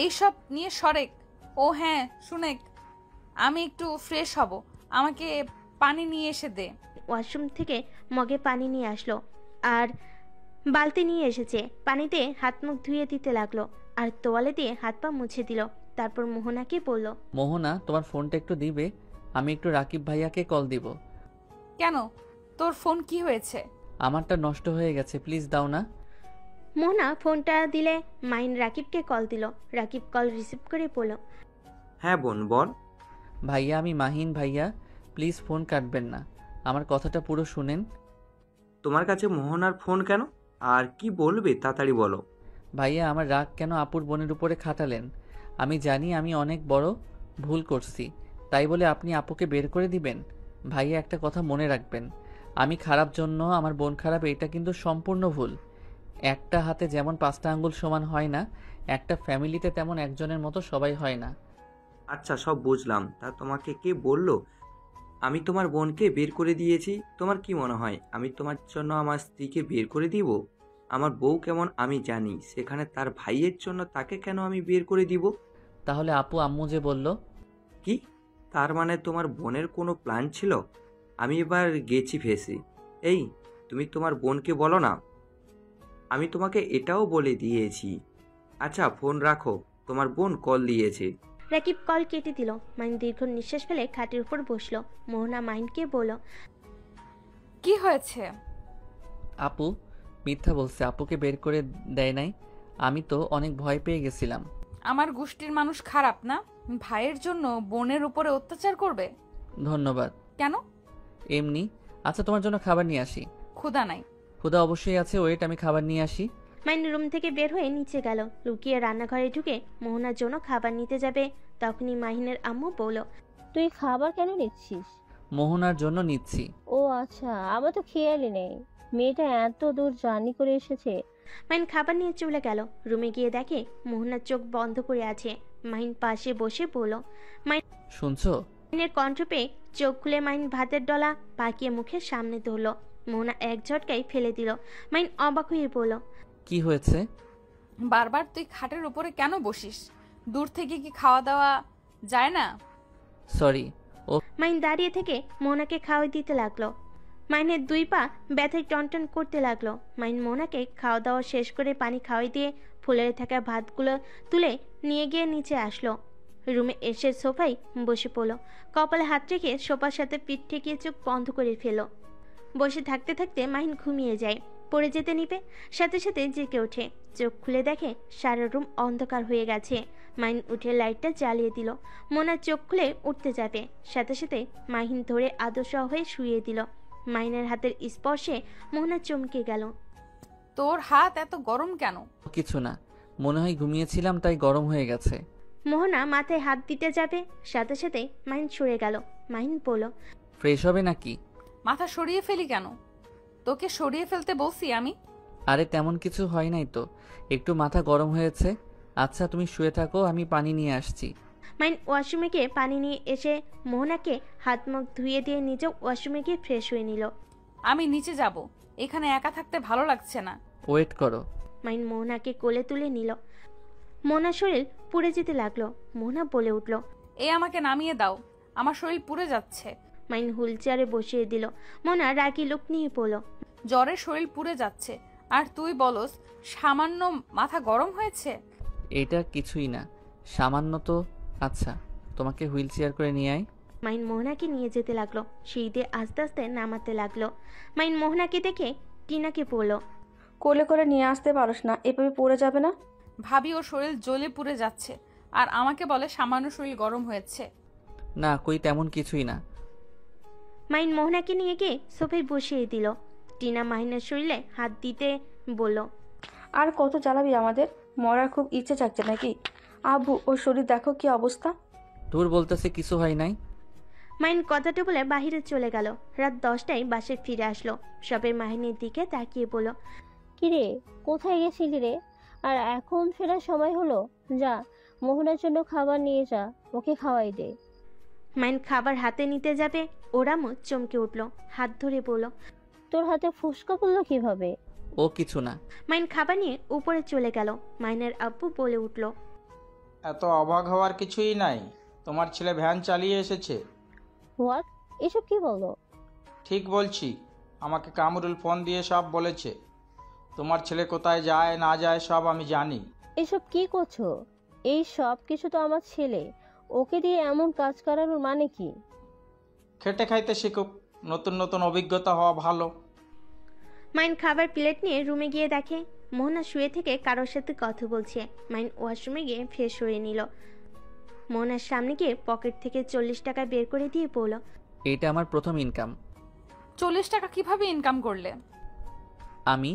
Speaker 1: এইসব নিয়ে সরেক। ও হ্যাঁ শুনেক, আমি একটু ফ্রেশ হব, আমাকে পানি নিয়ে এসে দে।
Speaker 3: ওয়াশরুম থেকে মগে পানি নিয়ে আসলো আর বালতি নিয়ে এসেছে। পানিতে হাত মুখ ধুয়ে দিতে লাগলো আর তোয়ালে দিয়ে হাত পা মুছে দিল। তারপর মোহনাকে বলল,
Speaker 2: মোহনা, তোমার ফোনটা একটু দিবে? আমি একটু রাকিব ভাইয়াকে কল দিব।
Speaker 1: কেন, তোর ফোন কি হয়েছে?
Speaker 2: আমারটা নষ্ট হয়ে গেছে, প্লিজ দাও না।
Speaker 3: মোহনা ফোনটা দিলে মাহিন রাকিবকে কল দিল। রাকিব কল রিসিভ করে বলল,
Speaker 9: হ্যাঁ বোন বল।
Speaker 2: ভাইয়া, আমি মাহিন ভাইয়া, প্লিজ ফোন কাটবেন না, আমার কথাটা পুরো শুনেন।
Speaker 9: তোমার কাছে মোহনার ফোন কেন, আর কি বলবে তাড়াতাড়ি বলো।
Speaker 2: ভাইয়া, আমার রাগ কেন আপুর বোনের উপরে খাটালেন? আমি জানি আমি অনেক বড় ভুল করছি, তাই বলে আপনি আপুকে বের করে দিবেন? ভাইয়া, একটা কথা মনে রাখবেন, আমি খারাপ জন্য আমার বোন খারাপ, এটা কিন্তু সম্পূর্ণ ভুল। একটা হাতে যেমন 5টা আঙ্গুল সমান হয় না, একটা ফ্যামিলিতে তেমন একজনের মতো সবাই হয় না।
Speaker 9: আচ্ছা সব বুঝলাম, তা তোমাকে কে বললো আমি তোমার বোনকে বের করে দিয়েছি? তোমার কি মনে হয় আমি তোমার জন্য আমার স্ত্রীকে বের করে দিব? আমার বউ কেমন আমি জানি, সেখানে তার ভাইয়ের জন্য তাকে কেন আমি বের করে দিব?
Speaker 2: তাহলে আপু আম্মু যে বলল?
Speaker 9: কি, তার মানে তোমার বোনের কোনো প্ল্যান ছিল? আমি এবার গেছি ফেসে। এই, তুমি তোমার বোনকে বলো না, আমি তোমাকে এটাও বলে দিয়েছি। আচ্ছা ফোন রাখো, তোমার বোন কল দিয়েছে।
Speaker 3: রাকিব কল কেটে দিল। মাহিন দীর্ঘ নিঃশ্বাস ফেলে খাটের উপর বসলো। মোহনা মাহিনকে বলল,
Speaker 1: কি হয়েছে?
Speaker 2: আপু মিথ্যা বলছে, আপুকে বের করে দেয় নাই। আমি তো অনেক ভয় পেয়ে গেছিলাম।
Speaker 1: আমার গোষ্ঠীর মানুষ খারাপ না, ভাইয়ের জন্য বোনের উপরে অত্যাচার করবে?
Speaker 2: ধন্যবাদ।
Speaker 1: কেন?
Speaker 2: এমনি। আচ্ছা, তোমার জন্য খাবার নিয়ে আসি।
Speaker 1: ক্ষুধা নাই।
Speaker 2: ক্ষুধা অবশ্যই আছে, ওয়েট, আমি খাবার নিয়ে আসি।
Speaker 3: মাহিন রুম থেকে বের হয়ে নিচে গেল। লুকিয়ে রান্নাঘরে ঢুকে মোহনার জন্য খাবার নিতে যাবে, তখনই মাহিনের আম্মু বলল,
Speaker 7: তুই খাবার কেন নিচ্ছিস?
Speaker 2: মোহনার জন্য নিচ্ছি।
Speaker 7: ও আচ্ছা, আমার তো খেয়ালই নেই মেয়েটা এত দূর জার্নি করে এসেছে।
Speaker 3: মাহিন খাবার নিয়ে চলে গেল। রুমে গিয়ে দেখে মোহনার চোখ বন্ধ করে আছে। মাহিন পাশে বসে বলল,
Speaker 2: শুনছো?
Speaker 3: মাহিনের কণ্ঠ পেয়ে চোখ খুলে মাহিন ভাতের ডলা পাকিয়ে মুখের সামনে ধরল। মোহনা এক ঝটকায় ফেলে দিল। মাহিন অবাক হয়ে বলল,
Speaker 2: কি হয়েছে?
Speaker 1: বারবার তুই খাটের উপরে কেন বসিস? দূর থেকে কি খাওয়া দাওয়া যায় না?
Speaker 2: সরি।
Speaker 3: মাহিন দাঁড়িয়ে থেকে মোহনাকে খাওয়াই দিতে লাগলো। মাহিনের 2 পা ব্যথায় টনটন করতে লাগলো। মাহিন মোহনাকে খাওয়া দাওয়া শেষ করে পানি খাওয়াই দিয়ে ফুলে থাকা ভাতগুলো তুলে নিয়ে গিয়ে নিচে আসলো। রুমে এসে সোফায় বসে পড়লো। কপালে হাত রেখে সোফার সাথে পিঠ ঠেকিয়ে চোখ বন্ধ করে ফেলো। বসে থাকতে থাকতে মাহিন ঘুমিয়ে যায়। পড়ে যেতে নিবে, সাথে সাথে জেগে ওঠে। চোখ খুলে দেখে সারা রুম অন্ধকার হয়ে গেছে। মাহিন উঠে লাইটটা জ্বালিয়ে দিল। মোনা চোখ খুলে উঠতে যাবে, সাথে সাথে মাহিন ধরে আদর্শ হয়ে শুয়ে দিল। মাহিনের হাতের স্পর্শে মোহনা চমকে গেল।
Speaker 1: তোর হাত এত গরম কেন?
Speaker 2: কিছু না, মনে হয় ঘুমিয়েছিলাম তাই গরম হয়ে গেছে।
Speaker 3: মোহনা মাথায় হাত দিতে যাবে, সাথে সাথে মাহিন সরে গেল। মাহিন বলল,
Speaker 2: ফ্রেশ হবে নাকি?
Speaker 1: মাথা সরিয়ে ফেলি কেন? তোকে সরিয়ে ফেলতে বলছি আমি?
Speaker 2: আরে তেমন কিছু হয় নাই তো, একটু মাথা গরম হয়েছে। আচ্ছা তুমি শুয়ে থাকো, আমি পানি নিয়ে আসছি।
Speaker 3: মাহিন ওয়াশরুমে গিয়ে পানি নিয়ে এসে মোহনাকে হাত মুখ ধুয়ে দিয়ে নিজেও ওয়াশরুমে গিয়ে ফ্রেশ হয়ে নিল।
Speaker 1: আমি নিচে যাব, এখানে একা থাকতে ভালো লাগছে না।
Speaker 2: ওয়েট করো।
Speaker 3: মাহিন মোহনাকে কোলে তুলে নিল। মোহনার শরীর পুড়ে যেতে লাগলো। মোহনা বলে উঠল,
Speaker 1: এ আমাকে নামিয়ে দাও, আমার শরীর পুড়ে যাচ্ছে।
Speaker 3: মাহিন হুইল চেয়ারে বসিয়ে দিল। মোহনা রাগি লোক নিয়ে পড়ল,
Speaker 1: জ্বরে শরীর পুড়ে যাচ্ছে আর তুই বলস সামান্য মাথা গরম হয়েছে।
Speaker 2: এটা কিছুই না, সামান্য তো। আচ্ছা, তোমাকে হুইল চেয়ার করে নিয়ে আয়।
Speaker 3: মাহিন মোহনাকে নিয়ে যেতে লাগলো, সিঁড়ি দিয়ে আস্তে আস্তে নামাতে লাগলো। মাহিন মোহনাকে দেখে টিনাকে পড়ল,
Speaker 8: কোলে করে নিয়ে আসতে পারোস না, এভাবে পড়ে যাবে না।
Speaker 1: ভাবি ওর শরীর জ্বলে পুড়ে যাচ্ছে আর আমাকে বলে সামান্য শরীর গরম হয়েছে।
Speaker 2: না, কই তেমন কিছুই না।
Speaker 3: মাহিন মোহনাকে নিয়ে গিয়ে সোফায় বসিয়ে দিল। টিনা মাহিনের শরীরে হাত দিতে বলল,
Speaker 8: আর কত জ্বালাবি আমাদের? মরার খুব ইচ্ছে চাচ্ছে নাকি? আব্বু, ওর শরীর দেখো কি অবস্থা।
Speaker 2: তোর বলতেছে কিছু হয় নাই।
Speaker 3: মাহিন কথাটা বলে বাহিরে চলে গেল। রাত 10টায় বাসে ফিরে আসলো। সবাই মাহিনের দিকে তাকিয়ে বলল,
Speaker 7: কিরে, কোথায় গেছিলি রে? আর এখন ফেরার সময় হলো? যা, মোহনার জন্য খাবার নিয়ে যা, ওকে খাওয়াই দে।
Speaker 3: মাহিন খাবার হাতে নিতে যাবে, ওরামও চমকে উঠল, হাত ধরে বলল,
Speaker 7: তোর হাতে ফুসকা পড়লো কিভাবে?
Speaker 2: ও কিছু না।
Speaker 3: মাহিন খাবার নিয়ে উপরে চলে গেল। মাহিনের আব্বু বলে উঠল,
Speaker 11: এত অবাক হওয়ার কিছুই নাই, তোমার ছেলে ভ্যান চালিয়ে এসেছে।
Speaker 7: হোয়াট? এসব কি বলো?
Speaker 11: ঠিক বলছি, আমাকে কামরুল ফোন দিয়ে সব বলেছে। তোমার ছেলে কোথায় যায় না যায় সব আমি জানি।
Speaker 7: এসব কি করছো? এই সব কিছু তো আমার ছেলে, ওকে দিয়ে এমন কাজ করানোর মানে কি?
Speaker 11: খেটে খাইতে শিখুক, নতুন নতুন অভিজ্ঞতা হওয়া ভালো।
Speaker 3: মাহিন খাবার প্লেট নিয়ে রুমে গিয়ে দেখে মোহনা শুয়ে থেকে কারোর সাথে কথা বলছে। মাহিন ওয়াশরুমে গিয়ে ফ্রেশ হয়ে নিল। মোহনার সামনে গিয়ে পকেট থেকে 40 টাকা বের করে দিয়ে বলল,
Speaker 2: এটা আমার প্রথম ইনকাম।
Speaker 1: 40 টাকা কিভাবে ইনকাম করলে?
Speaker 2: আমি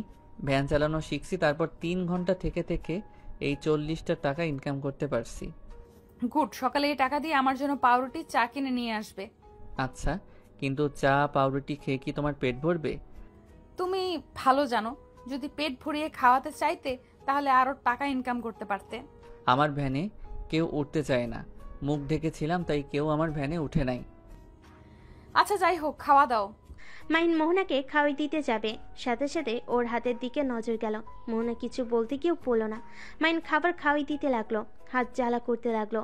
Speaker 2: ভ্যান চালানো শিখছি, তারপর 3 ঘন্টা থেকে থেকে এই 40টা টাকা ইনকাম করতে পারছি।
Speaker 1: গুড, সকালে এই টাকা দিয়ে আমার জন্য পাউরুটি চা কিনে নিয়ে আসবে।
Speaker 2: আচ্ছা, কিন্তু চা পাউরুটি খেয়ে কি তোমার পেট ভরবে?
Speaker 1: তুমি ভালো জানো, যদি পেট ভরিয়ে খাওয়াতে চাইতে তাহলে আরো টাকা ইনকাম করতে পারতে।
Speaker 2: আমার ভ্যানে কেউ উঠতে চায় না, মুখ ঢেকেছিলাম তাই কেউ আমার ভ্যানে উঠে নাই।
Speaker 1: আচ্ছা যাই হোক, খাওয়া দাও।
Speaker 3: মাহিন মোহনাকে খাওয়াই দিতে যাবে, সাথে সাথে ওর হাতের দিকে নজর গেল। মোহনা কিছু বলতে কেউ বলল না। মাহিন খাবার খাওয়াই দিতে লাগলো, হাত জ্বালা করতে লাগলো,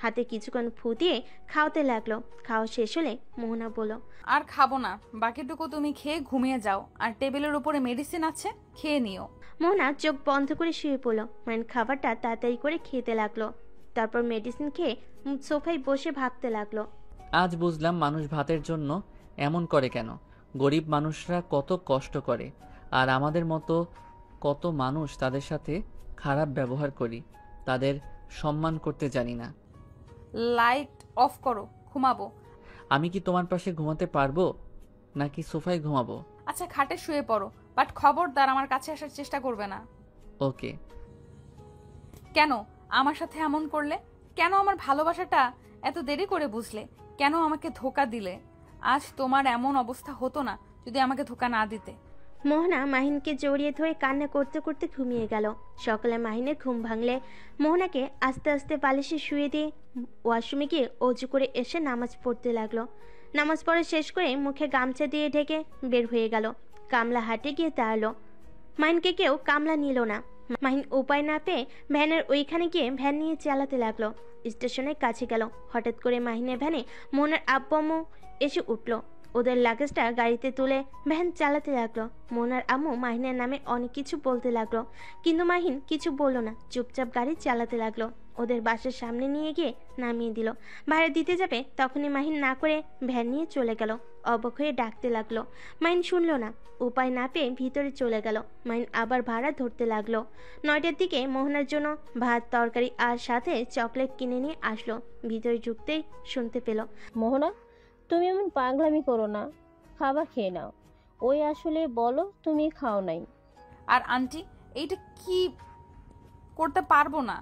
Speaker 3: হাতে কিছুক্ষণ ফু দিয়ে খাওয়াতে লাগলো। খাওয়া শেষ হলে মোহনা বলল,
Speaker 1: আর খাবো না, বাকিটুকু তুমি খেয়ে ঘুমিয়ে যাও, আর টেবিলের উপরে মেডিসিন আছে, খেয়ে নিও।
Speaker 3: মোহনা চোখ বন্ধ করে শুয়ে পড়ল। মাহিন খাবারটা তাড়াতাড়ি করে খেতে লাগলো, তারপর মেডিসিন খেয়ে সোফায় বসে ভাবতে লাগলো।
Speaker 2: আজ বুঝলাম মানুষ ভাতের জন্য এমন করে কেন। গরিব মানুষরা কত কষ্ট করে, আর আমাদের মতো কত মানুষ তাদের সাথে খারাপ ব্যবহার করি, তাদের সম্মান করতে জানি না।
Speaker 1: লাইট অফ করো, ঘুমাবো।
Speaker 2: আমি কি তোমার পাশে ঘুমাতে পারবো নাকি সোফায় ঘুমাবো?
Speaker 1: আচ্ছা খাটে শুয়ে পড়ো, বাট খবরদার আমার কাছে আসার চেষ্টা করবে না।
Speaker 2: ওকে।
Speaker 1: কেন আমার সাথে এমন করলে? কেন আমার ভালোবাসাটা এত দেরি করে বুঝলে? কেন আমাকে ধোকা দিলে? আজ তোমার এমন অবস্থা হতো না যদি আমাকে ধোকা না দিতে।
Speaker 3: মোহনা মাহিনকে জড়িয়ে ধরে কান্না করতে করতে ঘুমিয়ে গেল। সকালে মাহিনের ঘুম ভাঙলে মোহনাকে আস্তে আস্তে বালিশে শুয়ে দিয়ে ওয়াশরুমে গিয়ে অজু করে এসে নামাজ পড়তে লাগলো। নামাজ পড়া শেষ করে মুখে গামছা দিয়ে ঢেকে বের হয়ে গেল। কামলা হাটে গিয়ে দাঁড়ালো। মাহিনকে কেউ কামলা নিল না। মাহিন উপায় না পেয়ে ভ্যানের ওইখানে গিয়ে ভ্যান নিয়ে চালাতে লাগলো। স্টেশনের কাছে গেল। হঠাৎ করে মাহিনের ভ্যানে মোহনার আব্বু আম্মু এসে উঠলো। ওদের লাগেজটা গাড়িতে তুলে ভ্যান চালাতে লাগলো। মোহনার আম্মু মাহিনের নামে অনেক কিছু বলতে লাগলো, কিন্তু মাহিন কিছু বলল না, চুপচাপ গাড়ি চালাতে লাগলো। ওদের বাসার সামনে নিয়ে গিয়ে নামিয়ে দিল। ভাড়া দিতে যাবে তখনই মাহিন না করে ভ্যান নিয়ে চলে গেল। অবাক হয়ে ডাকতে লাগলো, মাহিন শুনলো না। উপায় না পেয়ে ভিতরে চলে গেল। মাহিন আবার ভাড়া ধরতে লাগলো। 9টার দিকে মোহনার জন্য ভাত তরকারি আর সাথে চকলেট কিনে নিয়ে আসলো। ভিতরে ঢুকতেই শুনতে পেল,
Speaker 7: মোহনা, তুমি এমন পাগলামি করো না, খাবার খেয়ে নাও। ওই আসলে বলো তুমি খাও নাই।
Speaker 1: আর আন্টি, এইটা কি করতে পারবো না,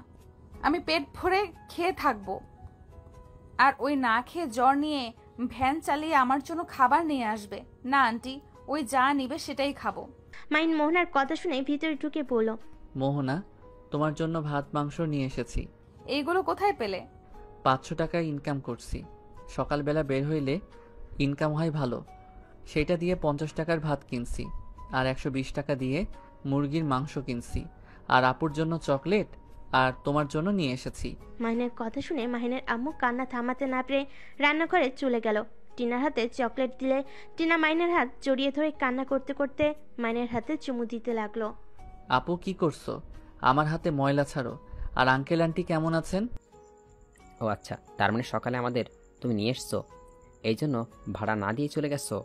Speaker 1: আমি পেট ভরে খেয়ে থাকবো। আর ওই না খেয়ে জ্বর নিয়ে ভ্যান চালিয়ে আমার জন্য খাবার নিয়ে আসবে না। আন্টি, ওই যা নিবে সেটাই খাবো।
Speaker 3: মাহিন মোহনার কথা শুনে ভিতরে ঢুকে বলল,
Speaker 2: মোহনা, তোমার জন্য ভাত মাংস নিয়ে এসেছি।
Speaker 1: এইগুলো কোথায় পেলে?
Speaker 2: 500 টাকা ইনকাম করছি। সকালবেলা বের হইলে ইনকাম হয় ভালো, সেটা দিয়ে 50 টাকার ভাত কিনছি, আর 120 টাকা দিয়ে মুরগির মাংস কিনছি, আর আপুর জন্য চকলেট আর তোমার জন্য নিয়ে এসেছি।
Speaker 3: মাহিনের কথা শুনে মাহিনের আম্মু কান্না থামাতে না পেরে রান্নাঘরে চলে গেল। টিনার হাতে চকলেট দিলে টিনা মাইনের হাত জড়িয়ে ধরে কান্না করতে করতে মাইনের হাতে চুমু দিতে লাগলো।
Speaker 2: আপু কি করছো? আমার হাতে ময়লা ছাড়ো। আর আঙ্কেল আন্টি কেমন আছেন?
Speaker 10: ও আচ্ছা, তার মানে সকালে আমাদের তুমি নিয়ে এসছো, এই জন্য ভাড়া না দিয়ে চলে গেছো?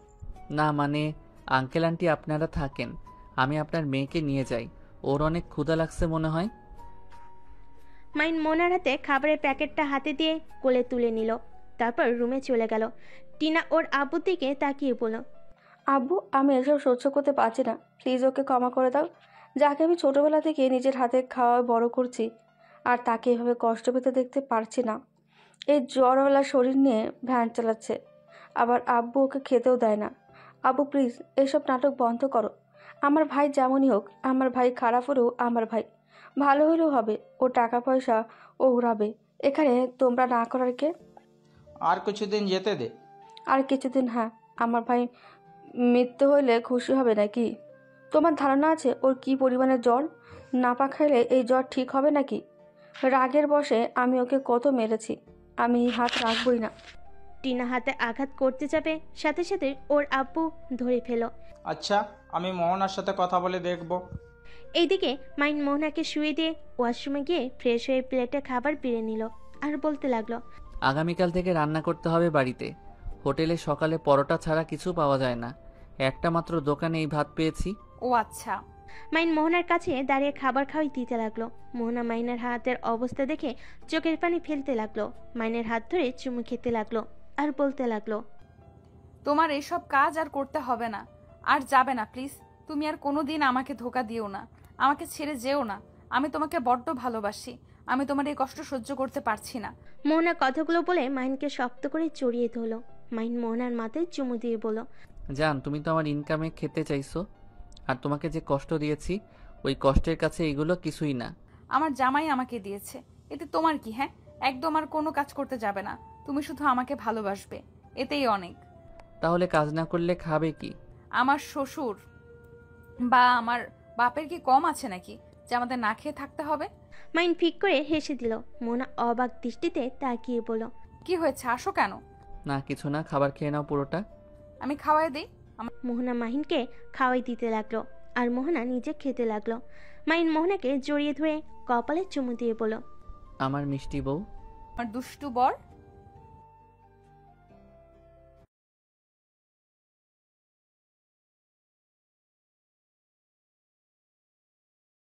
Speaker 2: না মানে আঙ্কেল আন্টি আপনারা থাকেন, আমি আপনার মেয়েকে নিয়ে যাই, ওর অনেক ক্ষুধা লাগছে মনে হয়।
Speaker 3: মাইন মোনার হাতে খাবারের প্যাকেটটা হাতে দিয়ে কোলে তুলে নিল, তারপর রুমে চলে গেল। টিনা ওর আব্বুর দিকে তাকিয়ে বলল,
Speaker 8: আব্বু আমি এসব সহ্য করতে পারছি না, প্লিজ ওকে ক্ষমা করে দাও। যাকে আমি ছোটবেলা থেকে নিজের হাতে খাওয়া বড় করছি, আর তাকে এভাবে কষ্ট পেতে দেখতে পারছি না। এই জ্বরওয়ালা শরীর নিয়ে ভ্যান চালাচ্ছে, আবার আব্বু ওকে খেতেও দেয় না। আব্বু প্লিজ এসব নাটক বন্ধ করো। আমার ভাই যেমনই হোক, আমার ভাই খারাপ হলেও আমার ভাই, ভালো হলেও হবে। ও টাকা পয়সা ও উড়াবে, এখানে তোমরা না করার কে?
Speaker 11: আর কিছুদিন যেতে দে।
Speaker 8: আর কিছুদিন? হ্যাঁ, আমার ভাই মৃত্যু হইলে খুশি হবে নাকি? তোমার ধারণা আছে ওর কি পরিমাণে জ্বর? নাপা খাইলে এই জ্বর ঠিক হবে নাকি? রাগের বশে আমি ওকে কত মেরেছি, আমি হাত রাখবই না।
Speaker 3: টিনা হাতে আঘাত করতে যাবে, সাথে সাথে ওর আব্বু ধরে ফেল।
Speaker 11: আচ্ছা, আমি মোহনার সাথে কথা বলে দেখব।
Speaker 3: এইদিকে মাইন মোহনাকে শুয়ে দিয়ে ওয়াশরুমে গিয়ে ফ্রেশ হয়ে প্লেটে খাবার বেড়ে নিল আর বলতে লাগলো,
Speaker 2: আগামীকাল থেকে রান্না করতে হবে বাড়িতে। হোটেলে সকালে পরোটা ছাড়া কিছু পাওয়া যায় না, একটা মাত্র দোকানে এই ভাত পেয়েছি।
Speaker 1: ও আচ্ছা।
Speaker 3: মাইন মোহনার কাছে দাঁড়িয়ে খাবার খাওয়াই দিতে লাগলো। মোহনা মাইনের হাতের অবস্থা দেখে চোখের পানি ফেলতে লাগলো, মাইনের হাত ধরে চুমু খেতে লাগলো আর বলতে লাগলো,
Speaker 1: তোমার এসব কাজ আর করতে হবে না, আর যাবে না প্লিজ। তুমি আর কোনোদিন আমাকে ধোকা দিও না, আমাকে ছেড়ে যেও না। আমি তোমাকে বড্ড ভালোবাসি, আমি তোমার এই কষ্ট সহ্য করতে পারছি না।
Speaker 3: মোহনা কথাগুলো বলে মাইনকে শক্ত করে জড়িয়ে ধরলো। মাইন মোহনার মাথায় চুমু দিয়ে বলল,
Speaker 2: জান তুমি তো আমার ইনকামে খেতে চাইছো, আর তোমাকে যে কষ্ট দিয়েছি ওই কষ্টের কাছে এগুলো কিছুই না।
Speaker 1: আমার জামাই আমাকে দিয়েছে, এতে তোমার কি? হ্যাঁ, একদম আর কোনো কাজ করতে যাবে না, তুমি শুধু আমাকে ভালোবাসবে, এতেই অনেক।
Speaker 2: তাহলে কাজ না করলে খাবে কি?
Speaker 1: আমার শ্বশুর বা আমার বাপের কি কম আছে নাকি যে আমাদের না খেয়ে থাকতে হবে?
Speaker 3: মাইন ফিক করে হেসে দিল। মোহনা অবাক দৃষ্টিতে তাকিয়ে বলল,
Speaker 1: কি হয়েছে, আসো কেন?
Speaker 2: না কিছু না, খাবার খেয়ে নাও পুরোটা।
Speaker 1: আমি খাওয়াই দিই।
Speaker 3: মোহনা মাহিনকে খাওয়াই দিতে লাগলো আর মোহনা নিজে খেতে লাগলো। মাইন মোহনাকে জড়িয়ে ধরে কপালে চুমু দিয়ে বলল,
Speaker 2: আমার মিষ্টি বউ।
Speaker 1: আমার দুষ্টু বর।